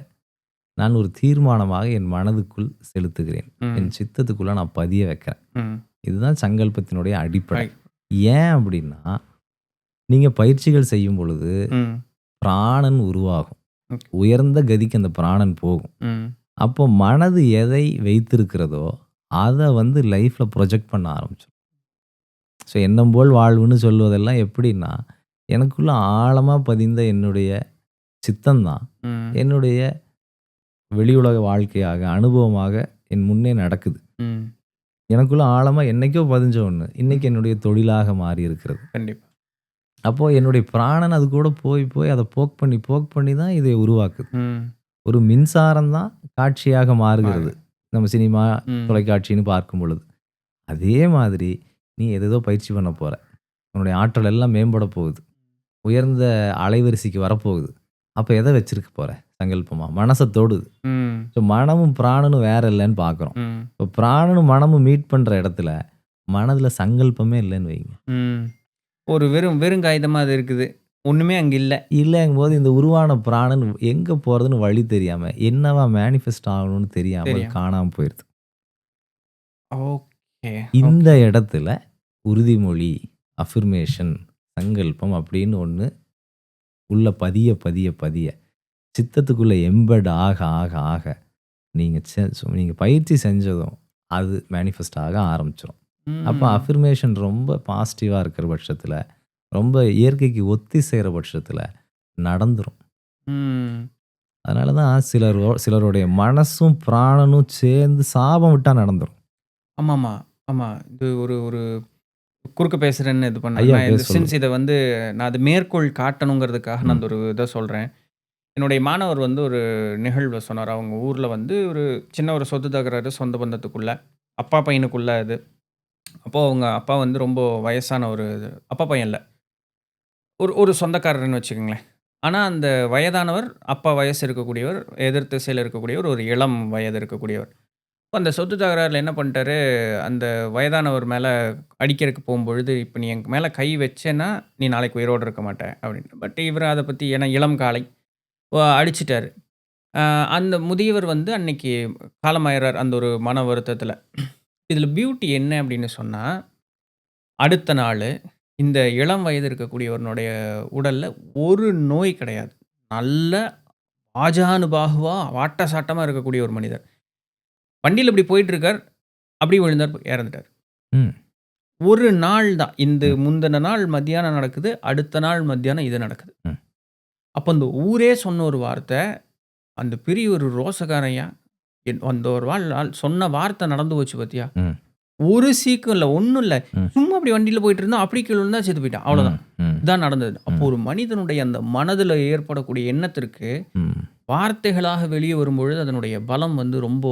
நான் ஒரு தீர்மானமாக என் மனதுக்குள் செலுத்துகிறேன். ம். என் சித்தத்துக்குள்ள நான் பதிய வைக்கிறேன். ம். இதுதான் சங்கல்பத்தினுடைய அடிப்படை. ரைட். ஏன் அப்படின்னா, நீங்க பயிற்சிகள் செய்யும் பொழுது ம். பிராணன் உருவாகும். ஓகே. உயர்ந்த கதிக்கு அந்த பிராணன் போகும். ம். அப்போ மனது எதை வைத்திருக்கிறதோ, அத வந்து லைஃப்ல ப்ரொஜெக்ட் பண்ண ஆரம்பிச்சுரும். ஸோ எண்ணம் போல் வாழ்வுன்னு சொல்வதெல்லாம் எப்படின்னா, எனக்குள்ள ஆழமா பதிந்த என்னுடைய சித்தம் தான், ம். என்னுடைய வெளியுலக வாழ்க்கையாக, அனுபவமாக என் முன்னே நடக்குது. ம். எனக்குள்ள ஆழமா என்னைக்கோ பதிஞ்ச ஒண்ணு, இன்னைக்கு என்னுடைய தொழிலாக மாறி இருக்கிறது. கண்டிப்பா. அப்போ என்னுடைய பிராணன் அது கூட போய் அத போக் பண்ணி தான் இதை உருவாக்குது. ம். ஒரு மின்சாரம் தான் காட்சியாக மாறுகிறது. நம்ம சினிமா, ம். தொலைக்காட்சின்னு பார்க்கும் பொழுது. அதே மாதிரி நீ ஏதேதோ பயிற்சி பண்ண போற. உன்னுடைய ஆற்றல் எல்லாம் மேம்பட போகுது. உயர்ந்த அலைவரிசைக்கு வரப்போகுது. அப்ப எத வச்சிருக்க போற? சங்கல்பமா? மனச தொடுது. ம். ஸோ மனமும் பிராணனும் வேற இல்லன்னு பார்க்குறோம். ம். இப்போ பிராணனும் மனமும் மீட் பண்ற இடத்துல, மனதுல சங்கல்பமே இல்லன்னு வைங்க. ம். ஒரு வெறும் காகிதமா அது இருக்குது. ஒண்ணுமே அங்க இல்ல. இல்லங்கும்போது இந்த உருவான பிராணன் எங்க போறதுன்னு வழி தெரியாம, என்னவா மேனிஃபெஸ்ட் ஆகணும்னு தெரியாம அது தெரியாம. காணாம போயிருது. ஓகே. இந்த இடத்துல உறுதிமொழி, அஃபர்மேஷன், சங்கல்பம் அப்படின்னு ஒண்ணு உள்ள பதிய சித்தத்துக்குள்ள எம்பெட் ஆக நீங்க பயிற்சி செஞ்சதும் அது மேனிஃபெஸ்ட் ஆக ஆரம்பிச்சுரும். அப்ப ம். அஃபர்மேஷன் ரொம்ப பாசிட்டிவா இருக்கிற பட்சத்துல, ரொம்ப இயற்கைக்கு ஒத்திசைற பட்சத்துல நடந்துரும். ம். அதனால தான் சிலருடைய மனசும், பிராணனும் சேர்ந்து சாபம் விட்டா நடந்துரும். ஆமாமா. ஆமா. இது ஒரு குறுக்க பேசுறேன்னு இது பண்ணேன். ஐயா நான் இந்த சொல்லுங்க. சின்ஸ் இத வந்து நான் அது மேற்கோள் காட்டணுங்கிறதுக்காக நான் அந்த ஒரு இத சொல்றேன். என்னுடைய மாணவர் வந்து ஒரு நிகழ்வ சொன்னாரு. அவங்க ஊர்ல வந்து ஒரு சின்ன ஒரு சொத்து தகராறு சொந்த பந்தத்துக்குள்ள. அப்பா பையனுக்குள்ள இது. அப்போ அவங்க அப்பா வந்து ரொம்ப வயசான ஒரு அப்பா பையன் இல்ல. ஒரு சொந்தக்காரர்ன்னு வச்சுக்கங்களேன். ஆனா அந்த வயதானவர், அப்பா வயசு இருக்கக்கூடியவர், எதிர் திசையில இருக்கக்கூடியவர், ஒரு இளம் வயது இருக்கக்கூடியவர். அந்த சொத்து தகராறுல என்ன பண்ணிட்டாரு, அந்த வயதானவர் மேல அடிக்கிறதுக்கு போம்பொழுது, "இப்ப நீ என் மேல கை வச்சேன்னா, நீ நாளைக்கு உயிரோட இருக்க மாட்ட" அப்படின்னு. பட் இவரு அத பத்தி ஏன்னா இளம் காளை. அடிச்சுட்டாரு. அ அந்த முதியவர் வந்து அன்னைக்கு காலமாயிறார் அந்த ஒரு மன வருத்தத்துல. இதுல பியூட்டி என்ன அப்படின்னு சொன்னா, அடுத்த நாளு இந்த இளம் வயது இருக்கக்கூடியவனுடைய உடல்ல ஒரு நோய் கிடையாது. நல்ல ஆஜானுபாகுவா, வாட்டசாட்டமா இருக்கக்கூடிய ஒரு மனிதர். வண்டியில இப்படி போயிட்டுருக்கார். அப்படியே விழுந்தார், இறந்துட்டார். ம். ஒரு நாள் தான். இந்த ம். முந்தின நாள் மத்தியானம் நடக்குது. அடுத்த நாள் மத்தியானம் இது நடக்குது. ம். அப்ப அந்த ஊரே சொன்ன ஒரு வார்த்தை, அந்த பெரிய ஒரு ரோசக்காரன்யா, அந்த ஒரு நாள் சொன்ன வார்த்தை நடந்து போச்சு பாத்தியா? ம். ஒரு சீக்கும் இல்ல, ஒண்ணும் இல்ல. ம். சும்மா அப்படி வண்டியில போயிட்டு இருந்தான். அப்படி கீழ விழுந்தா செத்து போயிட்டான். அவ்வளோதான். ம். இதான் நடந்தது. அப்போ ம். ஒரு மனிதனுடைய அந்த மனதுல ஏற்படக்கூடிய எண்ணத்திற்கு, ம். வார்த்தைகளாக வெளியே வரும்பொழுது அதனுடைய பலம் வந்து ரொம்ப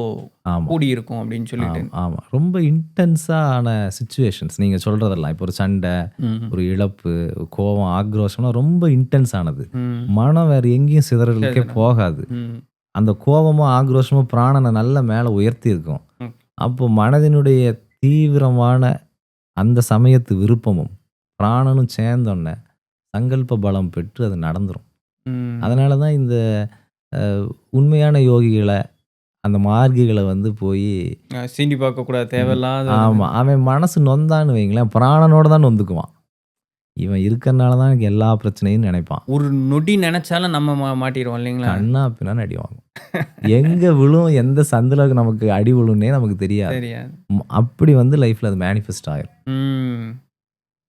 ஆமா. கூடியிருக்கும் அப்படின்னு சொல்லிட்டு. ஆமா. ரொம்ப இன்டென்ஸான சிச்சுவேஷன்ஸ் நீங்க சொல்றதெல்லாம். இப்போ ஒரு சண்டை, ம். ஒரு இழப்பு, கோவம், ஆக்ரோஷம்லாம் ரொம்ப இன்டென்ஸ் ஆனது. ம். மனம் வேற எங்கேயும் சிதறலுக்கே சிதறல். போகாது. ம். அந்த கோவமோ, ஆக்ரோஷமோ பிராணனை நல்லா மேல உயர்த்தியிருக்கும். ம். அப்போ மனதினுடைய தீவிரமான அந்த சமயத்து விருப்பமும், பிராணனும் சேர்ந்தோன்னே சங்கல்ப பலம் பெற்று அது நடந்துரும். ம். அதனால தான் இந்த உண்மையான யோகிகள, அந்த மார்கிகள வந்து போயி சீண்டி பார்க்கக்கூடாது. தேவையில்லாத ஆமா. அவன் மனசு நொந்தான்னு வைங்களேன், பிராணனோட தான் நொந்துக்குவான். இவன் இருக்கறனால தான் எனக்கு எல்லா பிரச்சனையும் நினைப்பான். ஒரு நொடி நெனச்சாலும் நம்ம மாட்டிருவோம் இல்லைங்களா? கண்ணா பின்னான்னு அடி வாங்கும். எங்க விழும், எந்த சந்துல நமக்கு அடி விழும்னே நமக்கு தெரியாது. தெரியாது. அப்படி வந்து லைஃப்ல அது மேனிஃபெஸ்ட் ஆயிரும். ம்.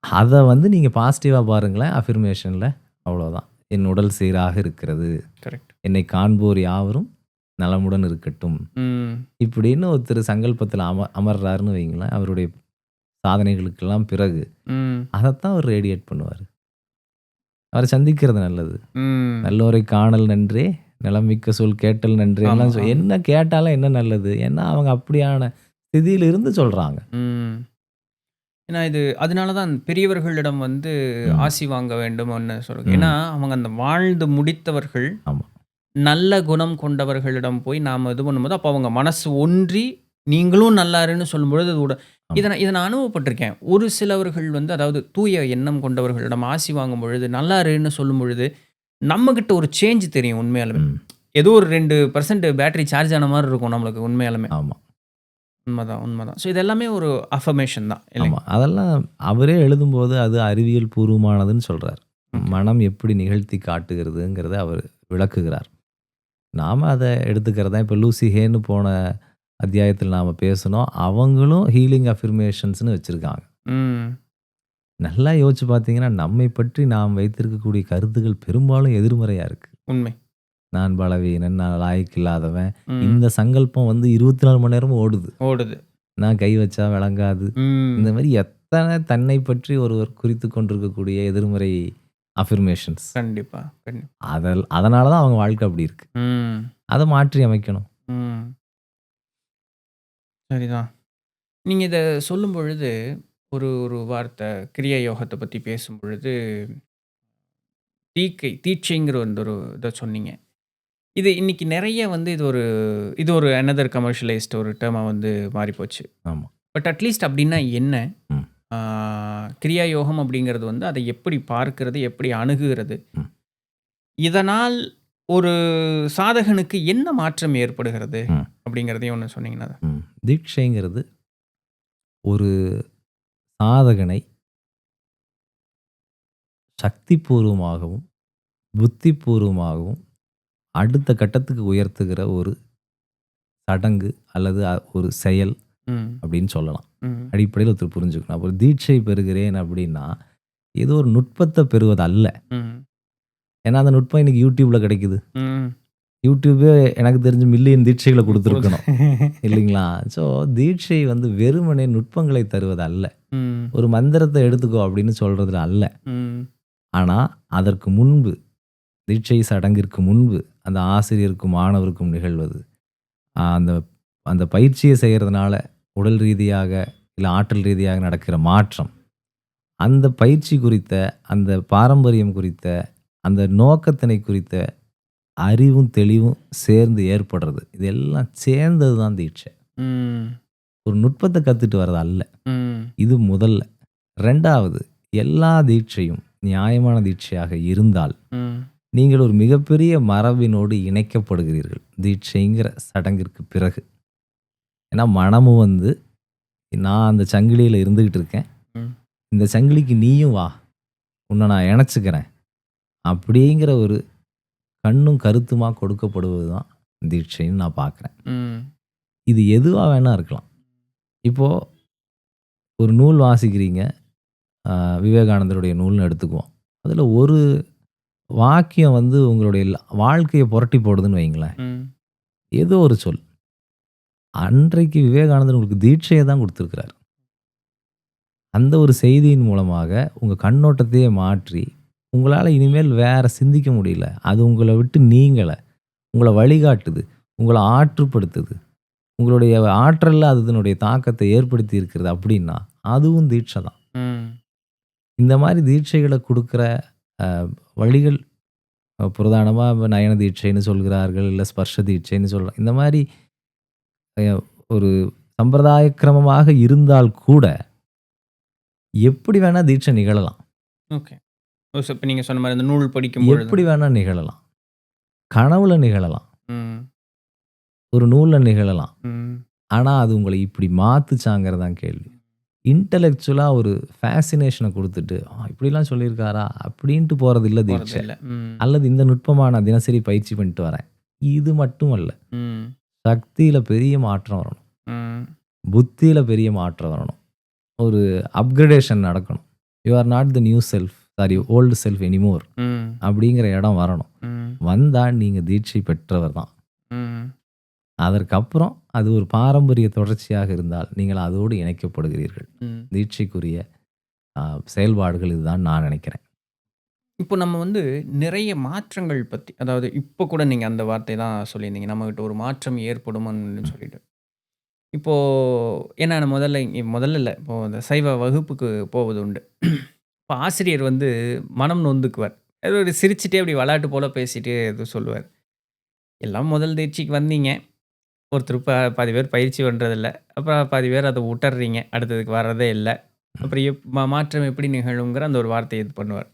அத வந்து நீங்க பாசிட்டிவா பாருங்களேன் அஃபர்மேஷன்ல. அவ்வளோதான். என் உடல் சீராக இருக்கிறது. கரெக்ட். என்னை காண்போர் யாவரும் நலமுடன் இருக்கட்டும். ம். இப்படின்னு ஒருத்தர் சங்கல்பத்துல அமர்றாருன்னு வைங்களேன், அவருடைய சாதனைகளுக்கெல்லாம் பிறகு ம். அதத்தான் அவர் ரேடியேட் பண்ணுவாரு. அவரை சந்திக்கிறது நல்லது. ம். நல்லோரை காணல் நன்றே, நலமிக்க சொல் கேட்டல் நன்றே ஆமா, எல்லாம் ஆமா. என்ன கேட்டாலும் என்ன நல்லது? ஏன்னா அவங்க அப்படியான ஸ்திதியில இருந்து சொல்றாங்க. ம். ஏன்னா இது அதனால தான் பெரியவர்களிடம் வந்து ம். ஆசி வாங்க வேண்டும்னு சொல்றேன். ம். ஏன்னா அவங்க அந்த வாழ்ந்து முடித்தவர்கள், ஆமா. நல்ல குணம் கொண்டவர்களிடம் போய் நாம இது பண்ணும்போது, அப்ப அவங்க மனசு ஒன்றி நீங்களும் நல்லா இருன்னு சொல்லும்பொழுது அது ஆமா. இத நான் அனுபவப்பட்டிருக்கேன். ஒரு சிலவர்கள் வந்து அதாவது தூய எண்ணம் கொண்டவர்களிடம் ஆசி வாங்கும் பொழுது, நல்லா இருன்னு சொல்லும் பொழுது, நம்மகிட்ட ஒரு சேஞ்ச் தெரியும் உண்மையாலுமே. ம். ஏதோ ஒரு 2% பேட்டரி சார்ஜ் ஆன மாரி இருக்கும் நம்மளுக்கு உண்மையாலுமே. ஆமா. உண்மதான். ஸோ இது எல்லாமே ஒரு அஃபர்மேஷன் தான் ஆமா. இல்லைங்க? அதெல்லாம் அவரே எழுதும்போது அது அறிவியல் பூர்வமானதுன்னு சொல்றார். ஓகே. மனம் எப்படி நிகழ்த்தி காட்டுகிறதுங்கிறத அவர் விளக்குகிறார். நாம அத எடுத்துக்கிறதா இப்ப லூசி ஹேன்னு போன அத்தியாயத்தில் நாம பேசுனோம். அவங்களும் ஹீலிங் அஃபர்மேஷன்ஸ்ன்னு வச்சிருக்காங்க. ம். நல்லா யோசிச்சு பார்த்தீங்கன்னா, நம்மை பற்றி நாம் வைத்திருக்கக்கூடிய கருத்துக்கள் பெரும்பாலும் எதிர்மறையா இருக்கு. உண்மை. நான் பலவீனன், நான் லாயக்கில்லாதவன். ம். இந்த சங்கல்பம் வந்து 24 மணி நேரமும் ஓடுது. ஓடுது. நான் கை வச்சா விளங்காது. இந்த ம். மாரி எத்தனை தன்னை பற்றி ஒருவர் குறித்துக் கொண்டிருக்கக்கூடிய எதிர்மறை அஃபர்மேஷன்ஸ். கண்டிப்பா. அதனால தான் அவங்க வாழ்க்கை அப்படி இருக்கு. ம். அத மாற்றி அமைக்கணும். ம். சரிதான். நீங்க இத சொல்லும் பொழுது, ஒரு வார்த்தை கிரியா யோகத்த பத்தி பேசும்பொழுது, தீட்சைங்கிற ஒரு இத சொன்னீங்க. இது இன்னைக்கு நெறைய வந்து இது ஒரு அனதர் கமர்ஷியலைஸ்ட் ஒரு டெர்மா வந்து மாறிப்போச்சு. ஆமா. பட் அட்லீஸ்ட் அப்டின்னா என்ன? ம். ஆ கிரியா யோகம் அப்படிங்கிறது வந்து அதை எப்படி பார்க்கிறது? எப்படி அணுகுகிறது? ம். இதனால் ஒரு சாதகனுக்கு என்ன மாற்றம் ஏற்படுகிறது? ம். அப்படிங்கிறதையும் ஒண்ணு சொன்னீங்கன்னா ம். தீட்சைங்கிறது ஒரு சாதகனை சக்திபூர்வமாகவும், புத்திபூர்வமாகவும் அடுத்த கட்டத்துக்கு உயர்த்துகிற ஒரு சடங்கு அல்லது ஒரு செயல் ம். அப்படின்னு சொல்லலாம். ம். அடிப்படையில் ஒருத்தர் புரிஞ்சுக்கணும். ஒரு தீட்சை பெறுகிறேன் அப்படின்னா, ஏதோ ஒரு நுட்பத்தை பெறுவது அல்ல. ம். ஏன்னா அந்த நுட்பம் இன்னைக்கு YouTubeல கிடைக்குது. ம். YouTubeே எனக்கு தெரிஞ்சு மில்லியன் தீட்சைகள குடுத்துருக்கணும். இல்லைங்களா? ஸோ தீட்சை வந்து வெறுமனே நுட்பங்களை தருவது அல்ல. ம். ஒரு மந்திரத்தை எடுத்துக்கோ அப்படின்னு சொல்றதுல அல்ல. ம். ஆனா அதற்கு முன்பு, தீட்சை சடங்கிற்கு முன்பு அந்த ஆசிரியருக்கும், மாணவருக்கும் நிகழ்வது, அந்த அந்த பயிற்சியை செய்யறதுனால உடல் ரீதியாக, இல்ல ஆற்றல் ரீதியாக நடக்கிற மாற்றம், அந்த பயிற்சி குறித்த, அந்த பாரம்பரியம் குறித்த, அந்த நோக்கத்தினை குறித்த அறிவும், தெளிவும் சேர்ந்து ஏற்படுறது. இதெல்லாம் சேர்ந்தது தான் தீட்சை. ம். ஒரு நுட்பத்தை கத்துட்டு வர்றது அல்ல. ம். இது முதல்ல. 2வது, எல்லா தீட்சையும் நியாயமான தீட்சையாக இருந்தால் ம். நீங்கள் ஒரு மிகப்பெரிய மரபினோடு இணைக்கப்படுகிறீர்கள் தீட்சைங்கிற சடங்கிற்கு பிறகு. ஏன்னா மனமும் வந்து நான் அந்த சங்கிலியில் இருந்துகிட்டு இருக்கேன், ம். இந்த சங்கிலிக்கு நீயும் வா, உன்னை நான் இணைச்சிக்கிறேன் அப்படிங்கிற ஒரு கண்ணும் கருத்துமா கொடுக்கப்படுவது தான் தீட்சைன்னு நான் பார்க்குறேன். ம். இது எதுவாக வேணா இருக்கலாம். இப்போது ஒரு நூல் வாசிக்கிறீங்க, விவேகானந்தருடைய நூல்னு எடுத்துக்குவோம். அதில் ஒரு வாக்கியம் வந்து உங்களுடைய வாழ்க்கையை புரட்டி போடுதுன்னு வைங்களேன். ம். ஏதோ ஒரு சொல். அன்றைக்கு விவேகானந்தர் உங்களுக்கு தீட்சையை தான் கொடுத்துருக்கிறார். அந்த ஒரு செய்தியின் மூலமாக உங்கள் கண்ணோட்டத்தையே மாற்றி உங்களால் இனிமேல் வேற சிந்திக்க முடியல. அது உங்களை விட்டு நீங்கலை, உங்களை வழிகாட்டுது, உங்களை ஆற்றுப்படுத்துது, உங்களுடைய ஆற்றலில் அது இதனுடைய தாக்கத்தை ஏற்படுத்தி இருக்கிறது அப்படின்னா அதுவும் தீட்சை தான். ம். இந்த மாதிரி தீட்சைகளை கொடுக்குற வழிகள் பிரதானமாக நயன தீட்சைன்னு சொல்கிறார்கள், இல்லை ஸ்பர்ஷ தீட்சைன்னு சொல்லலாம். இந்த மாதிரி ஒரு சம்பிரதாயக்கிரமமாக இருந்தால் கூட எப்படி வேணால் தீட்சை நிகழலாம். ஓகே. இப்போ நீங்கள் சொன்ன மாதிரி இந்த நூல் படிக்கும்போது எப்படி வேணால் நிகழலாம். கனவுல நிகழலாம், ம். ஒரு நூலில் நிகழலாம். ம். ஆனால் அது உங்களை இப்படி மாற்றுச்சாங்கிறதான் கேள்வி. இன்டலெக்சுவலாக ஒரு ஃபேசினேஷனை கொடுத்துட்டு இப்படிலாம் சொல்லியிருக்காரா அப்படின்ட்டு போகிறது இல்லை தீட்சை. இல்ல. ம். அல்லது இந்த நுட்பமாக நான் தினசரி பயிற்சி பண்ணிட்டு வரேன், இது மட்டும் அல்ல. ம். சக்தியில் பெரிய மாற்றம் வரணும், ம். புத்தியில் பெரிய மாற்றம் வரணும், ஒரு அப்கிரேடேஷன் நடக்கணும். You are not the new self, sorry old self anymore ம். அப்படிங்கிற இடம் வரணும். ம். வந்தால் நீங்கள் தீட்சை பெற்றவர் தான். ம். அதற்கப்புறம் அது ஒரு பாரம்பரிய தொடர்ச்சியாக இருந்தால் நீங்கள் அதோடு இணைக்கப்படுகிறீர்கள். ம். தீட்சைக்குரிய செயல்பாடுகள் இதுதான் நான் நினைக்கிறேன். இப்போ நம்ம வந்து நிறைய மாற்றங்கள் பற்றி, அதாவது இப்போ கூட நீங்கள் அந்த வார்த்தை தான் சொல்லியிருந்தீங்க, நம்மகிட்ட ஒரு மாற்றம் ஏற்படும்னு சொல்லிட்டு. இப்போது என்ன முதல்ல இல்லை, இப்போது இந்த சைவ வகுப்புக்கு போவது உண்டு. இப்போ ஆசிரியர் வந்து மனம் நொந்துக்குவார். அது ஒரு சிரிச்சுட்டே அப்படி விளையாட்டு போல் பேசிகிட்டே இது சொல்லுவார். எல்லாம் முதல் தேர்ச்சிக்கு வந்தீங்க, ஒருத்தர் பாதி பேர் பயிற்சி பண்ணுறதில்ல, அப்புறம் பாதி பேர் அதை விட்டுறீங்க, அடுத்ததுக்கு வர்றதே இல்லை, அப்புறம் மாற்றம் எப்படி நிகழுங்கிற அந்த ஒரு வார்த்தையை இது பண்ணுவார்.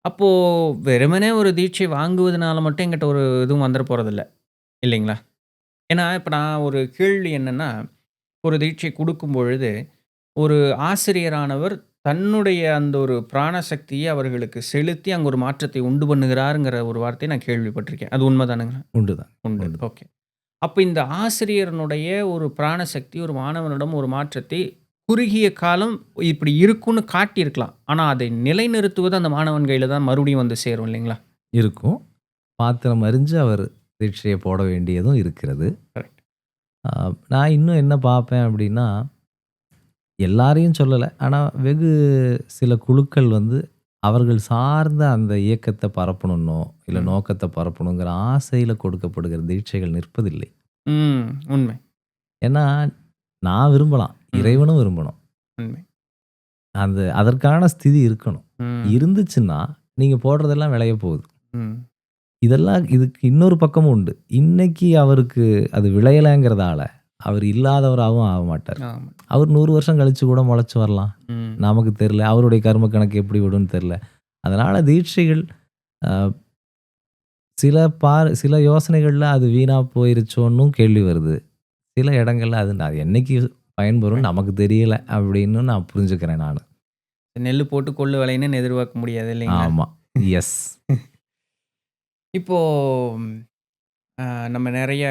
அப்போது வெறுமனே ஒரு தீட்சை வாங்குவதனால மட்டும் எங்கிட்ட ஒரு இதுவும் வந்துட போகிறதில்ல இல்லைங்களா? ஏன்னா இப்போ நான் ஒரு கேள்வி என்னென்னா, ஒரு தீட்சை கொடுக்கும் பொழுது ஒரு ஆசிரியரானவர் தன்னுடைய அந்த ஒரு பிராணசக்தியை அவர்களுக்கு செலுத்தி அங்கே ஒரு மாற்றத்தை உண்டு பண்ணுகிறாருங்கிற ஒரு வார்த்தையை நான் கேள்விப்பட்டிருக்கேன். அது உண்மைதானுங்களா? உண்டு தான். உண்டு. ஓகே. அப்போ இந்த ஆசிரியரனுடைய ஒரு பிராணசக்தி ஒரு மாணவனிடம் ஒரு மாற்றத்தை குறுகிய காலம் இப்படி இருக்குன்னு காட்டியிருக்கலாம். ஆனால் அதை நிலைநிறுத்துவது அந்த மாணவன் கையில் தான் மறுபடியும் வந்து சேரும் இல்லைங்களா? இருக்கும். பாத்திரம் அறிஞ்சு அவர் தீட்சையை போட வேண்டியதும் இருக்கிறது. கரெக்ட். நான் இன்னும் என்ன பார்ப்பேன் அப்படின்னா, எல்லாரையும் சொல்லலை, ஆனால் வெகு சில குழுக்கள் வந்து அவர்கள் சார்ந்த அந்த இயக்கத்தை பரப்பணுன்னோ இல்லை நோக்கத்தை பரப்பணுங்கிற ஆசையில் கொடுக்கப்படுகிற தீட்சைகள் நிற்பதில்லை. உண்மை. ஏன்னா நான் விரும்பலாம், இறைவனும் விரும்பணும், உண்மை. அதற்கான ஸ்திதி இருக்கணும். இருந்துச்சுன்னா நீங்கள் போடுறதெல்லாம் விளைய போகுது. இதெல்லாம் இதுக்கு இன்னொரு பக்கமும் உண்டு. இன்னைக்கு அவருக்கு அது விளையலைங்கிறதால அவர் இல்லாதவராகவும் ஆக மாட்டார். அவர் 100 வருஷம் கழிச்சு கூட முளைச்சி வரலாம், நமக்கு தெரில. அவருடைய கர்ம கணக்கு எப்படி விடுன்னு தெரில. அதனால் தீட்சைகள் சில யோசனைகளில் அது வீணாக போயிருச்சோன்னும் கேள்வி வருது. சில இடங்களில் அது என்னைக்கு பயன்பெறும் நமக்கு தெரியல அப்படின்னு நான் புரிஞ்சுக்கிறேன். நான் நெல் போட்டு கொள்ளு விளையணும்னு எதிர்பார்க்க முடியாது இல்லைங்களா? ஆமாம், எஸ். இப்போது நம்ம நிறைய,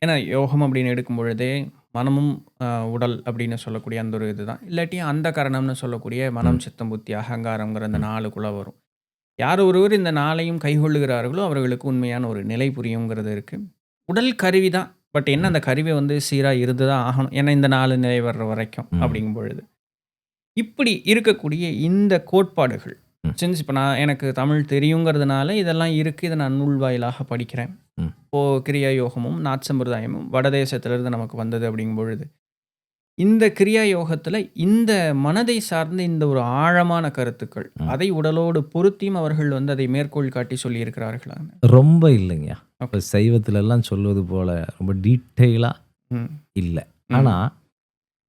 ஏன்னா யோகம் அப்படின்னு எடுக்கும் பொழுதே மனமும் உடல் அப்படின்னு சொல்லக்கூடிய அந்த ஒரு இதுதான், இல்லாட்டி அந்த கரணம்னு சொல்லக்கூடிய மனம் சித்தம் புத்தி அகங்காரங்கிற அந்த 4க்குள்ளே வரும். யார் ஒருவர் இந்த 4ஐயும் கைகொள்ளுகிறார்களோ அவர்களுக்கு உண்மையான ஒரு நிலை புரியுங்கிறது இருக்குது. உடல் கருவி தான், பட் என்ன அந்த கருவி வந்து சீராக இருந்து தான் ஆகணும், ஏன்னா இந்த 4 நிலை வர்ற வரைக்கும் அப்படிங்கும் பொழுது இப்படி இருக்கக்கூடிய இந்த கோட்பாடுகள் சின்ஸ் இப்போ எனக்கு தமிழ் தெரியுங்கிறதுனால இதெல்லாம் இருக்குது, இதை நான் நூல் வாயிலாக படிக்கிறேன். இப்போது கிரியா யோகமும் நாட்சம்பிரதாயமும் வடதேசத்திலிருந்து நமக்கு வந்தது அப்படிங்கும் பொழுது இந்த கிரியா யோகத்தில் இந்த மனதை சார்ந்த இந்த ஒரு ஆழமான கருத்துக்கள் அதை உடலோடு பொருத்தியும் அவர்கள் வந்து அதை மேற்கோள் காட்டி சொல்லியிருக்கிறார்களா? ரொம்ப இல்லைங்க. இப்போ சைவத்திலெல்லாம் சொல்வது போல் ரொம்ப டீட்டெயிலாக ம். இல்லை. ம். ஆனால்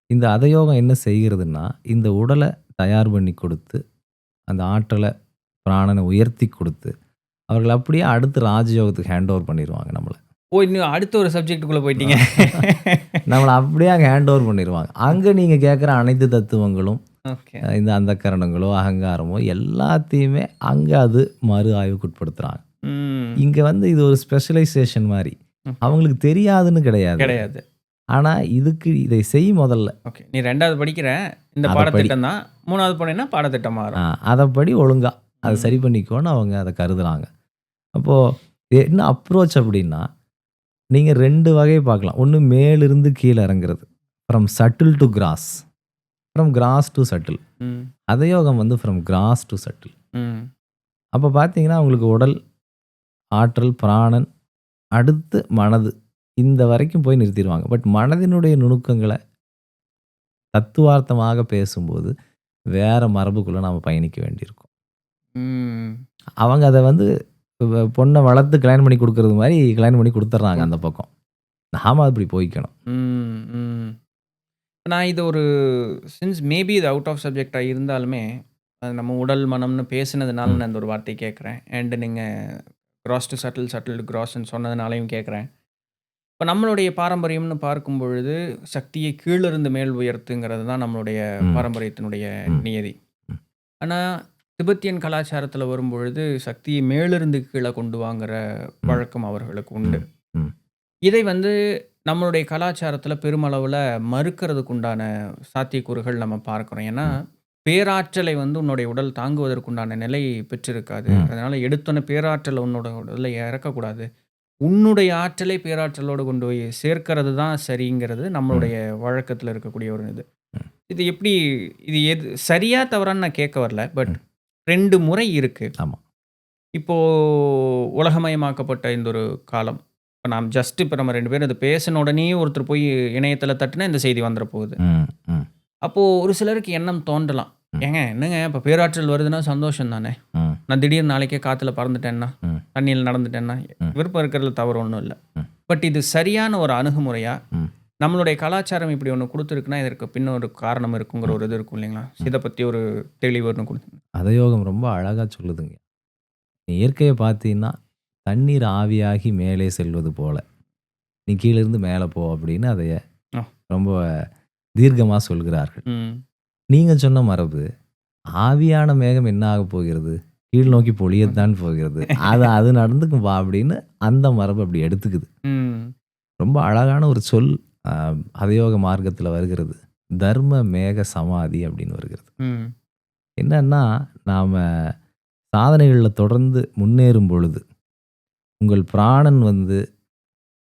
இந்த அதயோகம் என்ன செய்கிறதுன்னா, இந்த உடலை தயார் பண்ணி கொடுத்து, அந்த ஆற்றலை பிராணனை உயர்த்தி கொடுத்து, அவர்கள் அப்படியே அடுத்து ராஜயோகத்துக்கு ஹேண்ட் ஓவர் பண்ணிடுவாங்க நம்மளை. ஓ, இன்னும் அடுத்த ஒரு சப்ஜெக்ட்டுக்குள்ள போயிட்டீங்க. நம்மளை அப்படியே அங்கே ஹேண்ட் ஓவர் பண்ணிடுவாங்க. அங்கே நீங்கள் கேட்குற அனைத்து தத்துவங்களும், ஓகே. இந்த அந்தக்கரணங்களோ அகங்காரமோ எல்லாத்தையுமே அங்கே அது மறு ஆய்வுக்கு உட்படுத்துகிறாங்க. ம். இங்கே வந்து இது ஒரு ஸ்பெஷலைசேஷன் மாதிரி. அவங்களுக்கு தெரியாதுன்னு கிடையாது. கிடையாது. ஆனால் இதுக்கு இதை செய் முதல்ல. ஓகே. நீ 2வது படிக்கிற, இந்த அதை பாடத்திட்டம் தான். 3வது போனேன்னா பாடத்திட்டம் மாறும். அதைப்படி ஒழுங்கா அதை சரி பண்ணிக்கோன்னு அவங்க அதை கருதுகிறாங்க. அப்போது என்ன அப்ரோச் அப்படின்னா, நீங்கள் 2 வகையை பார்க்கலாம். ஒன்று மேலிருந்து கீழே இறங்குறது, from subtle to gross, from gross to subtle. ம். அதயோகம் வந்து ஃப்ரம் கிராஸ் டு சட்டில். ம். அப்போ பார்த்தீங்கன்னா உங்களுக்கு உடல், ஆற்றல், பிராணன், அடுத்து மனது, இந்த வரைக்கும் போய் நிறுத்திடுவாங்க. பட் மனதினுடைய நுணுக்கங்களை தத்துவார்த்தமாக பேசும்போது வேற மரபுக்குள்ளே நாம் பயணிக்க வேண்டியிருக்கும். ம். அவங்க அதை வந்து பொண்ணை வளர்த்து கல்யாணம் பண்ணி கொடுக்கறது மாதிரி கல்யாணம் பண்ணி கொடுத்துட்றாங்க அந்த பக்கம். நாம அப்படி போய்க்கணும். ம். ம். நான் இது ஒரு சின்ஸ் மேபி இது அவுட் ஆஃப் சப்ஜெக்டாக இருந்தாலுமே, அது நம்ம உடல் மனம்னு பேசினதுனால நான் இந்த ஒரு வார்த்தையை கேட்குறேன். அண்ட் நீங்கள் cross to shuttle, shuttle to கிராஸ்ன்னு சொன்னதுனாலையும் கேட்குறேன். இப்போ நம்மளுடைய பாரம்பரியம்னு பார்க்கும் பொழுது சக்தியை கீழிருந்து மேல் உயர்த்துங்கிறது தான் நம்மளுடைய பாரம்பரியத்தினுடைய நியதி. ஆனால் திபெத்தியன் கலாச்சாரத்தில் வரும்பொழுது சக்தியை மேலிருந்து கீழே கொண்டு வாங்குற வழக்கம் அவர்களுக்கு உண்டு. இதை வந்து நம்மளுடைய கலாச்சாரத்தில் பெருமளவில் மறுக்கிறதுக்கு உண்டான சாத்தியக்கூறுகள் நம்ம பார்க்குறோம். ஏன்னா பேராற்றலை வந்து உன்னுடைய உடல் தாங்குவதற்குண்டான நிலை பெற்றிருக்காது. அதனால் எடுத்தோன்னே பேராற்றலை உன்னோட உடலில் இறக்கக்கூடாது. உன்னுடைய ஆற்றலை பேராற்றலோடு கொண்டு போய் சேர்க்கிறது தான் சரிங்கிறது நம்மளுடைய வழக்கத்தில் இருக்கக்கூடிய ஒரு இது. இது எப்படி, இது எது சரியா தவறான்னு நான் கேட்க வரல. பட் 2 முறை இருக்குது. ஆமாம். இப்போது உலகமயமாக்கப்பட்ட இந்த ஒரு காலம். இப்போ நாம் ஜஸ்ட் இப்போ நம்ம 2 பேரும் இது பேசின உடனே ஒருத்தர் போய் இணையத்தில் தட்டுனா இந்த செய்தி வந்துட போகுது. அப்போது ஒரு சிலருக்கு எண்ணம் தோன்றலாம், ஏங்க என்னங்க இப்போ பேராற்றல் வருதுன்னா சந்தோஷம் தானே, நான் திடீர்னு நாளைக்கே காற்றுல பறந்துட்டேன்னா, தண்ணியில் நடந்துட்டேன்னா, விருப்பம் இருக்கிறதுல தவறு ஒன்றும் இல்லை. பட் இது சரியான ஒரு அணுகுமுறையா? நம்மளுடைய கலாச்சாரம் இப்படி ஒன்று கொடுத்துருக்குன்னா இதற்கு பின்ன ஒரு காரணம் இருக்குங்கிற ஒரு இது இருக்கும் இல்லைங்களா? இதை பற்றி ஒரு தெளிவு ஒன்று கொடுத்து. அதயோகம் ரொம்ப அழகாக சொல்லுதுங்க. இயற்கையை பார்த்தீங்கன்னா தண்ணீர் ஆவியாகி மேலே செல்வது போல நீ கீழிருந்து மேலே போ அப்படின்னு அதைய ரொம்ப தீர்க்கமாக சொல்கிறார்கள். நீங்கள் சொன்ன மரபு ஆவியான மேகம் என்ன ஆக போகிறது, கீழ் நோக்கி பொழியத்தான் போகிறது, அது நடந்துக்கும் வா அப்படின்னு அந்த மரபு அப்படி எடுத்துக்குது. ரொம்ப அழகான ஒரு சொல் அதயோக மார்க்கத்தில் வருகிறது, தர்ம மேக சமாதி அப்படின்னு வருகிறது. என்னன்னா நாம் சாதனைகளில் தொடர்ந்து முன்னேறும் பொழுது, உங்கள் பிராணன் வந்து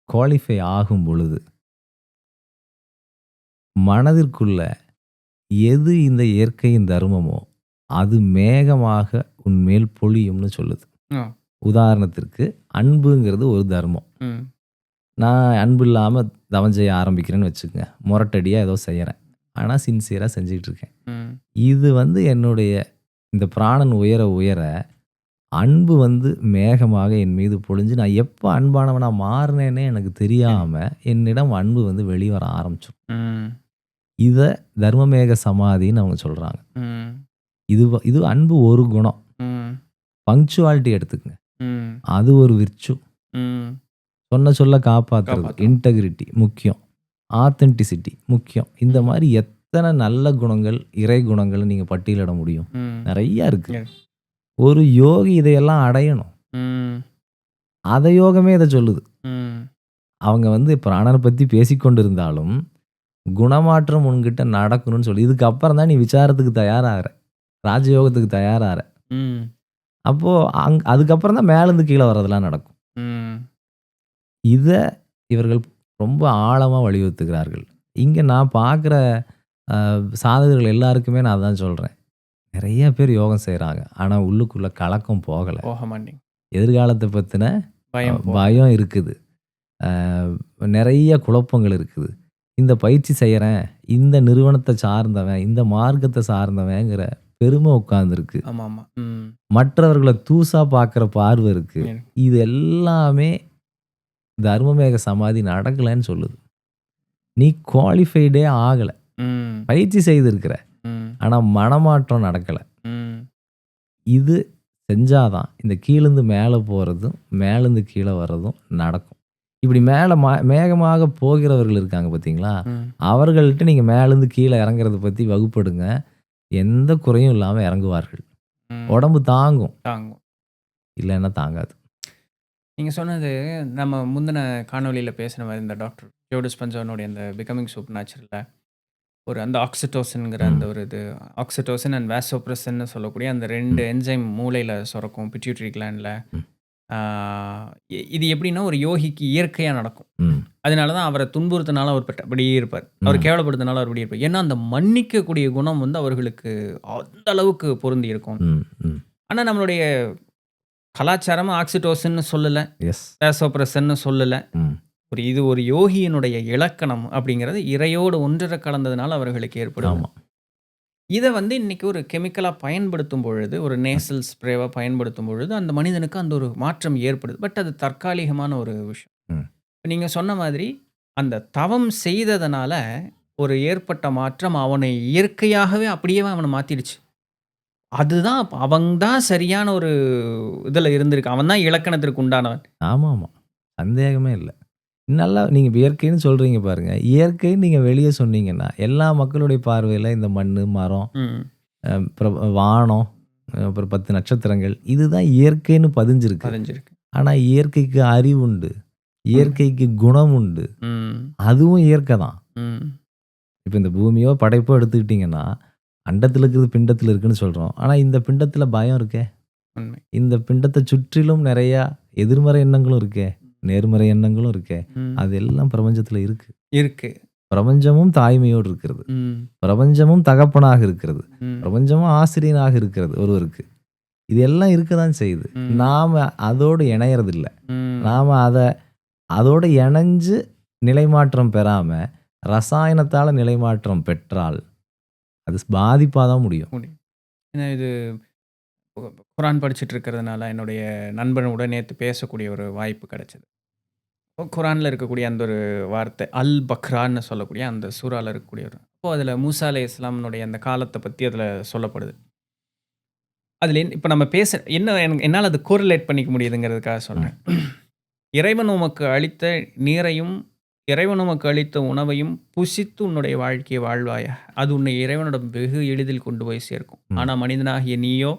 குவாலிஃபை ஆகும் பொழுது, மனதிற்குள்ள எது இந்த இயற்கையின் தர்மமோ அது மேகமாக உன்மேல் பொழியும்னு சொல்லுது. உதாரணத்திற்கு அன்புங்கிறது ஒரு தர்மம். நான் அன்பு இல்லாமல் தவம் செய்ய ஆரம்பிக்கிறேன்னு வச்சுக்கோங்க, முரட்டடியாக ஏதோ செய்கிறேன், ஆனால் சின்சியராக செஞ்சுக்கிட்டு இருக்கேன். இது வந்து என்னுடைய இந்த பிராணன் உயர உயர அன்பு வந்து மேகமாக என் மீது பொழிஞ்சு நான் எப்போ அன்பானவனாக மாறினேன்னே எனக்கு தெரியாமல் என்னிடம் அன்பு வந்து வெளிவர ஆரம்பிச்சிடும். இதை தர்மமேக சமாதின்னு அவங்க சொல்கிறாங்க. இது அன்பு ஒரு குணம். பங்க்சுவாலிட்டி எடுத்துக்கங்க, அது ஒரு விர்ச்சு. சொல்ல காப்பாற்றுறது, இன்டெகிரிட்டி முக்கியம், ஆத்தென்டிசிட்டி முக்கியம். இந்த மாதிரி எத்தனை நல்ல குணங்கள், இறை குணங்கள் நீங்கள் பட்டியலிட முடியும், நிறையா இருக்குது. ஒரு யோகி இதையெல்லாம் அடையணும். அதயோகமே இதை சொல்லுது. அவங்க வந்து பிராணனை பற்றி பேசிக்கொண்டு இருந்தாலும் குணமாற்றம் உன்கிட்ட நடக்கணும்னு சொல்லி, இதுக்கப்புறம் தான் நீ விசாரத்துக்கு தயாராகிற, ராஜயோகத்துக்கு தயாராகிற. அப்போது அதுக்கப்புறம் தான் மேலேருந்து கீழே வர்றதெல்லாம் நடக்கும். இதை இவர்கள் ரொம்ப ஆழமாக வலியுறுத்துகிறார்கள். இங்கே நான் பார்க்குற சாதகர்கள் எல்லாருக்குமே நான் தான் சொல்கிறேன், நிறைய பேர் யோகம் செய்கிறாங்க, ஆனால் உள்ளுக்குள்ளே கலக்கம் போகலை. எதிர்காலத்தை பற்றின பயம் இருக்குது, நிறைய குழப்பங்கள் இருக்குது. இந்த பயிற்சி செய்கிறேன், இந்த நிறுவனத்தை சார்ந்தவன், இந்த மார்க்கத்தை சார்ந்தவங்கிற பெருமை உட்கார்ந்துருக்கு. மற்றவர்களை தூசா பார்க்குற பார்வை இருக்குது. இது எல்லாமே தர்மமேக சமாதி நடக்கலைன்னு சொல்லுது. நீ குவாலிஃபைடே ஆகலை, ம். பயிற்சி செய்திருக்கிற, ம். ஆனால் மனமாற்றம் நடக்கலை. ம். இது செஞ்சாதான் இந்த கீழேருந்து மேலே போகிறதும் மேலேருந்து கீழே வர்றதும் நடக்கும். இப்படி மேலே மேகமாக போகிறவர்கள் இருக்காங்க பார்த்தீங்களா, ம். அவர்கள்ட்ட நீங்கள் மேலேருந்து கீழே இறங்குறத பற்றி வகுப்படுங்க. எந்த குறையும் இல்லாமல் இறங்குவார்கள். ம். உடம்பு தாங்கும், தாங்கும். இல்லைன்னா தாங்காது. நீங்க சொன்னது நம்ம முந்தின காணொளியில பேசின மாதிரி இந்த டாக்டர் ஜோ டிஸ்பென்சானுடைய அந்த பிகமிங் சூப்பர் நேச்சுரல்ல ஒரு அந்த ஆக்சிடோசின்ங்கிற அந்த ஒரு இது ஆக்சிடோசின் அண்ட் வாசோப்ரெசின்னு சொல்லக்கூடிய அந்த 2 என்சைம் மூளையில சுரக்கும் பிட்யூட்டரி கிளாண்ட்ல. ம். இது எப்படின்னா ஒரு யோகிக்கு இயற்கையா நடக்கும். ம். அதனால தான் அவரை துன்புறுத்தினாலும் அவர் அப்படியே இருப்பார். அவர் கேவலப்படுத்தினாலும் அவர் அப்படியே இருப்பார். ஏன்னா அந்த மன்னிக்கக்கூடிய குணம் வந்து அவர்களுக்கு அந்த அளவுக்கு பொருந்தி இருக்கும். ம். ம். ஆனா நம்மளுடைய கலாச்சாரமும் ஆக்சிடோசின்னு சொல்லலை, எஸ். வாசோப்ரெசின்னு சொல்லலை. ம். இது ஒரு யோகியினுடைய இலக்கணம் அப்படிங்கிறது இறையோடு ஒன்றரை கலந்ததுனால அவர்களுக்கு ஏற்படும். ஆமாம். இதை வந்து இன்னைக்கு ஒரு கெமிக்கலாக பயன்படுத்தும் பொழுது, ஒரு நேசல் ஸ்ப்ரேவாக பயன்படுத்தும் பொழுது அந்த மனிதனுக்கு அந்த ஒரு மாற்றம் ஏற்படுது. பட் அது தற்காலிகமான ஒரு விஷயம். ம். நீங்கள் சொன்ன மாதிரி அந்த தவம் செய்ததனால ஒரு ஏற்பட்ட மாற்றம் அவனை இயற்கையாகவே அப்படியே அவனை மாற்றிடுச்சு. அதுதான் அவன் தான் சரியான ஒரு இதில் இருந்திருக்கு. அவன் தான் இலக்கணத்திற்கு உண்டானவன். ஆமாம், ஆமாம், சந்தேகமே இல்லை. நல்லா நீங்கள் இயற்கைன்னு சொல்கிறீங்க பாருங்க. இயற்கைன்னு நீங்கள் வெளியே சொன்னீங்கன்னா எல்லா மக்களுடைய பார்வையில் இந்த மண், மரம், ம். அப்புறம் வானம், அப்புறம் 10 நட்சத்திரங்கள் இதுதான் இயற்கைன்னு பதிஞ்சிருக்கு. பதிஞ்சிருக்கு. ஆனால் இயற்கைக்கு அறிவு உண்டு, இயற்கைக்கு குணம் உண்டு. ம். அதுவும் இயற்கை தான். ம். இப்போ இந்த பூமியோ படைப்போ எடுத்துக்கிட்டிங்கன்னா அண்டத்தில் இருக்கிறது பிண்டத்தில் இருக்குன்னு சொல்கிறோம். ஆனால் இந்த பிண்டத்தில் பயம் இருக்கே, உண்மை. இந்த பிண்டத்தை சுற்றிலும் நிறையா எதிர்மறை எண்ணங்களும் இருக்கே, நேர்மறை எண்ணங்களும் இருக்கே. ம். அது எல்லாம் பிரபஞ்சத்தில் இருக்கு. இருக்கு. பிரபஞ்சமும் தாய்மையோடு இருக்கிறது, ம். பிரபஞ்சமும் தகப்பனாக இருக்கிறது, ம். பிரபஞ்சமும் ஆசிரியனாக இருக்கிறது ஒருவருக்கு. இது எல்லாம் இருக்க தான் செய்யுது. ம். நாம் அதோடு இணையறதில்ல. ம். நாம் அதோடு இணைஞ்சு நிலைமாற்றம் பெறாமல் ரசாயனத்தால் நிலைமாற்றம் பெற்றால் அது பாதிப்பாக தான் முடியும். ஏன்னா இது குரான் படிச்சுட்டு இருக்கிறதுனால என்னுடைய நண்பனோட நேற்று பேசக்கூடிய ஒரு வாய்ப்பு கிடைச்சது. குரானில் இருக்கக்கூடிய அந்த ஒரு வார்த்தை அல் பக்ரான்னு சொல்லக்கூடிய அந்த சூறாவில் இருக்கக்கூடிய ஒரு அப்போது அதில் மூசா அலைஹிஸ்ஸலாமுடைய அந்த காலத்தை பற்றி அதில் சொல்லப்படுது. அதில் இப்போ நம்ம என்னால் அது கோரிலேட் பண்ணிக்க முடியுதுங்கிறதுக்காக சொல்கிறேன். இறைவன் உமக்கு அளித்த நீரையும் இறைவன் உமக்கு அளித்த உணவையும் புசித்து உன்னுடைய வாழ்க்கையை வாழ்வாயா, அது உன்னை இறைவனோட வெகு எளிதில் கொண்டு போய் சேர்க்கும். ஆனால் மனிதனாகிய நீயோ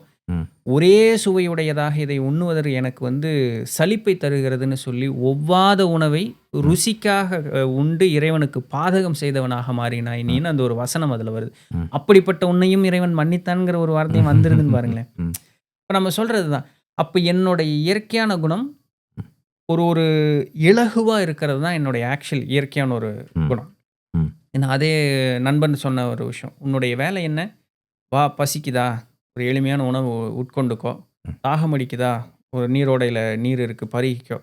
ஒரே சுவையுடையதாக இதை உண்ணுவதற்கு எனக்கு வந்து சலிப்பை தருகிறதுன்னு சொல்லி ஒவ்வாத உணவை ருசிக்காக உண்டு இறைவனுக்கு பாதகம் செய்தவனாக மாறினாய் நீன்னு அந்த ஒரு வசனம் அதில் வருது. அப்படிப்பட்ட உன்னையும் இறைவன் மன்னித்தான்ங்கிற ஒரு வார்த்தையும் வந்துருதுன்னு பாருங்களேன். இப்போ நம்ம சொல்கிறது தான். அப்போ என்னுடைய இயற்கையான குணம் ஒரு இலகுவாக இருக்கிறது தான் என்னுடைய ஆக்சுவல் இயற்கையான ஒரு குணம். ஏன்னா அதே நண்பன் சொன்ன ஒரு விஷயம், உன்னுடைய வேலை என்ன, வா பசிக்குதா ஒரு எளிமையான உணவு உட்கொண்டுக்கோ, தாகம் அடிக்குதா ஒரு நீரோடையில் நீர் இருக்குது பருகிக்கோ,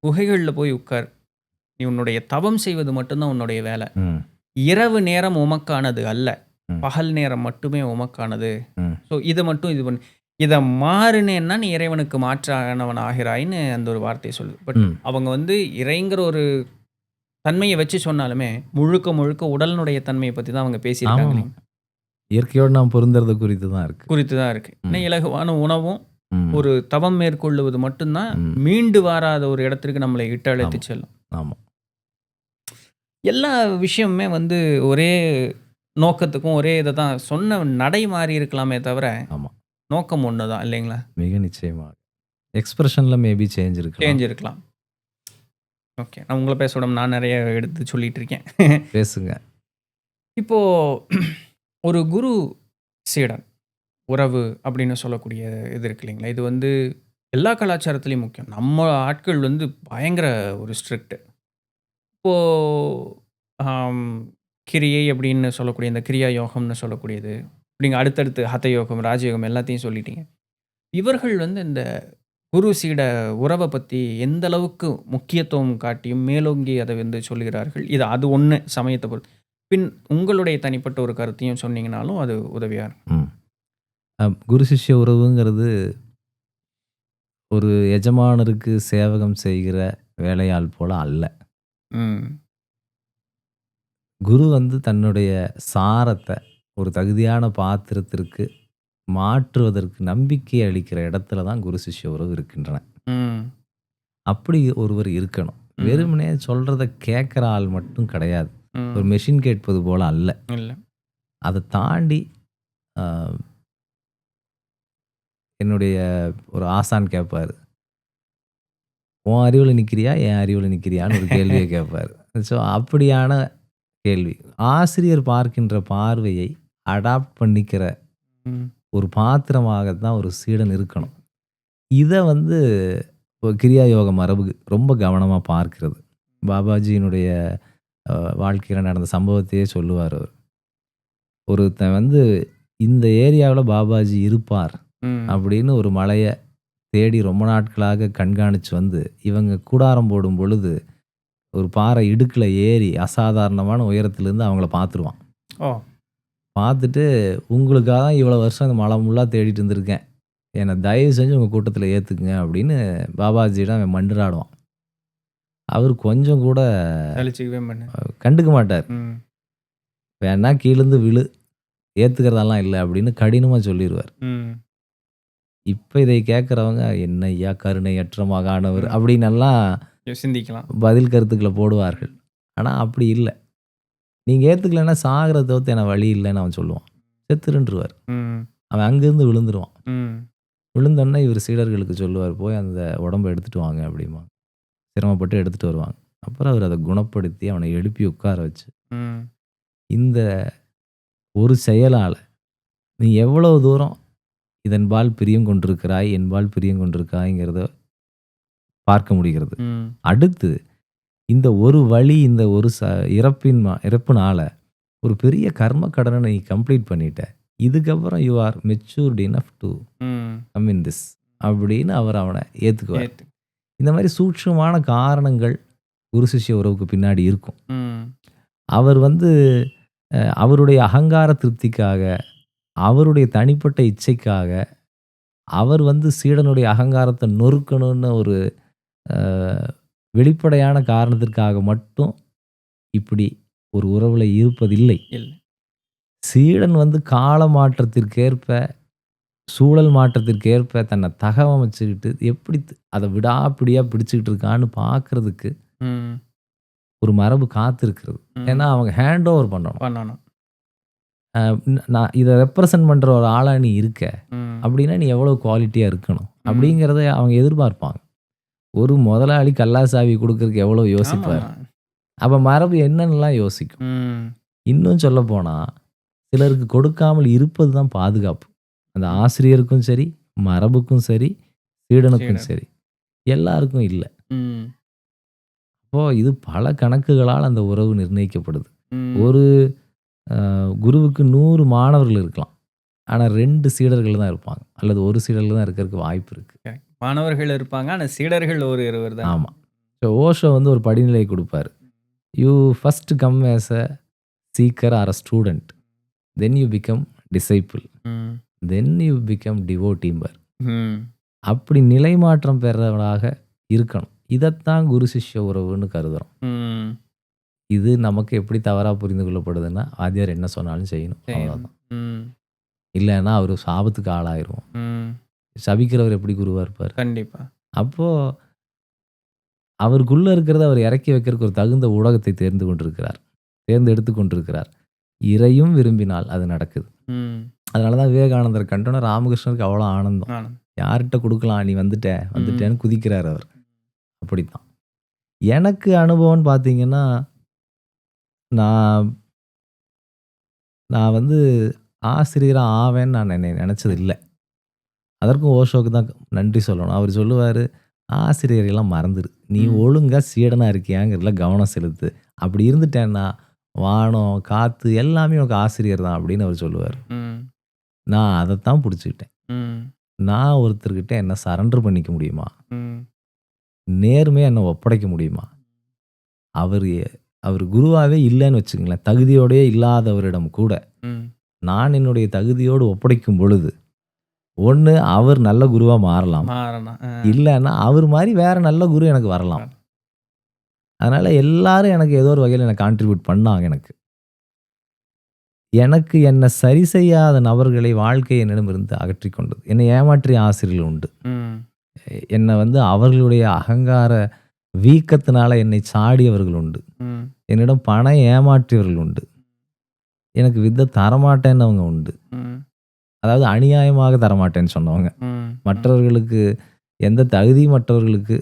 குகைகளில் போய் உட்கார், நீ உன்னுடைய தவம் செய்வது மட்டும்தான் உன்னுடைய வேலை. இரவு நேரம் உமக்கானது அல்ல, பகல் நேரம் மட்டுமே உமக்கானது. ஸோ இதை மட்டும் இது பண்ணி இதை மாறினேன்னா நீ இறைவனுக்கு மாற்றானவன் ஆகிறாயின்னு அந்த ஒரு வார்த்தையை சொல்லுது. பட் அவங்க வந்து இறைங்கிற ஒரு தன்மையை வச்சு சொன்னாலுமே முழுக்க முழுக்க உடலினுடைய தன்மையை பற்றி தான் அவங்க பேசியிருக்காங்க. இயற்கையோடு நாம் பொருந்துறது குறித்து தான் இருக்கு. இன்னும் இலகுவான உணவும் ஒரு தவம் மேற்கொள்ளுவது மட்டும்தான் மீண்டு வராத ஒரு இடத்திற்கு நம்மளை இட்டு அழைத்து செல்லும். ஆமாம், எல்லா விஷயமுமே வந்து ஒரே நோக்கத்துக்கும் ஒரே இதை தான் சொன்ன நடை மாறி இருக்கலாமே தவிர ஆமாம், நோக்கம் ஒன்று தான் இல்லைங்களா? மிக நிச்சயமாக. எக்ஸ்பிரஷனில் மேபி சேஞ்ச் இருக்கலாம். ஓகே, நான் உங்களை பேச விடாம நான் நிறைய எடுத்து சொல்லிட்டு இருக்கேன். பேசுங்க. இப்போது ஒரு குரு சீடன் உறவு அப்படின்னு சொல்லக்கூடிய இது இருக்கு இல்லைங்களா, இது வந்து எல்லா கலாச்சாரத்துலேயும் முக்கியம். நம்ம ஆட்கள் வந்து பயங்கர ஒரு ஸ்ட்ரிக்ட். இப்போது கிரியை அப்படின்னு சொல்லக்கூடிய இந்த கிரியா யோகம்னு சொல்லக்கூடியது, அப்படிங்க அடுத்தடுத்து ஹத யோகம், ராஜயோகம் எல்லாத்தையும் சொல்லிட்டீங்க. இவர்கள் வந்து இந்த குரு சீட உறவை பற்றி எந்த அளவுக்கு முக்கியத்துவம் காட்டியும் மேலோங்கி அதை வந்து சொல்லுகிறார்கள். அது ஒன்று சமயத்தை பொறுத்து. பின் உங்களுடைய தனிப்பட்ட ஒரு கருத்தையும் சொன்னீங்கனாலும் அது உதவியாக இருக்கும். குரு சிஷ்ய உறவுங்கிறது ஒரு எஜமானருக்கு சேவகம் செய்கிற வேலையாள் போல அல்ல. குரு வந்து தன்னுடைய சாரத்தை ஒரு தகுதியான பாத்திரத்திற்கு மாற்றுவதற்கு நம்பிக்கை அளிக்கிற இடத்துல தான் குரு சிஷ்ய உறவு இருக்கின்றன. ம். அப்படி ஒருவர் இருக்கணும். ம். வெறுமனே சொல்றத கேட்குற ஆள் மட்டும் கிடையாது. ஒரு ம். மெஷின் கேட்பது போல அல்ல. இல்ல. அதை தாண்டி ஆ, என்னுடைய ஒரு ஆசான் கேட்பாரு, உன் அறிவில் நிற்கிறியா என் அறிவில் நிற்கிறியான்னு ஒரு கேள்வியை கேட்பாரு. ஸோ அப்படியான கேள்வி. ஆசிரியர் பார்க்கின்ற பார்வையை அடாப்ட் பண்ணிக்கிற ம். ஒரு பாத்திரமாக தான் ஒரு சீடன் இருக்கணும். இதை வந்து ஒரு கிரியா யோக மரபு ரொம்ப கவனமாக பார்க்கிறது. பாபாஜியினுடைய வாழ்க்கையில் நடந்த சம்பவத்தையே சொல்லுவார் அவர். ஒருத்தன் வந்து இந்த ஏரியாவில் பாபாஜி இருப்பார் ம். அப்படின்னு ஒரு மலையை தேடி ரொம்ப நாட்களாக கண்காணித்து வந்து இவங்க கூடாரம் போடும் பொழுது ஒரு பாறை இடுக்கில் ஏறி அசாதாரணமான உயரத்துலேருந்து அவங்கள பார்த்துருவான். ஓ. பார்த்துட்டு உங்களுக்காக தான் இவ்வளோ வருஷம் இந்த மலை முள்ளாக தேடிட்டு இருந்திருக்கேன், என்னை தயவு செஞ்சு உங்கள் கூட்டத்தில் ஏற்றுக்குங்க அப்படின்னு பாபாஜியிடம் அவன் மன்றாடுவான். அவர் கொஞ்சம் கூட சலிச்சுக்கவே பண்ணு. கண்டுக்க மாட்டார். ம். வேணா கீழேருந்து விழு, ஏற்றுக்கிறதெல்லாம் இல்லை அப்படின்னு கடினமாக சொல்லிடுவார். ம். இப்போ இதை கேட்குறவங்க என்ன ஐயா கருணையற்ற மகானவர் அப்படின்னெல்லாம் சிந்திக்கலாம். பதில் கருத்துக்களை போடுவார்கள். ஆனால் அப்படி இல்லை. நீங்கள் ஏற்றுக்கலைன்னா சாகிறத தவிர்த்து எனக்கு வழி இல்லைன்னு அவன் சொல்லுவான். செத்துருன்றுவார். ம். அவன் அங்கேருந்து விழுந்துருவான். ம். விழுந்தோடனே இவர் சீடர்களுக்கு சொல்லுவார், போய் அந்த உடம்பை எடுத்துகிட்டு வாங்க அப்படிமா. சிரமப்பட்டு எடுத்துகிட்டு வருவாங்க. அப்புறம் அவர் அதை குணப்படுத்தி அவனை எழுப்பி உட்கார வச்சு, ம். இந்த ஒரு செயலால் நீ எவ்வளவு தூரம் இதன்பால் பிரியம் கொண்டிருக்கிறாய், என்பால் பிரியம் கொண்டிருக்காய்ங்கிறத பார்க்க முடிகிறது. ம். அடுத்து இந்த ஒரு வழி, இந்த ஒரு இறப்புனால ஒரு பெரிய கர்ம கடனை நீ கம்ப்ளீட் பண்ணிட்ட. இதுக்கப்புறம் you are matured enough to ம். கம் இன் திஸ் அப்படின்னு அவர் அவனை ஏற்றுக்குவார். ஏத்து. இந்த மாதிரி சூட்சமான காரணங்கள் குரு சிஷ்ய உறவுக்கு பின்னாடி இருக்கும். ம். அவர் வந்து அவருடைய அகங்கார திருப்திக்காக, அவருடைய தனிப்பட்ட இச்சைக்காக, அவர் வந்து சீடனுடைய அகங்காரத்தை நொறுக்கணும்னு ஒரு வெளிப்படையான காரணத்திற்காக மட்டும் இப்படி ஒரு உறவில் இருப்பதில்லை. இல்லை. சீடன் வந்து கால மாற்றத்திற்கேற்ப, சூழல் மாற்றத்திற்கேற்ப தன்னை தகவமைச்சுக்கிட்டு எப்படி அதை விடாப்பிடியாக பிடிச்சிக்கிட்டு இருக்கான்னு பார்க்கறதுக்கு ம். ஒரு மரபு காத்திருக்கிறது. ம். ஏன்னா அவங்க ஹேண்ட் ஓவர் பண்ணணும். பண்ணணும். நான் இதை ரெப்ரசன்ட் பண்ணுற ஒரு ஆளாக நீ இருக்க ம். அப்படின்னா நீ எவ்வளோ குவாலிட்டியாக இருக்கணும் அப்படிங்கிறத அவங்க எதிர்பார்ப்பாங்க. ஒரு முதலாளி கல்லாசாவி கொடுக்கறதுக்கு எவ்வளோ யோசிப்பார். ஆமா. அப்போ மரபு என்னென்னலாம் யோசிக்கும். ம். இன்னும் சொல்ல போனால் சிலருக்கு கொடுக்காமல் இருப்பது தான் பாதுகாப்பு. அந்த ஆசிரியருக்கும் சரி, மரபுக்கும் சரி, சீடனுக்கும் சீடன். சரி, எல்லாருக்கும் இல்லை. ம். அப்போது இது பல கணக்குகளால் அந்த உறவு நிர்ணயிக்கப்படுது. ம். ஒரு குருவுக்கு 100 மாணவர்கள் இருக்கலாம், ஆனால் 2 சீடர்கள் தான் இருப்பாங்க, அல்லது ஒரு சீடர்கள் தான் இருக்கிறதுக்கு வாய்ப்பு இருக்குது. மாணவர்கள் இருப்பாங்க, ஆனால் சீடர்கள் ஒரு இருவர் தான். ஆமாம். ஸோ ஓஷோ வந்து ஒரு படிநிலை கொடுப்பார். You first come as a seeker or a student, then you become disciple, hmm. Then you become டிவோட்டீம்பர். ம். அப்படி நிலை மாற்றம் பெறவனாக இருக்கணும். இதைத்தான் குரு சிஷ்ய உறவுன்னு கருதுகிறோம். ம். இது நமக்கு எப்படி தவறாக புரிந்து கொள்ளப்படுதுன்னா, ஆதியார் என்ன சொன்னாலும் செய்யணும், செய்யணும். அவ்வளோதான். ம். இல்லைன்னா அவர் சாபத்துக்கு ஆளாயிருவோம். ம். சபிக்கிறவர் எப்படி குருவாக இருப்பார்? கண்டிப்பா. அப்போது அவருக்குள்ளே இருக்கிறத அவர் இறக்கி வைக்கிறதுக்கு ஒரு தகுந்த ஊடகத்தை தேர்ந்தெடுத்து கொண்டிருக்கிறார். இறையும் விரும்பினால் அது நடக்குது. ம். அதனால தான் விவேகானந்தர் கண்டோன்னா ராமகிருஷ்ணருக்கு அவ்வளோ ஆனந்தம். ஆனந்தம். யார்கிட்ட கொடுக்கலாம், நீ வந்துட்டேன்னு குதிக்கிறார் அவர். அப்படித்தான் எனக்கு அனுபவம்னு பார்த்தீங்கன்னா, நான் நான் வந்து ஆசிரியராக ஆவேன்னு நான் நினச்சது இல்லை. அதற்கும் ஓஷோக்கு தான் நன்றி சொல்லணும். அவர் சொல்லுவார், ஆசிரியரெல்லாம் மறந்துடு, நீ ஒழுங்காக சீடனாக இருக்கியாங்கிறதுல கவனம் செலுத்து. அப்படி இருந்துட்டேன்னா வானம் காற்று எல்லாமே உனக்கு ஆசிரியர் தான் அப்படின்னு அவர் சொல்லுவார். ம். நான் அதைத்தான் பிடிச்சிக்கிட்டேன். ம். நான் ஒருத்தர்கிட்ட என்ன சரண்டர் பண்ணிக்க முடியுமா, ம். நேர்மையாக என்ன ஒப்படைக்க முடியுமா? அவர் குருவாகவே இல்லைன்னு வச்சுங்களேன், தகுதியோடையே இல்லாதவரிடம் கூட ம். நான் என்னுடைய தகுதியோடு ஒப்படைக்கும் பொழுது, ஒன்று அவர் நல்ல குருவாக மாறலாம், மாறலாம். இல்லைன்னா அவர் மாதிரி வேற நல்ல குரு எனக்கு வரலாம். அதனால் எல்லாரும் எனக்கு ஏதோ ஒரு வகையில் எனக்கு கான்ட்ரிபியூட் பண்ணாங்க எனக்கு. எனக்கு என்னை சரி செய்யாத நபர்களை வாழ்க்கை என்னிடமிருந்து அகற்றி கொண்டது. என்னை ஏமாற்றிய ஆசிரியர்கள் உண்டு. ம். என்னை வந்து அவர்களுடைய அகங்கார வீக்கத்தினால என்னை சாடியவர்கள் உண்டு. ம். என்னிடம் பணம் ஏமாற்றியவர்கள் உண்டு. எனக்கு வித்தை தரமாட்டேன்னவங்க உண்டு. ம். அதாவது அநியாயமாக தரமாட்டேன்னு சொன்னவங்க. ம். மற்றவர்களுக்கு எந்த தகுதியும் மற்றவர்களுக்கு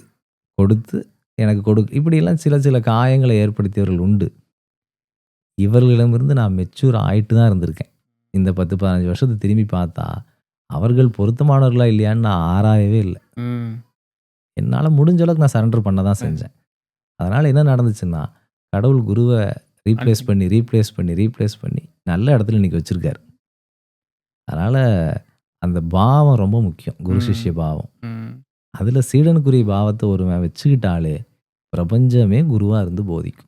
கொடுத்து எனக்கு இப்படியெல்லாம் சில சில காயங்களை ஏற்படுத்தியவர்கள் உண்டு. இவர்களிடமிருந்து நான் மெச்சூர் ஆயிட்டு தான் இருந்திருக்கேன். இந்த 10, 15 வருஷத்தை திரும்பி பார்த்தா அவர்கள் பொருத்தமானவர்களா இல்லையான்னு நான் ஆராயவே இல்லை. ம். என்னால் முடிஞ்ச அளவுக்கு நான் சரண்டர் பண்ண தான் செஞ்சேன். அதனால் என்ன நடந்துச்சுன்னா, கடவுள் குருவை ரீப்ளேஸ் பண்ணி நல்ல இடத்துல இன்னைக்கு வச்சிருக்காரு. அதனால் அந்த பாவம் ரொம்ப முக்கியம். குரு சிஷ்ய பாவம். ம். அதில் சீடனுக்குரிய பாவத்தை ஒருவன் வச்சுக்கிட்டாலே பிரபஞ்சமே குருவாக இருந்து போதிக்கும்.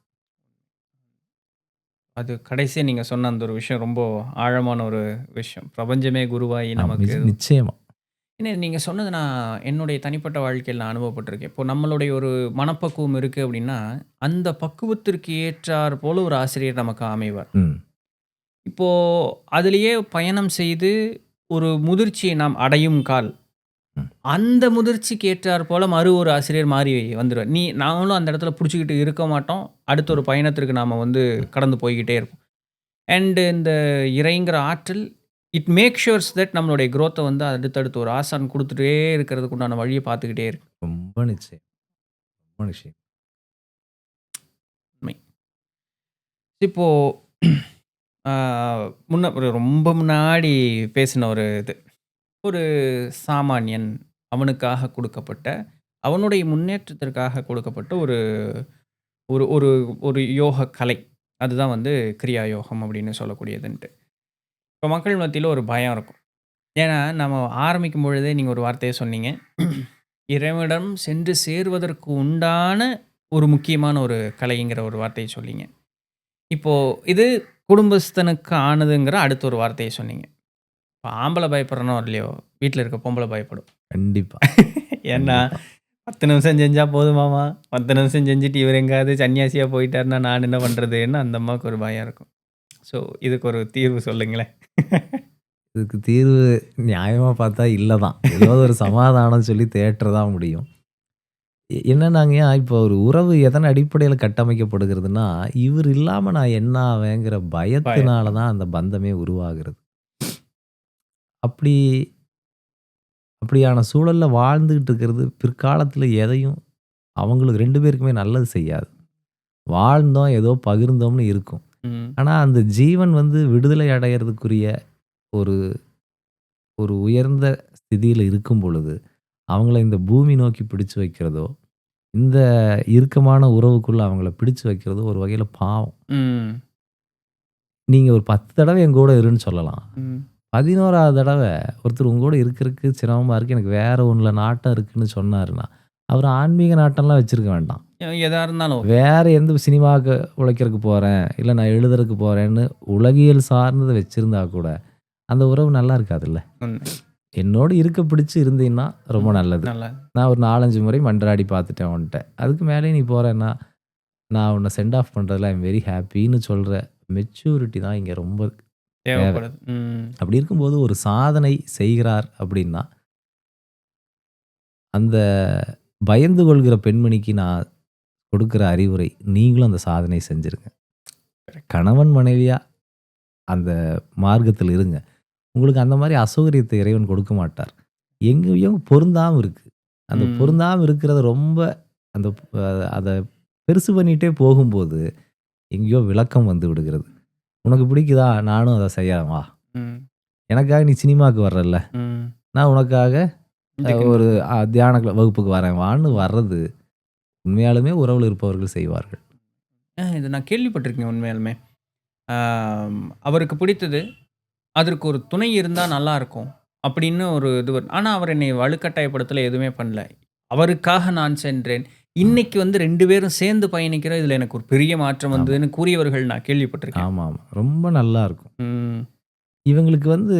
அது கடைசியா நீங்க சொன்ன அந்த ஒரு விஷயம் ரொம்ப ஆழமான ஒரு விஷயம். பிரபஞ்சமே குருவாகி நமக்கு நிச்சயமா. ஏன்னா நீங்க சொன்னது நான் என்னுடைய தனிப்பட்ட வாழ்க்கையில் நான் அனுபவப்பட்டிருக்கேன். இப்போ நம்மளுடைய ஒரு மனப்பக்குவம் இருக்கு அப்படின்னா, அந்த பக்குவத்திற்கு ஏற்றார் போல ஒரு ஆசிரியர் நமக்கு அமைவார். ம். இப்போ அதிலேயே பயணம் செய்து ஒரு முதிர்ச்சியை நாம் அடையும் கால், ம். அந்த முதிர்ச்சிக்கு ஏற்றார் போல ஒரு ஆசிரியர் மாறி வந்துருவார். நாமளும் அந்த இடத்துல பிடிச்சிக்கிட்டு இருக்க மாட்டோம். அடுத்த ஒரு பயணத்திற்கு நாம வந்து கடந்து போய்க்கிட்டே இருப்போம். அண்ட் இந்த இறைங்கிற ஆற்றல் இட் மேக் ஷுர்ஸ் தட் நம்மளுடைய growth-அ வந்து அடுத்தடுத்து ஒரு ஆசான் கொடுத்துட்டே இருக்கிறதுக்கு உண்டான வழியை பார்த்துக்கிட்டே இருக்கு. ரொம்ப நிச்சயம். ரொம்ப நிச்சயம். உண்மை. இப்போ ரொம்ப முன்னாடி பேசின ஒரு இது, ஒரு சாமானியன் அவனுக்காக கொடுக்கப்பட்ட, அவனுடைய முன்னேற்றத்திற்காக கொடுக்கப்பட்ட ஒரு ஒரு ஒரு ஒரு யோக கலை. அதுதான் வந்து கிரியா யோகம் அப்படின்னு சொல்லக்கூடியதுன்ட்டு. இப்போ மக்கள் மத்தியில ஒரு பயம் இருக்கும். ஏன்னா நம்ம ஆரம்பிக்கும் பொழுதே நீங்கள் ஒரு வார்த்தையை சொன்னீங்க. இறைவனிடம் சென்று சேர்வதற்கு உண்டான ஒரு முக்கியமான ஒரு கலைங்கிற ஒரு வார்த்தையை சொன்னீங்க. இப்போ இது குடும்பஸ்தனுக்கு ஆனதுங்கிற அடுத்த ஒரு வார்த்தையை சொன்னீங்க. இப்போ ஆம்பளை பயப்படுறனோ இல்லையோ, வீட்டில் இருக்க பொம்பளை பயப்படும். கண்டிப்பா. ஏன்னா 10 நிமிஷம் செஞ்சா போதுமாமா, 10 நிமிஷம் செஞ்சுட்டு இவர் எங்கேயாவது சன்னியாசியா போயிட்டாருன்னா நான் என்ன பண்ணுறதுன்னு அந்த அம்மாவுக்கு ஒரு பயம் இருக்கும். ஸோ இதுக்கு ஒரு தீர்வு சொல்லுங்களேன். இதுக்கு தீர்வு நியாயமா பார்த்தா இல்லை தான். ஏதாவது ஒரு சமாதானம் சொல்லி தேற்றதான் முடியும். என்னன்னாங்கய்யா, இப்போ ஒரு உறவு எதன் அடிப்படையில் கட்டமைக்கப்படுகிறதுனா, இவர் இல்லாமல் நான் என்ன ஆவேங்கிற பயத்தினால தான் அந்த பந்தமே உருவாகிறது. அப்படியான சூழல்ல வாழ்ந்துகிட்டு இருக்கிறது பிற்காலத்தில் எதையும் அவங்களுக்கு 2 பேருக்குமே நல்லது செய்யாது. வாழ்ந்தோம், ஏதோ பகிர்ந்தோம்னு இருக்கும். ம். ஆனால் அந்த ஜீவன் வந்து விடுதலை அடையிறதுக்குரிய ஒரு ஒரு உயர்ந்த ஸ்திதியில் இருக்கும் பொழுது, அவங்கள இந்த பூமி நோக்கி பிடிச்சு வைக்கிறதோ, இந்த இறுக்கமான உறவுக்குள்ள அவங்கள பிடிச்சு வைக்கிறதோ ஒரு வகையில் பாவம். ம். நீங்கள் ஒரு 10 தடவை என் கூட இருன்னு சொல்லலாம். ம். 11வது தடவை ஒருத்தர் உங்க கூட இருக்கிறதுக்கு சிரமமாக இருக்குது, எனக்கு வேற ஒன்றில் நாட்டம் இருக்குன்னு சொன்னாருன்னா, அவர் ஆன்மீக நாட்டம்லாம் வச்சுருக்க வேண்டாம். எதா இருந்தாலும் வேற எந்த சினிமாவுக்கு உழைக்கிறதுக்கு போகிறேன், இல்லை நான் எழுதுறதுக்கு போகிறேன்னு உலகியல் சார்ந்ததை வச்சுருந்தா கூட அந்த உறவு நல்லா இருக்காதுல்ல. உண்மை. என்னோடு இருக்க பிடிச்சி இருந்தீங்கன்னா ரொம்ப நல்லது. நல்லா நான் ஒரு 4-5 முறை மன்றாடி பார்த்துட்டேன் உன்கிட்ட. அதுக்கு மேலே நீ போகிறேன்னா நான் உன்னை சென்ட் ஆஃப் பண்ணுறதுல ஐம் வெரி ஹாப்பின்னு சொல்கிற மெச்சூரிட்டி தான் இங்கே ரொம்ப தேவைப்படுது. ம். அப்படி இருக்கும்போது ஒரு சாதனை செய்கிறார் அப்படின்னா, அந்த பயந்து கொள்கிற பெண்மணிக்கு நான் கொடுக்குற அறிவுரை, நீங்களும் அந்த சாதனை செஞ்சுருங்க. கணவன் மனைவியா அந்த மார்க்கத்தில் இருங்க. உங்களுக்கு அந்த மாதிரி அசௌகரியத்தை இறைவன் கொடுக்க மாட்டார். எங்கேயும் பொருந்தாமல் இருக்கு. அந்த ம். பொருந்தாமல் இருக்கிறத ரொம்ப அந்த அதை பெருசு பண்ணிகிட்டே போகும்போது எங்கேயோ விளக்கம் வந்து விடுகிறது. உனக்கு பிடிக்குதா, நானும் அதை செய்யறேன் வா. ம். எனக்காக நீ சினிமாவுக்கு வர்றல்ல, ம். நான் உனக்காக இதுக்கு ஒரு தியான வகுப்புக்கு வரேன் வான்னு வர்றது உண்மையாலுமே உறவில் இருப்பவர்கள் செய்வார்கள். இது நான் கேள்விப்பட்டிருக்கேன் உண்மையாலுமே. அவருக்கு பிடித்தது, அதற்கு ஒரு துணை இருந்தா நல்லா இருக்கும் அப்படின்னு ஒரு இது. ஆனா அவர் என்னை வலுக்கட்டாயப்படுத்தல, எதுவுமே பண்ணல. அவருக்காக நான் சென்றேன். இன்னைக்கு வந்து 2 பேரும் சேர்ந்து பயணிக்கிறோம். இதுல எனக்கு ஒரு பெரிய மாற்றம் வந்ததுன்னு கூறியவர்கள் நான் கேள்விப்பட்டிருக்கேன். ஆமாம் ஆமாம், ரொம்ப நல்லா இருக்கும். ம். இவங்களுக்கு வந்து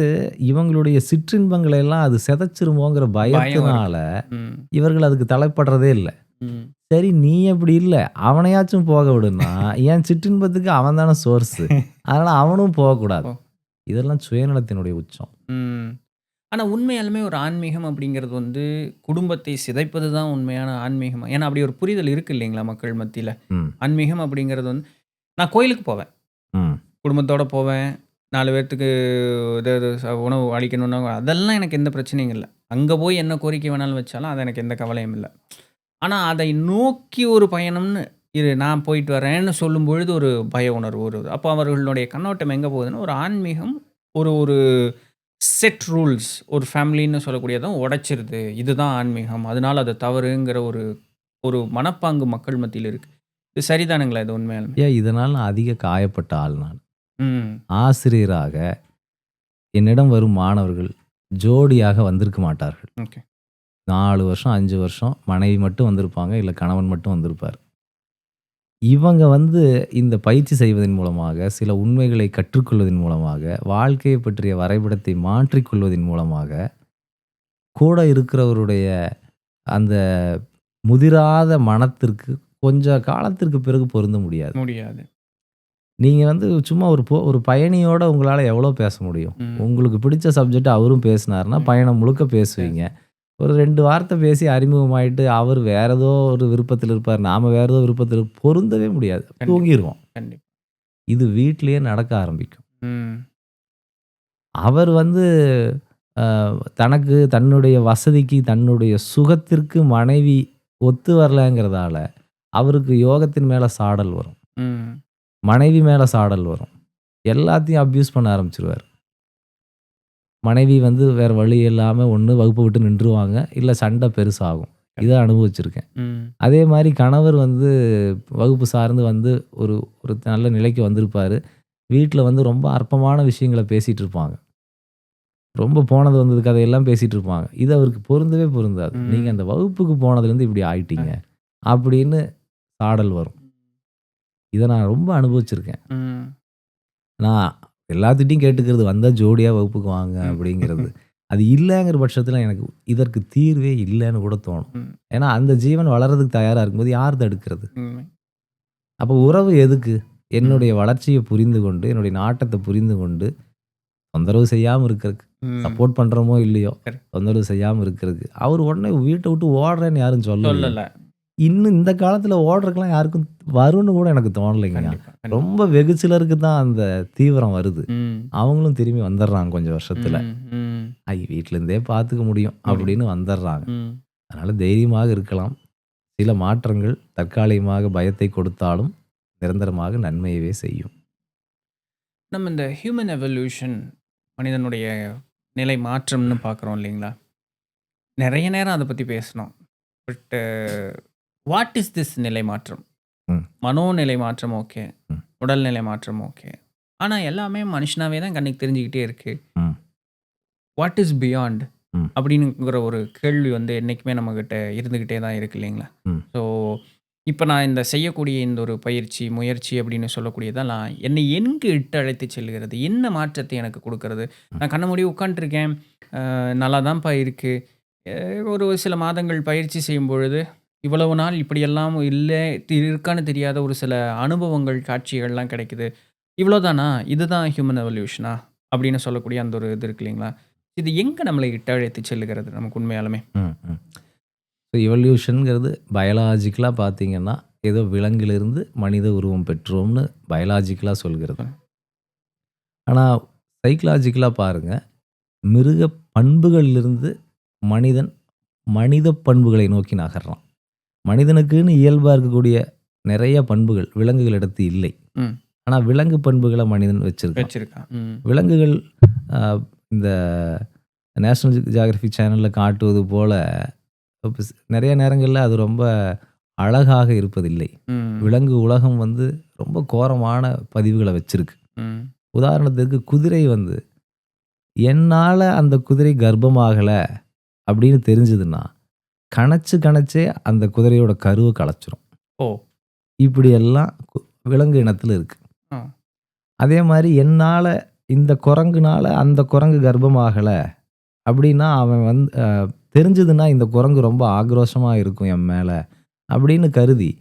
இவங்களுடைய சிற்றின்பங்களை எல்லாம் அது செதைச்சிருமோங்கிற பயத்தினால ம். இவர்கள் அதுக்கு தலைப்படுறதே இல்லை. ம். சரி நீ அப்படி இல்லை, அவனையாச்சும் போக விடுனா என் சிற்றின்பத்துக்கு அவன் தானே சோர்ஸு, அதனால் அவனும் போகக்கூடாது. ஓ. இதெல்லாம் சுயநலத்தினுடைய உச்சம். ஆனால் உண்மையாலுமே ஒரு ஆன்மீகம் அப்படிங்கிறது வந்து குடும்பத்தை சிதைப்பது தான் உண்மையான ஆன்மீகம். ஏன்னா அப்படி ஒரு புரிதல் இருக்குது இல்லைங்களா மக்கள் மத்தியில். ம் ஆன்மீகம் அப்படிங்கிறது வந்து நான் கோயிலுக்கு போவேன், ம் குடும்பத்தோடு போவேன், 4 பேர்த்துக்கு ஏதாவது உணவு அளிக்கணும்னா அதெல்லாம் எனக்கு எந்த பிரச்சனையும் இல்லை. அங்கே போய் என்ன கோரிக்கை வேணாலும் வச்சாலும் அது எனக்கு எந்த கவலையும் இல்லை. ஆனால் அதை நோக்கி ஒரு பயணம்னு நான் போயிட்டு வரேன்னு சொல்லும் பொழுது ஒரு பய உணர்வு வருது. அப்போ அவர்களுடைய கண்ணோட்டம் எங்கே போகுதுன்னா ஒரு ஆன்மீகம் ஒரு ஒரு செட் ரூல்ஸ் ஒரு ஃபேமிலின்னு சொல்லக்கூடியதான் உடைச்சிருது. இதுதான் ஆன்மீகம், அதனால அது தவறுங்கிற ஒரு ஒரு மனப்பாங்கு மக்கள் மத்தியில் இருக்குது. இது சரிதானுங்களா இது உண்மையாலுமே? ஏன் இதனால் நான் அதிக காயப்பட்ட ஆள். நான் ம் ஆசிரியராக என்னிடம் வரும் மாணவர்கள் ஜோடியாக வந்திருக்க மாட்டார்கள். ஓகே. 4 வருஷம் 5 வருஷம் மனைவி மட்டும் வந்திருப்பாங்க, இல்லை கணவன் மட்டும் வந்திருப்பார். இவங்க வந்து இந்த பயிற்சி செய்வதன் மூலமாக, சில உண்மைகளை கற்றுக்கொள்வதன் மூலமாக, வாழ்க்கையை பற்றிய வரைபடத்தை மாற்றிக்கொள்வதன் மூலமாக, கூட இருக்கிறவருடைய அந்த முதிராத மனத்திற்கு கொஞ்ச காலத்திற்கு பிறகு பொருந்த முடியாது. முடியாது. நீங்கள் வந்து சும்மா ஒரு பயணியோட உங்களால் எவ்வளோ பேச முடியும்? உங்களுக்கு பிடிச்ச சப்ஜெக்ட் அவரும் பேசினாருன்னா பயணம் முழுக்க பேசுவீங்க. ஒரு 2 வார்த்தை பேசி அறிமுகமாயிட்டு அவர் வேற ஏதோ ஒரு விருப்பத்தில் இருப்பார், நாம் வேற ஏதோ விருப்பத்தில் பொருந்தவே முடியாது, தூங்கிடுவோம். கண்டிப்பாக. இது வீட்டிலேயே நடக்க ஆரம்பிக்கும். ம் அவர் வந்து தனக்கு தன்னுடைய வசதிக்கு தன்னுடைய சுகத்திற்கு மனைவி ஒத்து வரலைங்கிறதால அவருக்கு யோகத்தின் மேலே சாடல் வரும், ம் மனைவி மேலே சாடல் வரும், எல்லாத்தையும் அப்யூஸ் பண்ண ஆரம்பிச்சிருவார். மனைவி வந்து வேறு வழி இல்லாமல் ஒன்று வகுப்பை விட்டு நின்றுவாங்க, இல்லை சண்டை பெருசாகும். இதை அனுபவிச்சிருக்கேன். அதே மாதிரி கணவர் வந்து வகுப்பு சார்ந்து வந்து ஒரு ஒரு நல்ல நிலைக்கு வந்திருப்பார். வீட்டில் வந்து ரொம்ப அற்பமான விஷயங்களை பேசிகிட்டு இருப்பாங்க, ரொம்ப போனது வந்தது கதையெல்லாம் பேசிகிட்டு இருப்பாங்க. இது அவருக்கு பொருந்தவே பொருந்தாது. நீங்கள் அந்த வகுப்புக்கு போனதுலேருந்து இப்படி ஆயிட்டீங்க அப்படின்னு சாடல் வரும். இதை நான் ரொம்ப அனுபவிச்சிருக்கேன். நான் எல்லாத்துட்டையும் கேட்டுக்கிறது வந்தால் ஜோடியாக வகுப்புக்கு வாங்க அப்படிங்கிறது. அது இல்லைங்கிற பட்சத்தில் எனக்கு இதற்கு தீர்வே இல்லைன்னு கூட தோணும். ஏன்னா அந்த ஜீவன் வளர்கிறதுக்கு தயாராக இருக்கும்போது யார் தடுக்கிறது? அப்போ உறவு எதுக்கு? என்னுடைய வளர்ச்சியை புரிந்து கொண்டு, என்னுடைய நாட்டத்தை புரிந்து கொண்டு, தொந்தரவு செய்யாமல் இருக்கிறதுக்கு, சப்போர்ட் பண்ணுறோமோ இல்லையோ, தொந்தரவு செய்யாமல் இருக்கிறதுக்கு. அவர் உடனே வீட்டை விட்டு ஓடுறேன்னு யாரும் சொல்லலை. இன்னும் இந்த காலத்தில் ஓடுறதுக்கெல்லாம் யாருக்கும் வரும்னு கூட எனக்கு தோணலைங்க. ரொம்ப வெகு சிலருக்கு தான் அந்த தீவிரம் வருது. அவங்களும் திரும்பி வந்துடுறாங்க கொஞ்சம் வருஷத்தில். வீட்டிலேருந்தே பார்த்துக்க முடியும் அப்படின்னு வந்துடுறாங்க. அதனால் தைரியமாக இருக்கலாம். சில மாற்றங்கள் தற்காலிகமாக பயத்தை கொடுத்தாலும் நிரந்தரமாக நன்மையவே செய்யும். நம்ம இந்த ஹியூமன் எவல்யூஷன், மனிதனுடைய நிலை மாற்றம்னு பார்க்குறோம் இல்லைங்களா? நிறைய நேரம் அதை பற்றி பேசணும். பட் வாட் இஸ் திஸ் நிலை மாற்றம்? மனோநிலை மாற்றம் ஓகே, உடல்நிலை மாற்றம் ஓகே, ஆனால் எல்லாமே மனுஷனாவே தான் கண்ணுக்கு தெரிஞ்சுக்கிட்டே இருக்கு. வாட் இஸ் பியாண்ட் அப்படிங்கிற ஒரு கேள்வி வந்து என்றைக்குமே நம்மக்கிட்ட இருந்துக்கிட்டே தான் இருக்கு இல்லைங்களா? ஸோ இப்போ நான் இந்த செய்யக்கூடிய இந்த ஒரு பயிற்சி முயற்சி அப்படின்னு சொல்லக்கூடியதெல்லாம் என்னை எங்கே இட்டு அழைத்து செல்கிறது, என்ன மாற்றத்தை எனக்கு கொடுக்கறது? நான் கண்ண மூடி உட்காந்துருக்கேன், நல்லா தான்ப்பா இருக்குது. ஒரு சில மாதங்கள் பயிற்சி செய்யும் பொழுது இவ்வளவு நாள் இப்படியெல்லாம் இல்லை இருக்கான்னு தெரியாத ஒரு சில அனுபவங்கள் காட்சிகள்லாம் கிடைக்குது. இவ்வளோதானா, இதுதான் ஹியூமன் எவல்யூஷனா அப்படின்னு சொல்லக்கூடிய அந்த ஒரு இது இருக்கு இல்லைங்களா? இது எங்கே நம்மளை இட்டழைத்து செல்லுகிறது நமக்கு உண்மையாலுமே? ஸோ எவல்யூஷனுங்கிறது பயாலாஜிக்கலாக பார்த்தீங்கன்னா ஏதோ விலங்கிலிருந்து மனித உருவம் பெற்றோம்னு பயாலாஜிக்கலாக சொல்கிறது. ஆனால் சைக்கலாஜிக்கலாக பாருங்கள், மிருக பண்புகளிலிருந்து மனிதன் மனித பண்புகளை நோக்கி நகர்றான். மனிதனுக்குன்னு இயல்பாக இருக்கக்கூடிய நிறைய பண்புகள் விலங்குகளிடத்து இல்லை. ஆனால் விலங்கு பண்புகளை மனிதன் வச்சிருக்கான். விலங்குகள் இந்த நேஷ்னல் ஜியோகிராஃபி சேனலில் காட்டுவது போல் நிறைய நேரங்களில் அது ரொம்ப அழகாக இருப்பதில்லை. விலங்கு உலகம் வந்து ரொம்ப கோரமான பதிவுகளை வச்சிருக்கு. உதாரணத்துக்கு குதிரை வந்து என்னால் அந்த குதிரை கர்ப்பமாகலை அப்படின்னு தெரிஞ்சதுன்னா கணச்சே அந்த குதிரையோட கருவை களைச்சிரும். இப்படியெல்லாம் விலங்கு இனத்தில் இருக்கு. அதே மாதிரி என்னால் இந்த குரங்குனால அந்த குரங்கு கர்ப்பமாகலை அப்படின்னா அவன் வந்து தெரிஞ்சதுன்னா இந்த குரங்கு ரொம்ப ஆக்ரோஷமாக இருக்கும் என் மேலே அப்படின்னு கருதி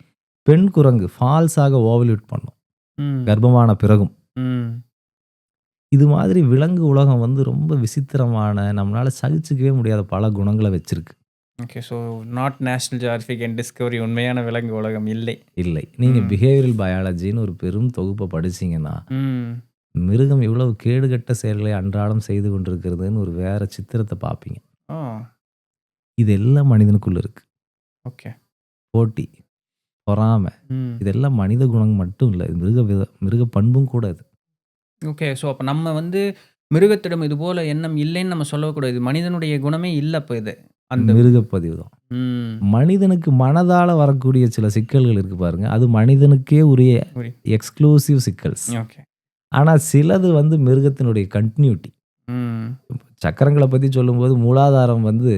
பெண் குரங்கு ஃபால்ஸாக ஓவல்யூட் பண்ணும் ம். கர்ப்பமான பிறகும். ம். இது மாதிரி விலங்கு உலகம் வந்து ரொம்ப விசித்திரமான, நம்மளால சகிச்சுக்கவே முடியாத பல குணங்களை வச்சிருக்கு. Okay. So not national Geographic and Discovery உண்மையான விலங்கு உலகம் இல்லை. இல்லை, நீங்கள் பிஹேவியரல் பயாலஜின்னு ஒரு பெரும் தொகுப்பை படிச்சீங்கன்னா ம். மிருகம் இவ்வளவு கேடுகட்ட செயல்களை அன்றாடம் செய்து கொண்டிருக்கிறதுன்னு ஒரு வேற சித்திரத்தை பார்ப்பீங்க. ஓ. இது எல்லாம் மனிதனுக்குள்ள இருக்கு. ஓகே. போட்டி, பொறாமை, ம். இதெல்லாம் மனித குணம் மட்டும் இல்லை, இது மிருக பண்பும் கூட இது. ஓகே. ஸோ அப்போ நம்ம வந்து மிருகத்திடம் இது போல எண்ணம் இல்லைன்னு நம்ம சொல்லக்கூடாது. மனிதனுடைய குணமே இல்லை அப்போ இது. அந்த மிருகப்பதிவு தான். ம். மனிதனுக்கு மனதால வரக்கூடிய சில சிக்கல்கள் இருக்கு பாருங்க, அது மனிதனுக்கே உரிய புரியுது. எக்ஸ்க்ளூசிவ் சிக்கல்ஸ். ஓகே. ஆனா சிலது வந்து மிருகத்தினுடைய கண்டினியூட்டி. ம். சக்கரங்களை பத்தி சொல்லும்போது மூலாதாரம் வந்து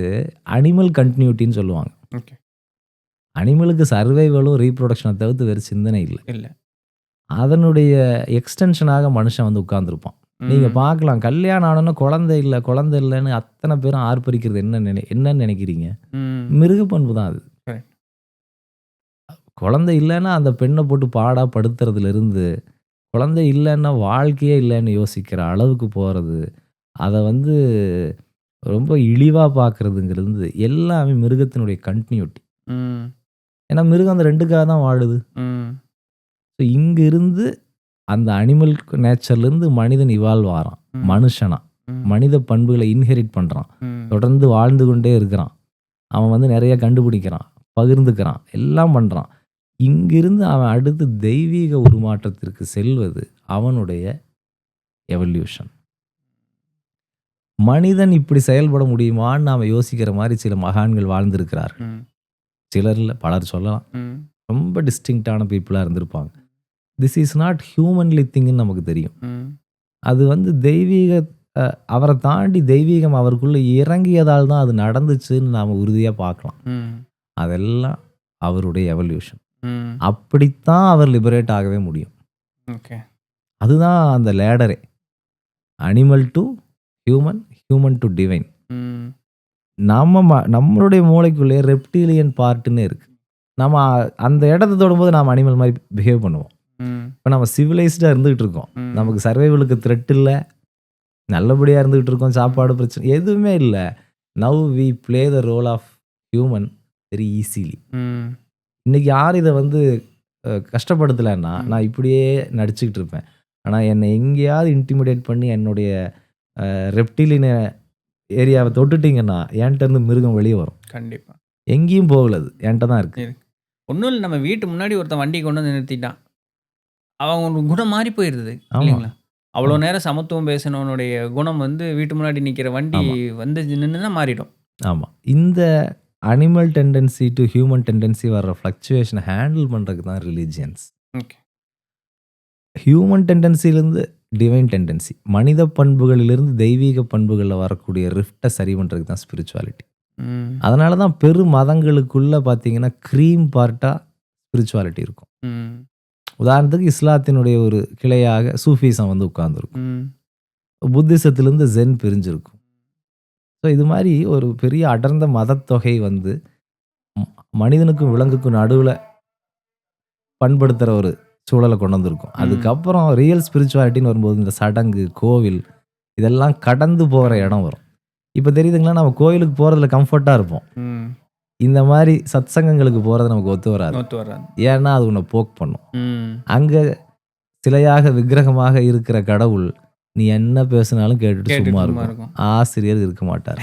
அனிமல் கண்டினியூட்டின்னு சொல்லுவாங்க. ஓகே. அனிமலுக்கு சர்வைவலும் ரீப்ரொடக்ஷனை தவிர்த்து வேறு சிந்தனை இல்லை. இல்லை. அதனுடைய எக்ஸ்டென்ஷனாக மனுஷன் வந்து உட்கார்ந்துருப்பான். நீங்க பார்க்கலாம், கல்யாணம் ஆனோன்னா குழந்தை இல்லைன்னு அத்தனை பேரும் ஆர்ப்பரிக்கிறது என்னன்னு நினைக்கிறீங்க? ம். மிருக பண்பு தான் அது. Correct. குழந்தை இல்லைன்னா அந்த பெண்ணை போட்டு பாடா படுத்துறதுல இருந்து, குழந்தை இல்லைன்னா வாழ்க்கையே இல்லைன்னு யோசிக்கிற அளவுக்கு போறது, அதை வந்து ரொம்ப இழிவா பார்க்கறதுங்கிறது எல்லாமே மிருகத்தினுடைய கண்டினியூட்டி. ம். ஏன்னா மிருகம் அந்த ரெண்டுக்காக தான் வாழுது. ம். ஸோ இங்க இருந்து அந்த அனிமல் நேச்சர்லேருந்து மனிதன் இவால்வ் ஆகிறான், ம். மனுஷனா ம். மனித பண்புகளை இன்ஹெரிட் பண்ணுறான், ம். தொடர்ந்து வாழ்ந்து கொண்டே இருக்கிறான். அவன் வந்து நிறைய கண்டுபிடிக்கிறான், பகிர்ந்துக்கிறான், எல்லாம் பண்ணுறான். இங்கிருந்து அவன் அடுத்து தெய்வீக உருமாற்றத்திற்கு செல்வது அவனுடைய எவல்யூஷன். மனிதன் இப்படி செயல்பட முடியுமான்னு நாம் யோசிக்கிற மாதிரி சில மகான்கள் வாழ்ந்திருக்கிறார்கள். ம். சிலர் இல்லை, பலர் சொல்லலாம். ம். ரொம்ப டிஸ்டிங்க்டான பீப்புளாக இருந்திருப்பாங்க. திஸ் இஸ் நாட் ஹியூமன்லி திங்னு நமக்கு தெரியும். ம். அது வந்து தெய்வீக அவரை தாண்டி தெய்வீகம் அவருக்குள்ளே இறங்கியதால் தான் அது நடந்துச்சுன்னு நாம் உறுதியாக பார்க்கலாம். ம். அதெல்லாம் அவருடைய எவல்யூஷன். ம். அப்படித்தான் அவர் லிபரேட் ஆகவே முடியும். ஓகே. அதுதான் அந்த லேடரே, animal to human, human to divine. Hmm. நம்மளுடைய மூளைக்குள்ளே ரெப்டீலியன் பார்ட்டுன்னு இருக்குது. நம்ம அந்த இடத்த தொடும்போது நாம் அனிமல் மாதிரி பிஹேவ் பண்ணுவோம். ம். இப்போ நம்ம சிவிலைஸ்டாக இருந்துகிட்டு இருக்கோம், ம். நமக்கு சர்வைவலுக்கு த்ரெட் இல்லை, நல்லபடியாக இருந்துகிட்டு இருக்கோம், சாப்பாடு பிரச்சனை எதுவுமே இல்லை. Now we play the role of human very easily. ம். இன்றைக்கி யார் இதை வந்து கஷ்டப்படுத்தலைன்னா ம். நான் இப்படியே நடிச்சுக்கிட்டு இருப்பேன். ஆனால் என்னை எங்கேயாவது இன்டிமிடேட் பண்ணி என்னுடைய ரெப்டிலின ஏரியாவை தொட்டுட்டிங்கன்னா என்கிட்ட இருந்து மிருகம் வெளியே வரும். கண்டிப்பாக. எங்கேயும் போகலது, என்கிட்ட தான் இருக்குது. ஒன்றும் இல்லை, நம்ம வீட்டு முன்னாடி ஒருத்தன் வண்டி கொண்டு வந்து நிறுத்திட்டான், அவன் ஒரு குணம் மாறி போயிடுது ஆமாம். இல்லைங்களா? அவ்வளோ நேரம் சமத்துவம் பேசினவனுடைய குணம் வந்து வீட்டு முன்னாடி நிற்கிற வண்டி வந்து நின்றுனா மாறிடும். ஆமாம். இந்த animal tendency to human tendency வர்ற ஃப்ளக்சுவேஷனை ஹேண்டில் பண்ணுறதுக்கு தான் ரிலீஜியன்ஸ். ஓகே. ஹியூமன் டெண்டன்சிலேருந்து டிவைன் டெண்டன்சி, மனித பண்புகளிலிருந்து தெய்வீக பண்புகளில் வரக்கூடிய ரிஃப்டை சரி பண்ணுறதுக்கு தான் ஸ்பிரிச்சுவாலிட்டி. ம். அதனால தான் பெரு மதங்களுக்குள்ளே பார்த்தீங்கன்னா க்ரீம் பார்ட்டாக ஸ்பிரிச்சுவாலிட்டி இருக்கும். ம். உதாரணத்துக்கு இஸ்லாத்தினுடைய ஒரு கிளையாக சூஃபிசம் வந்து உட்கார்ந்துருக்கும், ம். புத்திசத்திலேருந்து ஜென் பிரிஞ்சிருக்கும். ஸோ இது மாதிரி ஒரு பெரிய அடர்ந்த மதத்தொகை வந்து மனிதனுக்கும் விலங்குக்கும் நடுவில் பண்படுத்துகிற ஒரு சூழலை கொண்டு வந்திருக்கும். அதுக்கப்புறம் ரியல் ஸ்பிரிச்சுவாலிட்டின்னு வரும்போது இந்த சடங்கு, கோவில் இதெல்லாம் கடந்து போகிற இடம் வரும். இப்போ தெரியுதுங்களா, நம்ம கோயிலுக்கு போகிறதுல கம்ஃபர்ட்டாக இருப்போம், ம். இந்த மாதிரி சத்சங்கங்களுக்கு போகிறது நமக்கு ஒத்து வராது. ஒத்து வராது. ஏன்னா அது உன்னை போக் பண்ணும். ம். அங்கே சிலையாக விக்கிரகமாக இருக்கிற கடவுள் நீ என்ன பேசினாலும் கேட்டுட்டு சும்மா இருக்கும். ஆசிரியர் இருக்க மாட்டார்,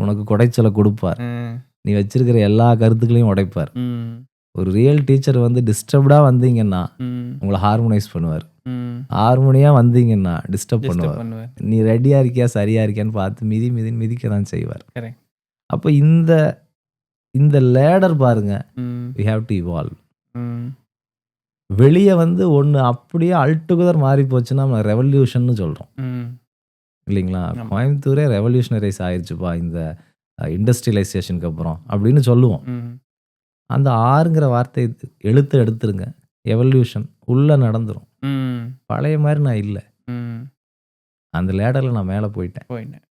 உனக்கு குடைச்சலை கொடுப்பார், ம். நீ வச்சிருக்கிற எல்லா கருத்துக்களையும் உடைப்பார். ம். ஒரு ரியல் டீச்சர் வந்து டிஸ்டர்ப்டாக வந்தீங்கன்னா ம். உங்களை ஹார்மோனைஸ் பண்ணுவார், ம். ஹார்மோனியாக வந்தீங்கன்னா டிஸ்டர்ப் Disturb பண்ணுவார். பண்ணுவார். நீ ரெடியாக இருக்கியா சரியாக இருக்கியான்னு பார்த்து மிதிக்க தான் செய்வார். Correct. அப்போ இந்த லேடர் பாருங்க, ம். we have to evolve. ம். வெளியே வந்து ஒன்று அப்படியே அல்டுகுதர் மாறி போச்சுன்னா நம்ம ரெவல்யூஷன்னு சொல்கிறோம் ம். இல்லைங்களா? ஆமா. கோயம்புத்தூரே ரெவல்யூஷனரைஸ் ஆயிடுச்சுப்பா இந்த இண்டஸ்ட்ரியலைசேஷனுக்கு அப்புறம் அப்படின்னு சொல்லுவோம். ம். அந்த ஆறுங்கிற வார்த்தை எடுத்துருங்க, எவல்யூஷன் உள்ளே நடந்துடும். ம். பழைய மாதிரி நான் இல்லை, ம். அந்த லேடரில் நான் மேலே போயிட்டேன். போயிட்டேன்.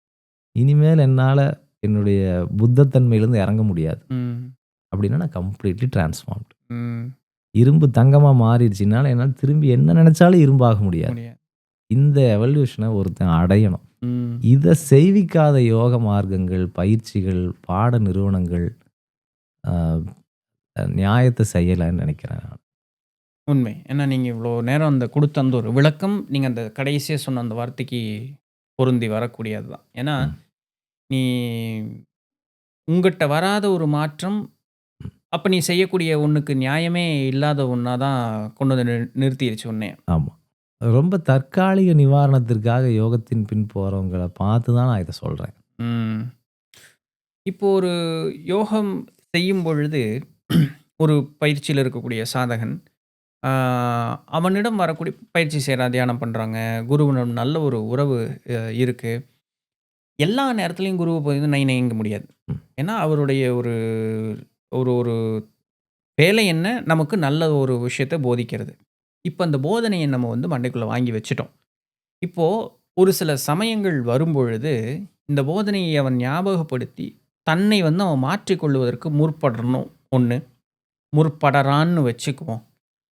இனிமேல் என்னால் என்னுடைய புத்தத்தன்மையிலேருந்து இறங்க முடியாது. ம். அப்படின்னா நான் கம்ப்ளீட்லி டிரான்ஸ்ஃபார்ம்டு. ம். இரும்பு தங்கமா மாறிடுச்சுனால என்னால் திரும்பி என்ன நினைச்சாலும் இரும்பாக முடியாது. முடியாது. இந்த எவல்யூஷனை ஒருத்தன் அடையணும். ம். இதை செய்விக்காத யோக மார்க்கங்கள், பயிற்சிகள், பாட நிறுவனங்கள் நியாயத்தை செய்யலைன்னு நினைக்கிறேன் நான். உண்மை. ஏன்னா நீங்க இவ்வளோ நேரம் அந்த குடுத்த அந்த ஒரு விளக்கம், நீங்க அந்த கடைசியா சொன்ன அந்த வார்த்தைக்கு பொருந்தி வரக்கூடியது தான். ஏன்னா, ம். நீ உங்கிட்ட வராத ஒரு மாற்றம், அப்ப நீ செய்யக்கூடிய ஒண்ணுக்கு நியாயமே இல்லாத ஒண்ணா தான் கொண்டு வந்து நிறுத்திருச்சு உன்னைய. ஆமா. ரொம்ப தற்காலிக நிவாரணத்திற்காக யோகத்தின் பின் போறவங்கள பார்த்து தான் நான் இதை சொல்றேன். ம். இப்போ ஒரு யோகம் செய்யும் பொழுது, ஒரு பயிற்சியில இருக்கக்கூடிய சாதகன், ஆ அவனிடம் வரக்கூடிய பயிற்சி செய்றான், தியானம் பண்றாங்க. குருவிடம் நல்ல ஒரு உறவு இருக்கு. எல்லா நேரத்துலயும் குருவ போய் நை நைங்க முடியாது. ம். ஏன்னா, அவருடைய ஒரு ஒரு ஒரு வேலை என்ன? நமக்கு நல்ல ஒரு விஷயத்த போதிக்கிறது. இப்ப அந்த போதனைய நம்ம வந்து மண்டைக்குள்ள வாங்கி வச்சுட்டோம். இப்போ ஒரு சில சமயங்கள் வரும்பொழுது, இந்த போதனையை அவன் ஞாபகப்படுத்தி, தன்னை வந்து அவன் மாற்றிக்கொள்வதற்கு முற்படணும் ஒண்ணு. முற்படறான்னு வச்சுக்குவோம்.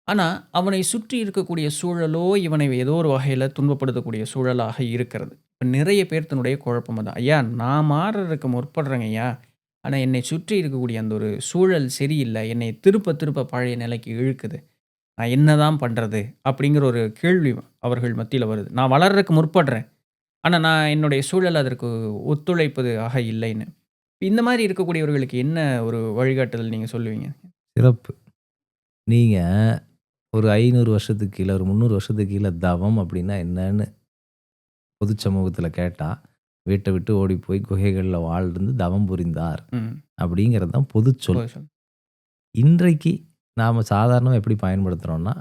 ஆனா, அவனை சுற்றி இருக்கக்கூடிய சூழலோ, இவனை ஏதோ ஒரு வகையில துன்பப்படுத்தக்கூடிய சூழலாக இருக்கிறது. இப்ப நிறைய பேர்த்தினுடைய குழப்பம் அதான். ஐயா, நான் மாறுறதுக்கு முற்படுறேங்க ஐயா. ஆனா, என்னை சுற்றி இருக்கக்கூடிய அந்த ஒரு சூழல் சரியில்ல. என்னை திருப்ப திருப்ப பழைய நிலைக்கு இழுக்குது. நான் என்னதான் பண்றது? அப்படிங்கிற ஒரு கேள்வி அவர்கள் மத்தியில வருது. நான் வளர்றதுக்கு முற்படுறேன். ஆனா, நான் என்னுடைய சூழல் அதற்கு ஒத்துழைப்பது ஆக இல்லைன்னு. இந்த மாரி இருக்கக்கூடியவர்களுக்கு என்ன ஒரு வழிகாட்டுதல் நீங்க சொல்லுவீங்க? சிறப்பு. நீங்க ஒரு 500 வருஷத்துக்கு கீழ, ஒரு 300 வருஷத்துக்கு கீழ தவம் அப்படின்னா என்னன்னு பொது சமூகத்தில கேட்டா, வீட்ட விட்டு ஓடி போய் குகைகள்ல வாழ்ந்து தவம் புரிந்தார் ம். அப்படிங்கிறது தான் பொதுச்சொல். சொல். இன்றைக்கு நாம சாதாரணமா எப்படி பயன்படுத்துறோம்னா,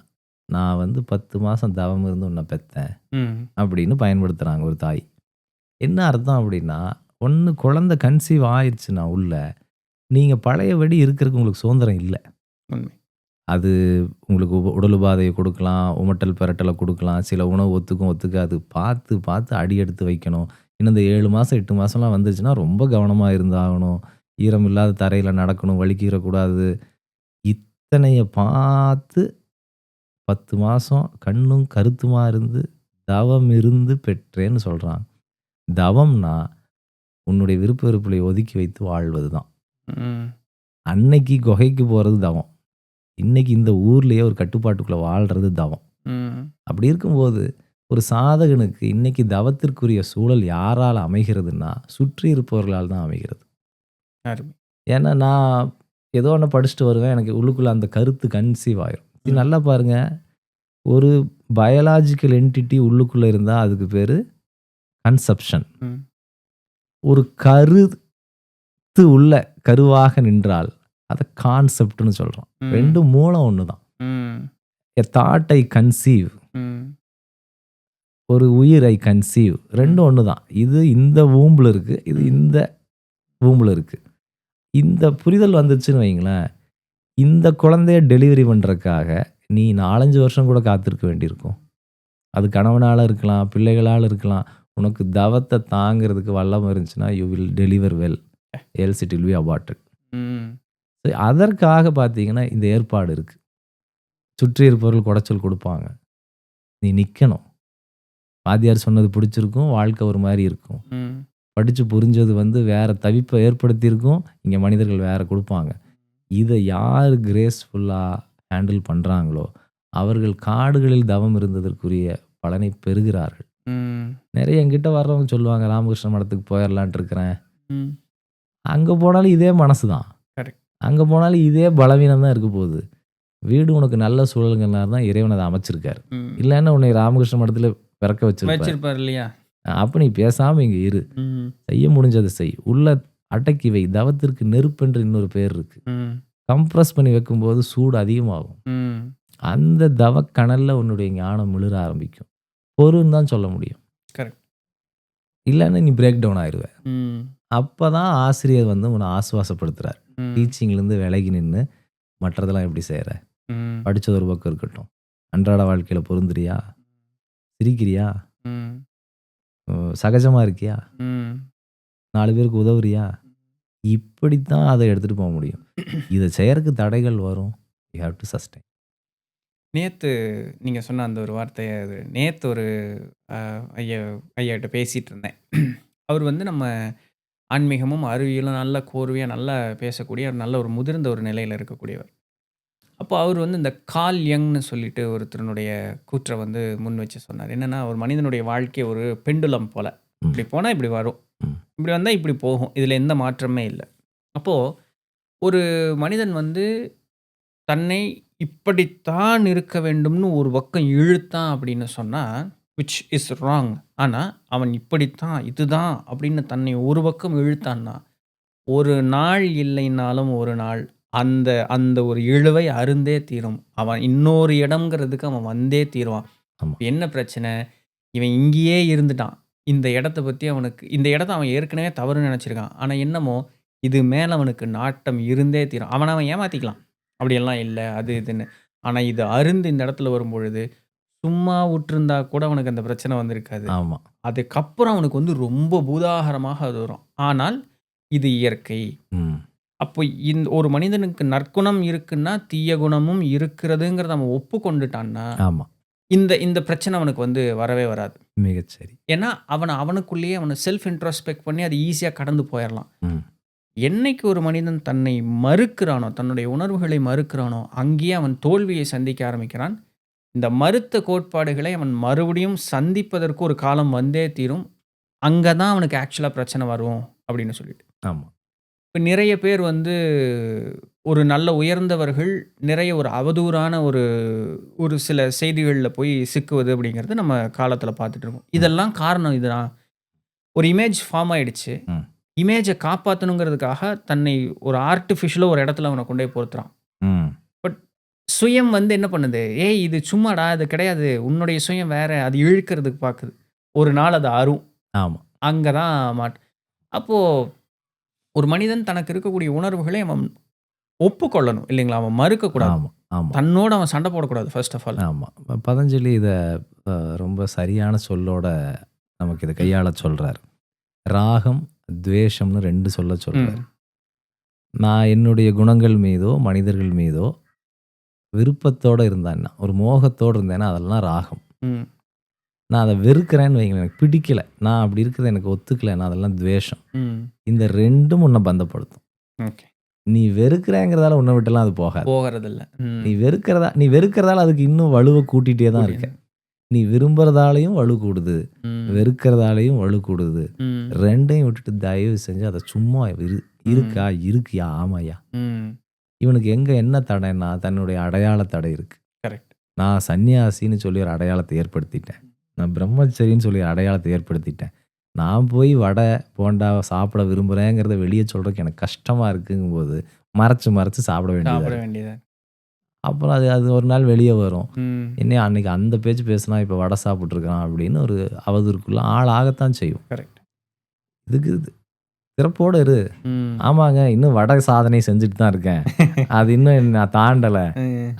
நான் வந்து 10 மாசம் தவம் இருந்து உன்ன பெத்தேன் ம். அப்படின்னு பயன்படுத்துறாங்க ஒரு தாய். என்ன அர்த்தம் அப்படின்னா, ஒண்ணு குழந்தை கன்சீவ் ஆயிருச்சுன்னா உள்ள, நீங்க பழையபடி இருக்கிறதுக்கு உங்களுக்கு சுதந்திரம் இல்ல. உண்மை. அது உங்களுக்கு உடல் உபாதையை கொடுக்கலாம், உமட்டல் பெரட்டல கொடுக்கலாம், சில உணவு ஒத்துக்கும், ஒத்துக்காது. பார்த்து, பார்த்து அடி எடுத்து வைக்கணும். இன்னும் இந்த 7 மாசம், 8 மாசம்லாம் வந்துருச்சுன்னா ரொம்ப கவனமா இருந்தாகணும். ஈரம் இல்லாத தரையில நடக்கணும், வழுக்கிறக்கூடாது. இத்தனைய பார்த்து 10 மாசம் கண்ணும் கருத்துமா இருந்து, தவம் இருந்து பெற்றேன்னு சொல்றாங்க. தவம்னா, உன்னுடைய விருப்ப வெறுப்புகளை ஒதுக்கி வைத்து வாழ்வது தான். ம். அன்னைக்கு குகைக்கு போறது தவம். இன்னைக்கு இந்த ஊர்லயே ஒரு கட்டுப்பாட்டுக்குள்ள வாழ்றது தவம். ம். அப்படி இருக்கும்போது, ஒரு சாதகனுக்கு இன்னைக்கு தவத்திற்குரிய சூழல் யாரால அமைகிறதுன்னா, சுற்றி இருப்பவர்களால் தான் அமைகிறது. அருமை. ஏன்னா, நான் ஏதோ ஒண்ணு படிச்சுட்டு வருவேன். எனக்கு உள்ளுக்குள்ள அந்த கருத்து கன்சீவ் ஆயிரும். இது ம். நல்லா பாருங்க. ஒரு பயாலாஜிக்கல் என்டிட்டி உள்ளுக்குள்ள இருந்தா அதுக்கு பேரு கன்செப்ஷன். ம். ஒரு கருத்து உள்ள கருவாக நின்றால், அத கான்செப்ட்ன்னு சொல்றோம். ம். 2ம் மூலம் ஒண்ணு தான். ம். எ தாட் ஐ கன்சீவ். ம். ஒரு உயிர் ஐ கன்சீவ். 2ம் ஒண்ணு தான். இது இந்த வூம்புல இருக்கு. இது இந்த வூம்புல இருக்கு. இந்த புரிதல் வந்துருச்சுன்னு வைங்களேன், இந்த குழந்தைய டெலிவரி பண்றதுக்காக நீ 4, 5 வருஷம் கூட காத்திருக்க வேண்டியிருக்கும். அது கணவனால இருக்கலாம், பிள்ளைகளால இருக்கலாம். உனக்கு தவத்த தாங்கிறதுக்கு வல்லமை இருந்துச்சுன்னா, you will deliver well. Else it will be aborted. ம். அதற்காக பார்த்தீங்கன்னா, இந்த ஏற்பாடு இருக்கு. சுற்றி இருப்பவர்கள் குடைச்சல் கொடுப்பாங்க. நீ நிக்கணும். வாத்தியார் சொன்னது பிடிச்சிருக்கும். வாழ்க்கை ஒரு மாரி இருக்கும். ம். படிச்சு புரிஞ்சது வந்து வேற தவிப்பை ஏற்படுத்தியிருக்கும். இங்க மனிதர்கள் வேற குடுப்பாங்க. இத யார் கிரேஸ்ஃபுல்லா ஹேண்டில் பண்றாங்களோ, அவர்கள் காடுகளில் தவம் இருந்ததற்குரிய பலனை பெறுகிறார்கள். ம். நிறைய என்கிட்ட வர்றவங்க சொல்லுவாங்க, ராமகிருஷ்ண மடத்துக்கு போயிரலான்ட்டு இருக்கிறேன். ம். அங்க போனாலும் இதே மனசு தான். கரெக்ட். அங்க போனாலும் இதே பலவீனம் தான் இருக்க போகுது. வீடு உனக்கு நல்ல சூழல்கள்னால தான் இறைவன் அதை அமைச்சிருக்காரு. ம். இல்லன்னா உன்னை ராமகிருஷ்ண மடத்துல பிறக்க வச்சிருப்பாரு. வச்சிருப்பார் இல்லையா? அப்ப நீ பேசாம இங்க இரு. ம். செய்ய முடிஞ்சதை செய். உள்ள அடக்கி வை. தவத்திற்கு நெருப்பென்று இன்னொரு பேர் இருக்கு. ம். கம்ப்ரஸ் பண்ணி வைக்கும்போது சூடு அதிகமாகும். ம். அந்த தவக்கணல்ல உன்னுடைய ஞானம் மிளிர ஆரம்பிக்கும். பொறுன்னு தான் சொல்ல முடியும். கரெக்ட். இல்லன்னா நீ பிரேக் டவுன் ஆயிருவ. ம். அப்பதான் ஆசிரியர் வந்து உன்னை ஆசுவாசப்படுத்துறார். ம். டீச்சிங்லேருந்து விலகி நின்று மற்றதெல்லாம் எப்படி செய்யற? ம். படிச்சது ஒரு பக்கம் இருக்கட்டும். அன்றாட வாழ்க்கையில பொருந்துறியா? சிரிக்கிறியா? ம். சகஜமா இருக்கியா? ம். 4 பேருக்கு உதவுறியா? இப்படித்தான் அதை எடுத்துட்டு போக முடியும். இதை செய்யறதுக்கு தடைகள் வரும். You have to sustain. நேத்து நீங்க சொன்ன அந்த ஒரு வார்த்தைய நேத்து ஒரு ஐயாட்ட பேசிட்டு இருந்தேன். அவர் வந்து நம்ம ஆன்மீகமும், அறிவியலும் நல்ல கோர்வையா நல்லா பேசக்கூடிய நல்ல ஒரு முதிர்ந்த ஒரு நிலையில இருக்கக்கூடியவர். அப்போ அவர் வந்து இந்த கார்ல் யங்ன்னு சொல்லிட்டு ஒருத்தருடைய கூற்ற வந்து முன் வச்சு சொன்னார். என்னன்னா, ஒரு மனிதனுடைய வாழ்க்கை ஒரு பெண்டுலம் போல. இப்படி போனா இப்படி வரும். ம். இப்படி வந்தா இப்படி போகும். இதுல எந்த மாற்றமே இல்ல. அப்போ ஒரு மனிதன் வந்து தன்னை இப்படித்தான் இருக்க வேண்டும்னு ஒரு பக்கம் இழுத்தான் அப்படின்னு சொன்னா, விச் இஸ் ராங். ஆனா, அவன் இப்படித்தான், இதுதான் அப்படின்னு தன்னை ஒரு பக்கம் இழுத்தான்னா, ஒரு நாள் இல்லைனாலும் ஒரு நாள் அந்த அந்த ஒரு இழுவை அருந்தே தீரும். அவன் இன்னொரு இடம்ங்கிறதுக்கு அவன் வந்தே தீருவான். ஆமா. என்ன பிரச்சனை? இவன் இங்கேயே இருந்துட்டான். இந்த இடத்த பத்தி அவனுக்கு இந்த இடத்த அவன் ஏற்கனவே தவறுன்னு நெனச்சிருக்கான். ஆனா என்னமோ, இது மேல அவனுக்கு நாட்டம் இருந்தே தீரும். அவன் ஏமாத்திக்கலாம். அப்படியெல்லாம் இல்ல, அது இதுன்னு. ஆனா இது அருந்து இந்த இடத்துல வரும்பொழுது, சும்மா விட்டிருந்தா கூட அவனுக்கு அந்த பிரச்சனை வந்திருக்காது. ஆமா. அதுக்கப்புறம் அவனுக்கு வந்து ரொம்ப பூதாகரமாக அது வரும். ஆனால் இது இயற்கை. ம். அப்போ ஒரு மனிதனுக்கு நற்குணம் இருக்குன்னா, தீய குணமும் இருக்கிறதுங்கிறத அவன் ஒப்புக்கொண்டுட்டான்னா, ஆமா. இந்த இந்த பிரச்சனை அவனுக்கு வந்து வரவே வராது. மிகச்சரி. ஏன்னா, அவனுக்குள்ளேயே அவன செல்ஃப் இன்ட்ரோஸ்பெக்ட் பண்ணி அது ஈஸியா கடந்து போயிரலாம். ம். என்னைக்கு ஒரு மனிதன் தன்னை மறுக்கிறானோ, தன்னுடைய உணர்வுகளை மறுக்கிறானோ, அங்கேயே அவன் தோல்வியை சந்திக்க ஆரம்பிக்கிறான். இந்த மறுத்த கோட்பாடுகளை அவன் மறுபடியும் சந்திப்பதற்கு ஒரு காலம் வந்தே தீரும். அங்க தான் அவனுக்கு ஆக்சுவலா பிரச்சனை வரும் அப்படின்னு சொல்லிட்டு. ஆமா. இப்ப நிறைய பேர் வந்து ஒரு நல்ல உயர்ந்தவர்கள் நிறைய ஒரு அவதூறான ஒரு சில செய்திகள்ல போய் சிக்குவது அப்படிங்கிறது நம்ம காலத்துல பார்த்துட்டு இருக்கோம். இதெல்லாம் காரணம் இதுதான். ஒரு இமேஜ் ஃபார்ம் ஆயிடுச்சு. ம். இமேஜ காப்பாத்தணுங்கிறதுக்காக தன்னை ஒரு ஆர்ட்டிஃபிஷியலா ஒரு இடத்துல அவன கொண்டு போய் பொறுத்துறான். ம். பட் சுயம் வந்து என்ன பண்ணுது? "ஏய் இது சும்மாடா, இது கிடையாது. உன்னுடைய சுயம் வேற." அது இழுக்கிறதுக்கு பாக்குது. ஒரு நாள் அது அறும். ஆமா. அங்க தான் அப்போ ஒரு மனிதன் தனக்கு இருக்கக்கூடிய உணர்வுகளை அவன் ஒப்புக்கொள்ளணும் இல்லைங்களா? அவன் மறுக்கக்கூடாது. ஆமா. ஆமா. தன்னோட அவன் சண்டை போடக்கூடாது ஃபர்ஸ்ட் ஆஃப் ஆல். ஆமா. பதஞ்சலி இத ரொம்ப சரியான சொல்லோட நமக்கு இத கையாள சொல்றாரு. ராகம், துவேஷம்னு 2 சொல்ல சொல்றாரு. ம். நான் என்னுடைய குணங்கள் மீதோ, மனிதர்கள் மீதோ விருப்பத்தோட இருந்தேன்னா, ஒரு மோகத்தோட இருந்தேன்னா அதெல்லாம் ராகம். ம். நான் அத வெறுக்கிறேன்னு வைங்களேன், எனக்கு பிடிக்கல. நான் அப்படி இருக்கிறது எனக்கு ஒத்துக்கலன்னா அதெல்லாம் துவேஷம். ம். இந்த 2ம் உன்ன பந்தப்படுத்தும். ஓகே. நீ வெறுக்கிறேங்கிறதால உன்ன விட்டுலாம் அது போகாது. போகறதில்ல. ம். நீ வெறுக்கிறதால அதுக்கு இன்னும் வலுவ கூட்டிட்டே தான் இருக்க. நீ விரும்புறதாலயும் வலு கூடுது. ம். வெறுக்கிறதாலயும் வலு கூடுது. ம். 2யும் விட்டுட்டு தயவு செஞ்சு அத சும்மா இருக்கா? இருக்கியா? ஆமாய்யா. ம். இவனுக்கு எங்க என்ன தடைன்னா, தன்னுடைய அடையாள தடை இருக்கு. கரெக்ட். நான் சன்னியாசின்னு சொல்லி ஒரு அடையாளத்தை ஏற்படுத்திட்டேன். நான் பிரம்மச்சரின்னு சொல்லி ஒரு அடையாளத்தை ஏற்படுத்திட்டேன். நான் போய் வடை, போண்டா சாப்பிட விரும்புறேங்கிறத வெளிய சொல்றதுக்கு எனக்கு கஷ்டமா இருக்குங்கும்போது, மறைச்சு சாப்பிட வேண்டியதா சாப்பிட இருக்கு. வேண்டியது. அப்புறம் அது ஒரு நாள் வெளிய வரும். ம். என்னைய அன்னைக்கு அந்த பேச்சு பேசினா இப்ப வடை சாப்பிட்டுருக்கான் அப்படின்னு ஒரு அவதூறுக்குள்ள ஆளாகத்தான் செய்யும். கரெக்ட். இதுக்கு சிறப்போட இரு. ம். ஆமாங்க, இன்னும் வடை சாதனை செஞ்சுட்டு தான் இருக்கேன். அது இன்னும் நான் தாண்டல.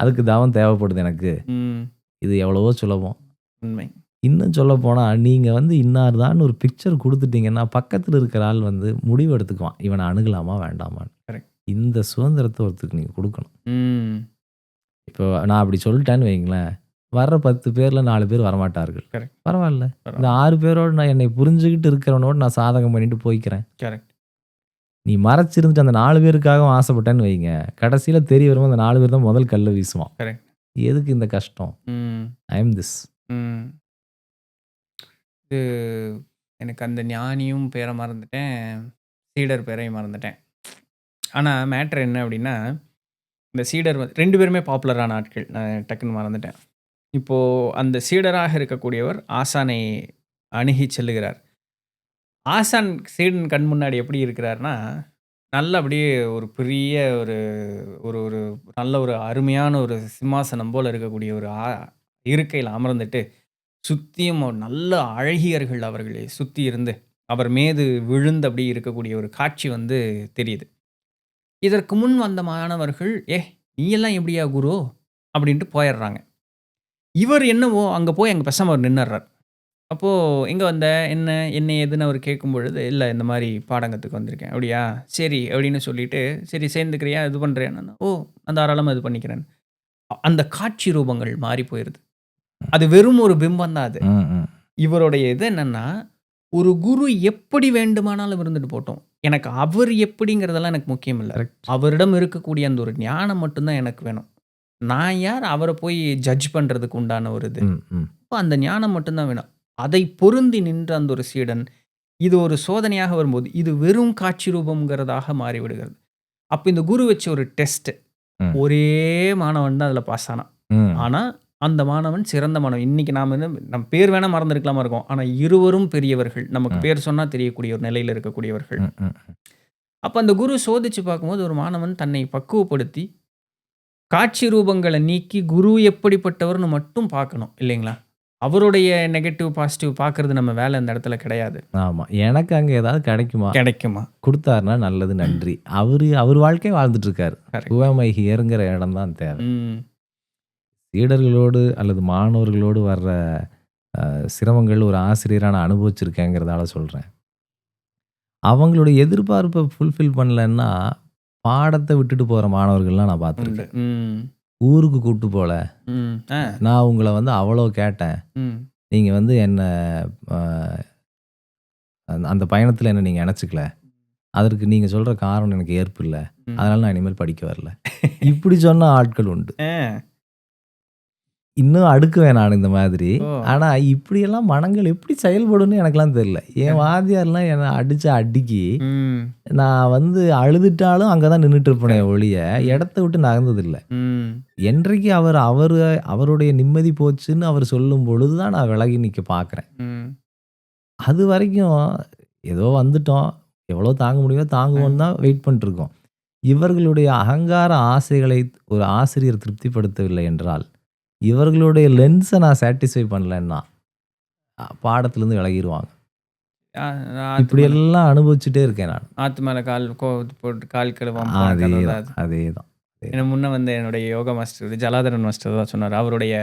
அதுக்கு தவம் தேவைப்படுது எனக்கு. ம். இது எவ்வளவோ சுலபம். உண்மை. இன்னும் சொல்லப்போனா, நீங்க வந்து இன்னார் தான்னு ஒரு பிக்சர் குடுத்துட்டீங்கன்னா, பக்கத்துல இருக்கிற ஆள் வந்து முடிவு எடுத்துக்குவான். இவன அணுகலாமா? வேண்டாமான்னு. கரெக்ட். இந்த சுதந்திரத்த ஒருத்தருக்கு நீங்க குடுக்கணும். ம். இப்போ நான் அப்படி சொல்லிட்டேன்னு வைங்களேன், வர்ற 10 பேர்ல 4 பேர் வரமாட்டார்கள். கரெக்ட். பரவால்ல. இந்த 6 பேரோட நான் என்னை புரிஞ்சுகிட்டு இருக்கிறவனோட நான் சாதகம் பண்ணிட்டு போய்க்கிறேன். கரெக்ட். நீ மறைச்சிருந்துட்டு அந்த 4 பேருக்காகவும் ஆசைப்பட்டேன்னு வைங்க, கடைசியில தெரிய வரும்போது அந்த 4 பேர் தான் முதல் கல்ல வீசுவான். கரெக்ட். எதுக்கு இந்த கஷ்டம்? ம். ஐ அம் திஸ். ம். இது எனக்கு அந்த ஞானியும் பேர மறந்துட்டேன். சீடர் பேரையும் மறந்துட்டேன். ஆனா மேட்டர் என்ன அப்படின்னா, இந்த சீடர் 2 பேருமே பாப்புலரான ஆட்கள். நான் டக்குன்னு மறந்துட்டேன். இப்போ அந்த சீடராக இருக்கக்கூடியவர் ஆசானை அணுகி செல்லுகிறார். ஆசான் சீடன் கண் முன்னாடி எப்படி இருக்கிறார்னா, நல்ல அப்படியே ஒரு பெரிய ஒரு ஒரு ஒரு நல்ல ஒரு அருமையான ஒரு சிம்மாசனம் போல இருக்கக்கூடிய ஒரு இருக்கையில அமர்ந்துட்டு, சுத்தியும் நல்ல அழகியர்கள் அவர்களை சுத்தி இருந்து, அவர் மீது விழுந்து அப்படியே இருக்கக்கூடிய ஒரு காட்சி வந்து தெரியுது. இதற்கு முன் வந்த மாணவர்கள், நீ எல்லாம் எப்படியா குரு?" அப்படின்ட்டு போயிடுறாங்க. இவர் என்னவோ அங்க போய் அங்க பேசாம அவர் நின்னுடுறார். அப்போது எங்கே வந்த என்ன என்ன ஏதுன்னு அவர் கேட்கும் பொழுது, இல்லை இந்த மாதிரி பாடங்கத்துக்கு வந்திருக்கேன். அப்படியா சரி அப்படின்னு சொல்லிட்டு, சரி சேர்ந்துக்கிறியா இது பண்ணுறியான்னு, ஓ நான் தாராளமாக இது பண்ணிக்கிறேன். அந்த காட்சி ரூபங்கள் மாறி போயிடுது. அது வெறும் ஒரு பிம்பம் தான் அது. ம், ம். இவருடைய இது என்னன்னா, ஒரு குரு எப்படி வேண்டுமானாலும் இருந்துட்டு போட்டோம். எனக்கு அவர் எப்படிங்கிறதெல்லாம் எனக்கு முக்கியம் இல்ல. கரெக்ட். அவரிடம் இருக்கக்கூடிய அந்த ஒரு ஞானம் மட்டும் தான் எனக்கு வேணும். நான் யார் அவரை போய் ஜட்ஜ் பண்றதுக்கு உண்டான ஒரு இது. ம், ம். அப்ப அந்த ஞானம் மட்டும் தான் வேணும். அதை பொருந்தி நின்ற அந்த ஒரு சீடன், இது ஒரு சோதனையாக வரும்போது, இது வெறும் காட்சி ரூபம்ங்கிறதாக மாறிவிடுகிறது. அப்ப இந்த குரு வச்ச ஒரு டெஸ்ட். ம். ஒரே மாணவன் தான் அதில பாஸ் ஆனான். ம். ஆனா, அந்த மாணவன் சிறந்த மாணவன். இன்னைக்கு நாம நம்ம பேர் வேணா மறந்திருக்கலாமா இருக்கும். ஆனா, இருவரும் பெரியவர்கள். நமக்கு ம். பேர் சொன்னா தெரியக்கூடிய ஒரு நிலையில இருக்கக்கூடியவர்கள். ம், ம், ம். அப்ப அந்த குரு சோதிச்சு பார்க்கும்போது, ஒரு மாணவன் தன்னை பக்குவப்படுத்தி, காட்சி ரூபங்கள நீக்கி, குரு எப்படிப்பட்டவர்ன்னு மட்டும் பார்க்கணும். இல்லைங்களா? அவருடைய நெகட்டிவ், பாசிட்டிவ் பார்க்கறது நம்ம வேலை அந்த இடத்துல கிடையாது. ஆமா. எனக்கு அங்க ஏதாவது கிடைக்குமா? கிடைக்குமா? குடுத்தாருன்னா நல்லது, நன்றி. அவர் வாழ்க்கைய வாழ்ந்துட்டு இருக்காரு. கரெக்ட். ஹூ ஆம் ஐ ஹியர்ங்கிற இடம் தான் தேவை. ம். சீடர்களோடு அல்லது மாணவர்களோடு வர்ற சிரமங்கள் ஒரு ஆசிரியரா நான் அனுபவிச்சிருக்கேங்கிறதால சொல்றேன். அவங்களுடைய எதிர்பார்ப்ப ஃபுல்ஃபில் பண்ணலன்னா, பாடத்த விட்டுட்டு போற மாணவர்கள்லாம் நான் உண்டு. பார்த்துருக்கேன். ம். ஊருக்கு கூட்டு போல. ம். நான் உங்கள வந்து அவ்வளோ கேட்டேன். ம். நீங்க வந்து என்ன அ அந்த பயணத்துல என்ன நீங்க இணைச்சுக்கல. அதற்கு நீங்க சொல்ற காரணம் எனக்கு ஏற்பு இல்ல. ம். அதனால நான் இனிமேல் படிக்க வரல. இப்படி சொன்ன ஆட்கள் உண்டு. ஆ. இன்னும் அடுக்குவேன் நான் இந்த மாதிரி. ஓ! ஆனா இப்படியெல்லாம் மனங்கள் எப்படி செயல்படும்னு எனக்கெல்லாம் தெரியல. என் வாத்தியார்லாம் என்ன அடிச்ச அடிக்கு, ம். நான் வந்து அழுதுட்டாலும் அங்க தான் நின்னுட்டு இருப்பேனே ஒழிய, இடத்த விட்டு நகர்ந்ததில்ல. ம். என்றைக்கு அவருடைய நிம்மதி போச்சுன்னு அவர் சொல்லும் பொழுது தான் நான் விலகி நிக்க பார்க்குறேன். ம். அதுவரைக்கும் ஏதோ வந்துட்டோம். எவ்வளோ தாங்க முடியுமோ தாங்குவோம்னு தான் வெயிட் பண்ணிட்டுருக்கோம். இவர்களுடைய அகங்கார ஆசைகளை ஒரு ஆசிரியர் திருப்திப்படுத்தவில்லை என்றால், இவர்களுடைய லென்ஸை நான் சாட்டிஸ்ஃபை பண்ணலன்னா, பாடத்துலேருந்து விலகிருவாங்க. ஆத்து மேல இப்படியெல்லாம் அனுபவிச்சுட்டே இருக்கேன் நான். ஆத்து மேல கால் போட்டு கால் கழுவாம போன கதை அதேதான், தான் அது. அதேதான். ஏன்னா முன்ன வந்து என்னுடைய யோகா மாஸ்டர் ஜலாதரன் மாஸ்டர் தான் சொன்னார். அவருடைய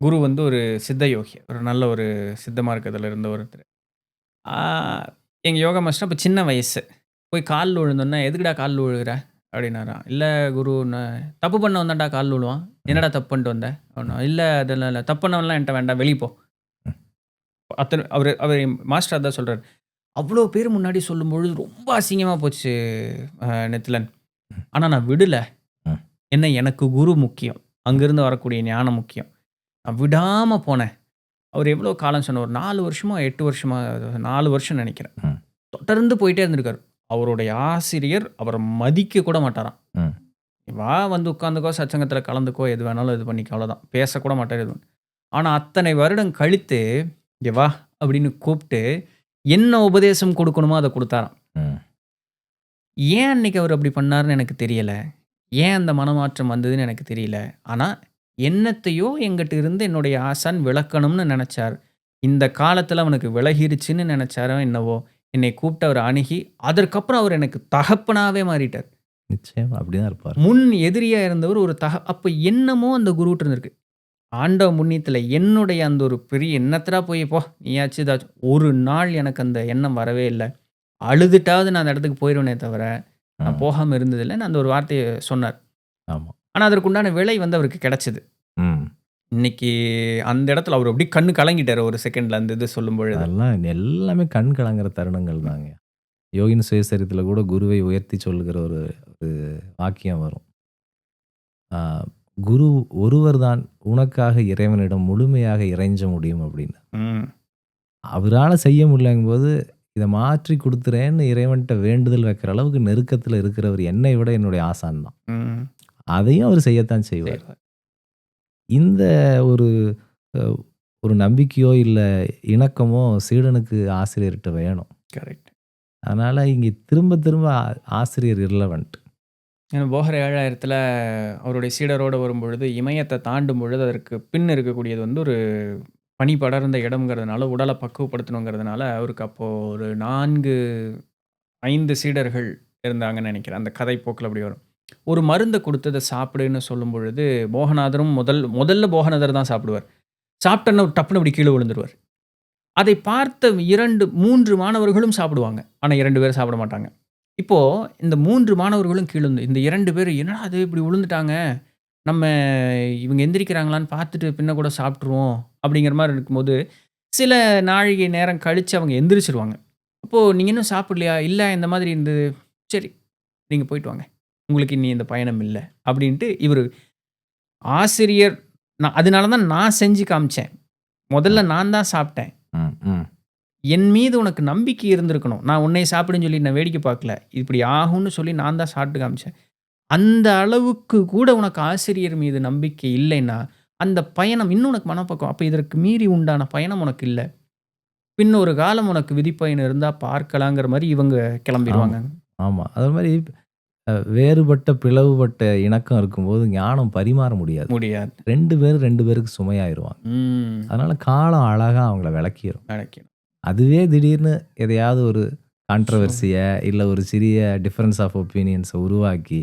குரு வந்து ஒரு சித்த யோகி. ஒரு நல்ல ஒரு சித்த மார்க்கத்துல இருந்த ஒருத்தர். ஆ எங்க யோகா மாஸ்டர் அப்ப சின்ன வயசு. போய் கால்ல விழுந்தோன்னே, "எதுக்குடா கால்ல விழுகுற?" அப்படின்னாராம். "இல்ல குரு நான் தப்பு பண்ண வந்தான்டா கால்ல விழுவான். என்னடா தப்பு பண்ணிட்டு வந்த?" அப்படின்னா, "இல்ல அதெல்லாம் இல்ல. தப்பு பண்ணவன்லாம் என்ட்ட வேண்டாம். வெளிய போ." அத்தன அவரு மாஸ்டர் அதான் சொல்றாரு. "அவ்ளோ பேர் முன்னாடி சொல்லும்பொழுது ரொம்ப அசிங்கமா போச்சு நெத்திலன். ஆனா நான் விடல. ம். என்ன எனக்கு குரு முக்கியம். அங்கிருந்து வரக்கூடிய ஞானம் முக்கியம். நான் விடாம போனேன்." அவர் எவ்வளோ காலம் சொன்னார்? ஒரு 4 வருஷமா, 8 வருஷமா 4 வருஷம் நெனைக்கிறேன். ம். தொடர்ந்து போயிட்டே இருந்திருக்காரு. அவருடைய ஆசிரியர் அவர மதிக்க கூட மாட்டாராம். ம். "வா வந்து உட்காந்துக்கோ, சத்சங்கத்தில கலந்துக்கோ, எது வேணாலும் இது பண்ணிக்கோ அவ்வளோதான்." பேசக்கூட மாட்டாரு எதுவும். ஆனா அத்தனை வருடம் கழித்து, "இங்க வா" அப்படின்னு கூப்ட்டு, என்ன உபதேசம் குடுக்கணுமோ அத குடுத்தாராம். ம். ஏன் அன்னைக்கு அவர் அப்படி பண்ணாருன்னு எனக்கு தெரியல. ஏன் அந்த மனமாற்றம் வந்ததுன்னு எனக்கு தெரியல. ஆனா, என்னத்தையோ என்கிட்ட இருந்து என்னுடைய ஆசான் விலக்கணும்னு நெனச்சார். இந்த காலத்துல அவனுக்கு விலகிருச்சுன்னு நெனச்சாரோ என்னவோ, என்னை கூப்ட்டு அவர் அணுகி, அதற்கப்புறம் அவர் எனக்கு தகப்பனாவே மாறிட்டார். நிச்சயமா அப்படிதான் இருப்பார். முன் எதிரியா இருந்தவர் ஒரு அப்ப என்னமோ அந்த குருட்ட இருந்திருக்கு. ஆண்டவ புண்ணியத்துல என்னுடைய அந்த ஒரு பெரிய "என்னத்தடா போய் போ, நீயாச்சும் இதாச்சும்." ஒரு நாள் எனக்கு அந்த எண்ணம் வரவே இல்ல. அழுதுட்டாவது நான் அந்த இடத்துக்கு போயிருவேனே தவிர, நான் ம். போகாம இருந்ததில்லன்னு அந்த ஒரு வார்த்தைய சொன்னார். ஆமா. ஆனா, அதற்குண்டான விலை வந்து அவருக்கு கிடைச்சது. ம். இன்னைக்கு அந்த இடத்துல அவரு அப்படியே கண்ணு கலங்கிட்டாரு ஒரு செகண்ட்ல அந்த இது சொல்லும்பொழுது. அதெல்லாம் எல்லாமே கண் கலங்குற தருணங்கள் தாங்க. யோகின் சுயசரித்தில கூட குருவை உயர்த்தி சொல்லுகிற ஒரு ஒரு வாக்கியம் வரும். ஆ, குரு ஒருவர் தான் உனக்காக இறைவனிடம் முழுமையாக இறைஞ்ச முடியும் அப்படின்னு. ம். அவரால செய்ய முடியலங்கும்போது, இத மாற்றி குடுத்துறேன்னு இறைவன்ட்ட வேண்டுதல் வைக்கிற அளவுக்கு நெருக்கத்துல இருக்கிறவர் என்னை விட என்னுடைய ஆசான் தான். ம். அதையும் அவர் செய்யத்தான் செய்வார். செய்வார். இந்த ஒரு அ ஒரு நம்பிக்கையோ, இல்ல இணக்கமோ சீடனுக்கு ஆசிரியர்ட்ட வேணும். கரெக்ட். அதனால இங்க திரும்ப திரும்ப ஆசிரியர் இர்ரெலவன்ட். ஏன்னா போகர் 7000த்துல அவருடைய சீடரோட வரும்பொழுது, இமயத்த தாண்டும் பொழுது அதற்கு பின் இருக்கக்கூடியது வந்து ஒரு பனி படர்ந்த இடம்ங்கிறதுனால, உடல பக்குவப்படுத்தணுங்கிறதுனால, அவருக்கு அப்போ ஒரு 4, 5 சீடர்கள் இருந்தாங்கன்னு நெனைக்கிறேன். அந்த கதை போக்குல அப்படி வரும். ஒரு மருந்த குடுத்து அத சாப்பிடுன்னு சொல்லும் பொழுது, போகநாதரும் முதல்ல போகநாதர் தான் சாப்பிடுவார். சாப்பிட்டோன்னே டப்புன்னு அப்படி கீழ விழுந்துருவார். அதை பார்த்த 2, 3 மாணவர்களும் சாப்பிடுவாங்க. ஆனா 2 பேர் சாப்பிட மாட்டாங்க. இப்போ இந்த 3 மாணவர்களும் கீழ விழுந்து இந்த 2 பேரு என்னடா அது இப்படி விழுந்துட்டாங்க. நம்ம இவங்க எந்திரிக்கிறாங்களான்னு பார்த்துட்டு பின்ன கூட சாப்பிட்டுருவோம். அப்படிங்கிற மாரி இருக்கும்போது, சில நாழிகை நேரம் கழிச்சு அவங்க எந்திரிச்சுருவாங்க. அப்போ நீங்க இன்னும் சாப்பிடலையா? இல்ல இந்த மாதிரி இருந்தது. சரி, நீங்க போயிட்டு வாங்க. உங்களுக்கு இனி இந்த பயணம் இல்ல. அப்படின்ட்டு இவரு ஆசிரியர் அதனால தான் நான் செஞ்சு காமிச்சேன். முதல்ல நான் தான் சாப்பிட்டேன். ம், ம். என் மீது உனக்கு நம்பிக்கை இருந்திருக்கணும். நான் உன்னை சாப்பிடுன்னு சொல்லி நான் வேடிக்கை பார்க்கல. இப்படி ஆகும்னு சொல்லி நான் தான் சாப்பிட்டு காமிச்சேன். அந்த அளவுக்கு கூட உனக்கு ஆசிரியர் மீது நம்பிக்கை இல்லைன்னா, அந்த பயணம் இன்னும் உனக்கு மனப்பக்குவம். அப்ப இதற்கு மீறி உண்டான பயணம் உனக்கு இல்ல. பின்னொரு காலம் உனக்கு விதிப்பயன் இருந்தா பார்க்கலாங்கிற மாரி இவங்க கிளம்பிருவாங்க. ஆமா. அது மாரி வேறுபட்ட, பிளவுபட்ட இணக்கம் இருக்கும்போது ஞானம் பரிமாற முடியாது. முடியாது. 2 பேரும் 2 பேருக்கு சுமையாயிருவாங்க. ம். அதனால காலம் அழகா அவங்கள விளக்கிரும். நடக்கும். அதுவே திடீர்னு எதையாவது ஒரு கான்ட்ரோவர்சிய இல்ல ஒரு சிறிய டிஃபரன்ஸ் ஆஃப் ஒப்பீனியன்ஸ உருவாக்கி,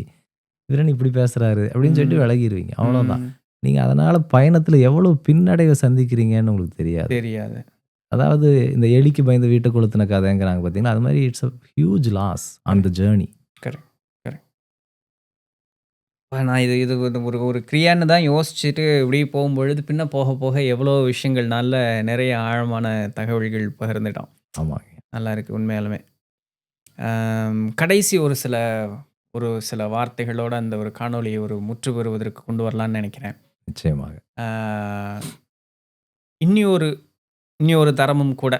இவரு இப்படி பேசுறாரு அப்படின்னு சொல்லிட்டு விலகிருவீங்க. அவ்வளோதான். நீங்க அதனால பயணத்துல எவ்வளவு பின்னடைவை சந்திக்கிறீங்கன்னு உங்களுக்கு தெரியாது. தெரியாது. அதாவது இந்த எலிக்கு பயந்து வீட்ட கொளுத்துன கதைங்கிறாங்க பார்த்தீங்களா? அது மாரி it's a huge loss on the journey. Correct, correct. நான் இது ஒரு கிரியான்னு தான் யோசிச்சுட்டு இப்படி போகும்பொழுது, பின்ன போக போக எவ்வளோ விஷயங்கள் நல்ல நிறைய ஆழமான தகவல்கள் பகிர்ந்துட்டோம். ஆமாங்க. நல்லா இருக்கு உண்மையாலுமே. கடைசி ஒரு சில வார்த்தைகளோட அந்த ஒரு காணொளியை ஒரு முற்று பெறுவதற்கு கொண்டு வரலான்னு நினைக்கிறேன். நிச்சயமாக. ஆ இன்னி ஒரு தரமும் கூட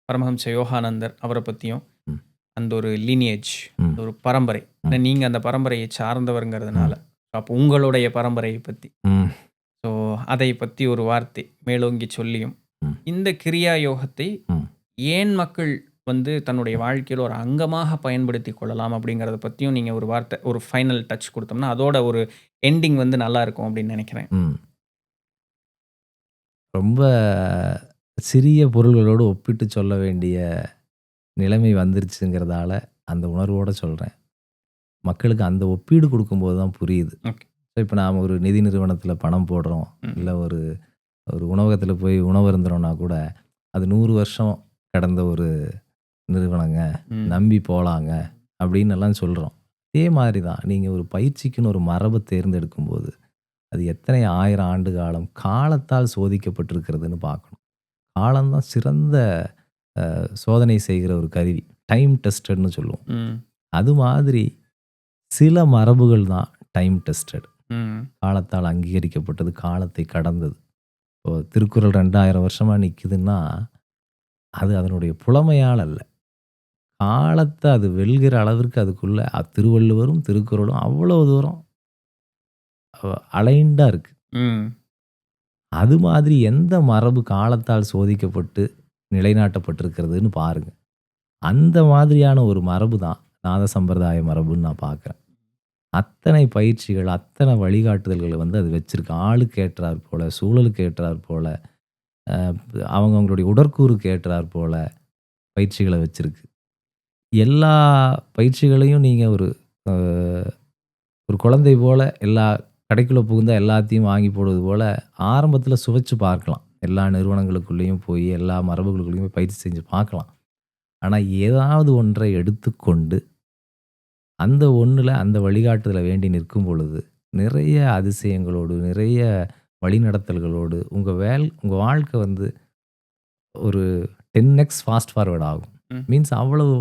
பரமஹம்ச யோகானந்தர் அவரை பற்றியும் ம். அந்த ஒரு லீனியேஜ், ம். ஒரு பரம்பரை. ஏன்னா நீங்க அந்த பரம்பரையை சார்ந்தவருங்கிறதுனால, அப்போ உங்களுடைய பரம்பரையை பற்றி, ம். ஸோ அதை பற்றி ஒரு வார்த்தை மேலோங்கி சொல்லியும், ம். இந்த கிரியா யோகத்தை ம். ஏன் மக்கள் வந்து தன்னுடைய வாழ்க்கையில் ஒரு அங்கமாக பயன்படுத்தி கொள்ளலாம் அப்படிங்கிறத பற்றியும் நீங்கள் ஒரு வார்த்தை, ஒரு ஃபைனல் டச் கொடுத்தோம்னா அதோட ஒரு எண்டிங் வந்து நல்லா இருக்கும் அப்படின்னு நினைக்கிறேன். ம். ரொம்ப சிறிய பொருள்களோடு ஒப்பிட்டு சொல்ல வேண்டிய நிலைமை வந்துருச்சுங்கிறதால அந்த உணர்வோட சொல்றேன். மக்களுக்கு அந்த ஒப்பீடு குடுக்கும்போது தான் புரியுது. ஓகே. இப்ப நாம ஒரு நிதி நிறுவனத்தில பணம் போடுறோம். ம். இல்ல ஒரு உணவகத்தில போய் உணவு அருந்துறோம்னா கூட, அது 100 வருஷம் கடந்த ஒரு நிறுவனங்க. ம். நம்பி போலாங்க அப்படின்னு எல்லாம் சொல்றோம். அதே மாதிரி தான் நீங்க ஒரு பயிற்சிக்குன்னு ஒரு மரப தேர்ந்தெடுக்கும்போது, அது எத்தனை 1000 ஆண்டு காலம் காலத்தால் சோதிக்கப்பட்டிருக்கிறதுன்னு பார்க்கணும். காலம் தான் சிறந்த சோதனை செய்கிற ஒரு கருவி. டைம் டெஸ்டட்ன்னு சொல்லுவோம். ம். அது மாதிரி சில மரபுகள் தான் டைம் டெஸ்டட். ம். காலத்தால் அங்கீகரிக்கப்பட்டது, காலத்தை கடந்தது. இப்போ திருக்குறள் 2000 வருஷமா நிக்குதுன்னா, அது அதனுடைய புலமையால் அல்ல. காலத்த அது வெல்கிற அளவிற்கு அதுக்குள்ள திருவள்ளுவரும், திருக்குறளும் அவ்வளவு தூரம் அலைன்டா இருக்கு. ம். அது மாதிரி எந்த மரபு காலத்தால் சோதிக்கப்பட்டு நிலைநாட்டப்பட்டிருக்கிறதுன்னு பாருங்க. அந்த மாதிரியான ஒரு மரபு தான் நாத சம்பிரதாய மரபுன்னு நான் பார்க்குறேன். அத்தனை பயிற்சிகள், அத்தனை வழிகாட்டுதல்கள வந்து அது வச்சிருக்கு. ஆளுக்கு ஏற்றாற் போல, சூழலுக்கு ஏற்றாற் போல, அவங்கவங்களுடைய உடற்கூறுக்கு ஏற்றாற் போல பயிற்சிகள வச்சிருக்கு. எல்லா பயிற்சிகளையும் நீங்க அ ஒரு குழந்தை போல எல்லா கடைக்குள்ள புகுந்தா எல்லாத்தையும் வாங்கி போடுவது போல, ஆரம்பத்தில சுவைச்சு பார்க்கலாம். எல்லா நிறுவனங்களுக்குள்ளேயும் போய், எல்லா மரபுகளுக்குள்ளேயும் போய் பயிற்சி செஞ்சு பார்க்கலாம். ஆனா, ஏதாவது ஒன்றை எடுத்துக்கொண்டு, அந்த ஒண்ணுல அந்த வழிகாட்டுதல வேண்டி நிற்கும் பொழுது, நிறைய அதிசயங்களோடு, நிறைய வழிநடத்தல்களோடு, உங்க வாழ்க்கை வந்து ஒரு 10x ஃபாஸ்ட் ஃபார்வர்ட் ஆகும். ம். மீன்ஸ் அவ்வளவு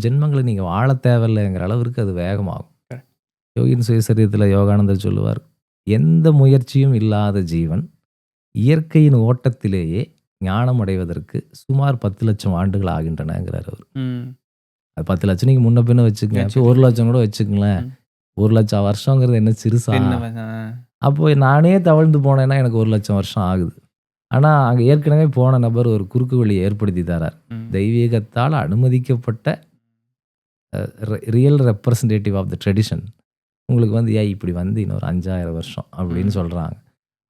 ஜென்மங்கள நீங்க வாழ தேவையில்லைங்கிற அளவிற்கு அது வேகமாகும். கரெக்ட். யோகியின் சுயசரிதத்தில யோகானந்தர் சொல்லுவார், "எந்த முயற்சியும் இல்லாத ஜீவன், இயற்கையின் ஓட்டத்திலேயே ஞானம் அடைவதற்கு சுமார் 10,00,000 ஆண்டுகள் ஆகின்றனங்கிறார் அவரு. ம். அது 10,00,000 நீங்க முன்ன பின்ன வச்சுக்கங்க. இப்போ 1,00,000 கூட வச்சுக்கங்களேன். ம். 1,00,000 வருஷங்கிறது என்ன சிறுசா? சின்னவன். அப்போ நானே தவழ்ந்து போனேன்னா எனக்கு 1,00,000 வருஷம் ஆகுது. ஆனா, அங்க ஏற்கனவே போன நபர் ஒரு குறுக்கு வழிய ஏற்படுத்தி தரார். ம். தெய்வீகத்தால் அனுமதிக்கப்பட்ட real representative of the tradition. உங்களுக்கு வந்து இப்படி வந்து இன்னொரு 5,000 வருஷம் அப்படின்னு ம். சொல்றாங்க.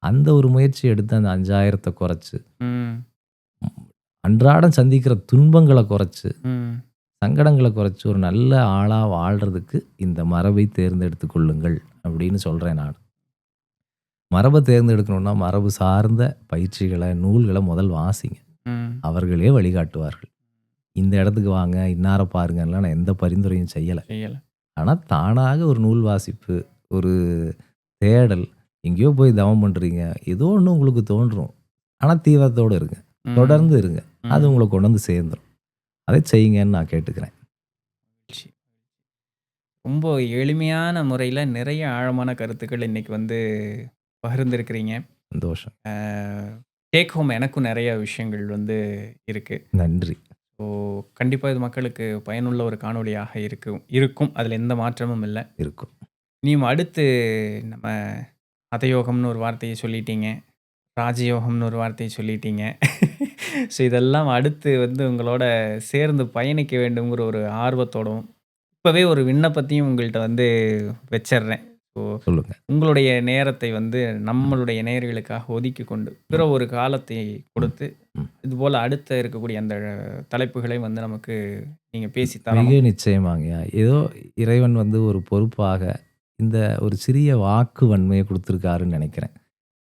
அந்த ஒரு முயற்சி எடுத்து அந்த 5,000த்த குறைச்சு, ம். அன்றாடம் சந்திக்கிற துன்பங்கள குறைச்சு, ம். சங்கடங்கள குறைச்சு, ஒரு நல்ல ஆளா வாழ்றதுக்கு இந்த மரபை தேர்ந்தெடுத்துக் கொள்ளுங்கள் அப்படின்னு சொல்றேன் நான். மரப தேர்ந்தெடுக்கணும்னா, மரபு சார்ந்த பயிற்சிகள, நூல்கள முதல் வாசிங்க. ம். அவர்களே வழிகாட்டுவார்கள். இந்த இடத்துக்கு வாங்க, இன்னார பாருங்கன்லாம் நான் எந்த பரிந்துரையும் செய்யல. செய்யல. ஆனா, தானாக ஒரு நூல் வாசிப்பு, ஒரு தேடல், எங்கேயோ போய் தவம் பண்றீங்க. ஏதோ ஒண்ணு உங்களுக்கு தோன்றும். ஆனா, தீவிரத்தோட இருங்க. ம். தொடர்ந்து இருங்க. அது ம். உங்கள கொண்டு வந்து சேர்ந்துரும். அதை செய்யுங்கன்னு நான் கேட்டுக்கிறேன். மகிழ்ச்சி. ரொம்ப எளிமையான முறையில நிறைய ஆழமான கருத்துக்கள் இன்னைக்கு வந்து பகிர்ந்திருக்கிறீங்க. சந்தோஷம். டேக் ஹோம் எனக்கும் நிறைய விஷயங்கள் வந்து இருக்கு. நன்றி. ஸோ கண்டிப்பா இது மக்களுக்கு பயனுள்ள ஒரு காணொளியாக இருக்கும். அதில எந்த மாற்றமும் இல்ல. இருக்கும். நீயும் அடுத்து நம்ம ஹதயோகம்னு ஒரு வார்த்தைய சொல்லிட்டீங்க. ராஜயோகம்னு ஒரு வார்த்தைய சொல்லிட்டீங்க. ஸோ இதெல்லாம் அடுத்து வந்து உங்களோட சேர்ந்து பயணிக்க வேண்டும்ங்கிற ஒரு ஆர்வத்தோடும், இப்பவே ஒரு விண்ணப்பத்தையும் உங்கள்ட்ட வந்து வச்சிர்றேன். ஸோ சொல்லுங்க. உங்களுடைய நேரத்தை வந்து நம்மளுடைய நேயர்களுக்காக ஒதுக்கிக் கொண்டு, பிற ஒரு காலத்தை கொடுத்து, ம். இதுபோல அடுத்த இருக்கக்கூடிய அந்த தலைப்புகளை வந்து நமக்கு நீங்க பேசி மிக தரணும். நிச்சயமாங்கய்யா. ஏதோ இறைவன் வந்து ஒரு பொறுப்பாக இந்த ஒரு சிறிய வாக்கு வன்மையை குடுத்துருக்காருன்னு நெனைக்கிறேன்.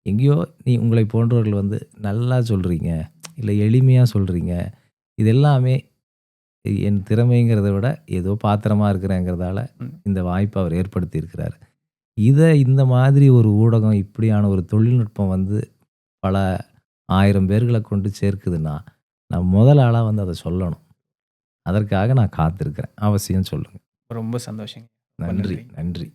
எங்கேயோ உங்களை போன்றவர்கள் வந்து நல்லா சொல்றீங்க, இல்ல எளிமையா சொல்றீங்க. இது எல்லாமே என் திறமைங்கிறத விட ஏதோ பாத்திரமா இருக்கிறேங்கிறதால ம். இந்த வாய்ப்ப அவர் ஏற்படுத்தியிருக்கிறாரு. இந்த மாதிரி ஒரு ஊடகம், இப்படியான ஒரு தொழில்நுட்பம் வந்து பல 1000 பேர்கள கொண்டு சேர்க்குதுன்னா, நான் முதல் ஆளா வந்து அத சொல்லணும். அதற்காக நான் காத்திருக்கிறேன். அவசியம் சொல்லுங்க. ரொம்ப சந்தோஷங்க. ரொம்ப நன்றி, நன்றி. நன்றி.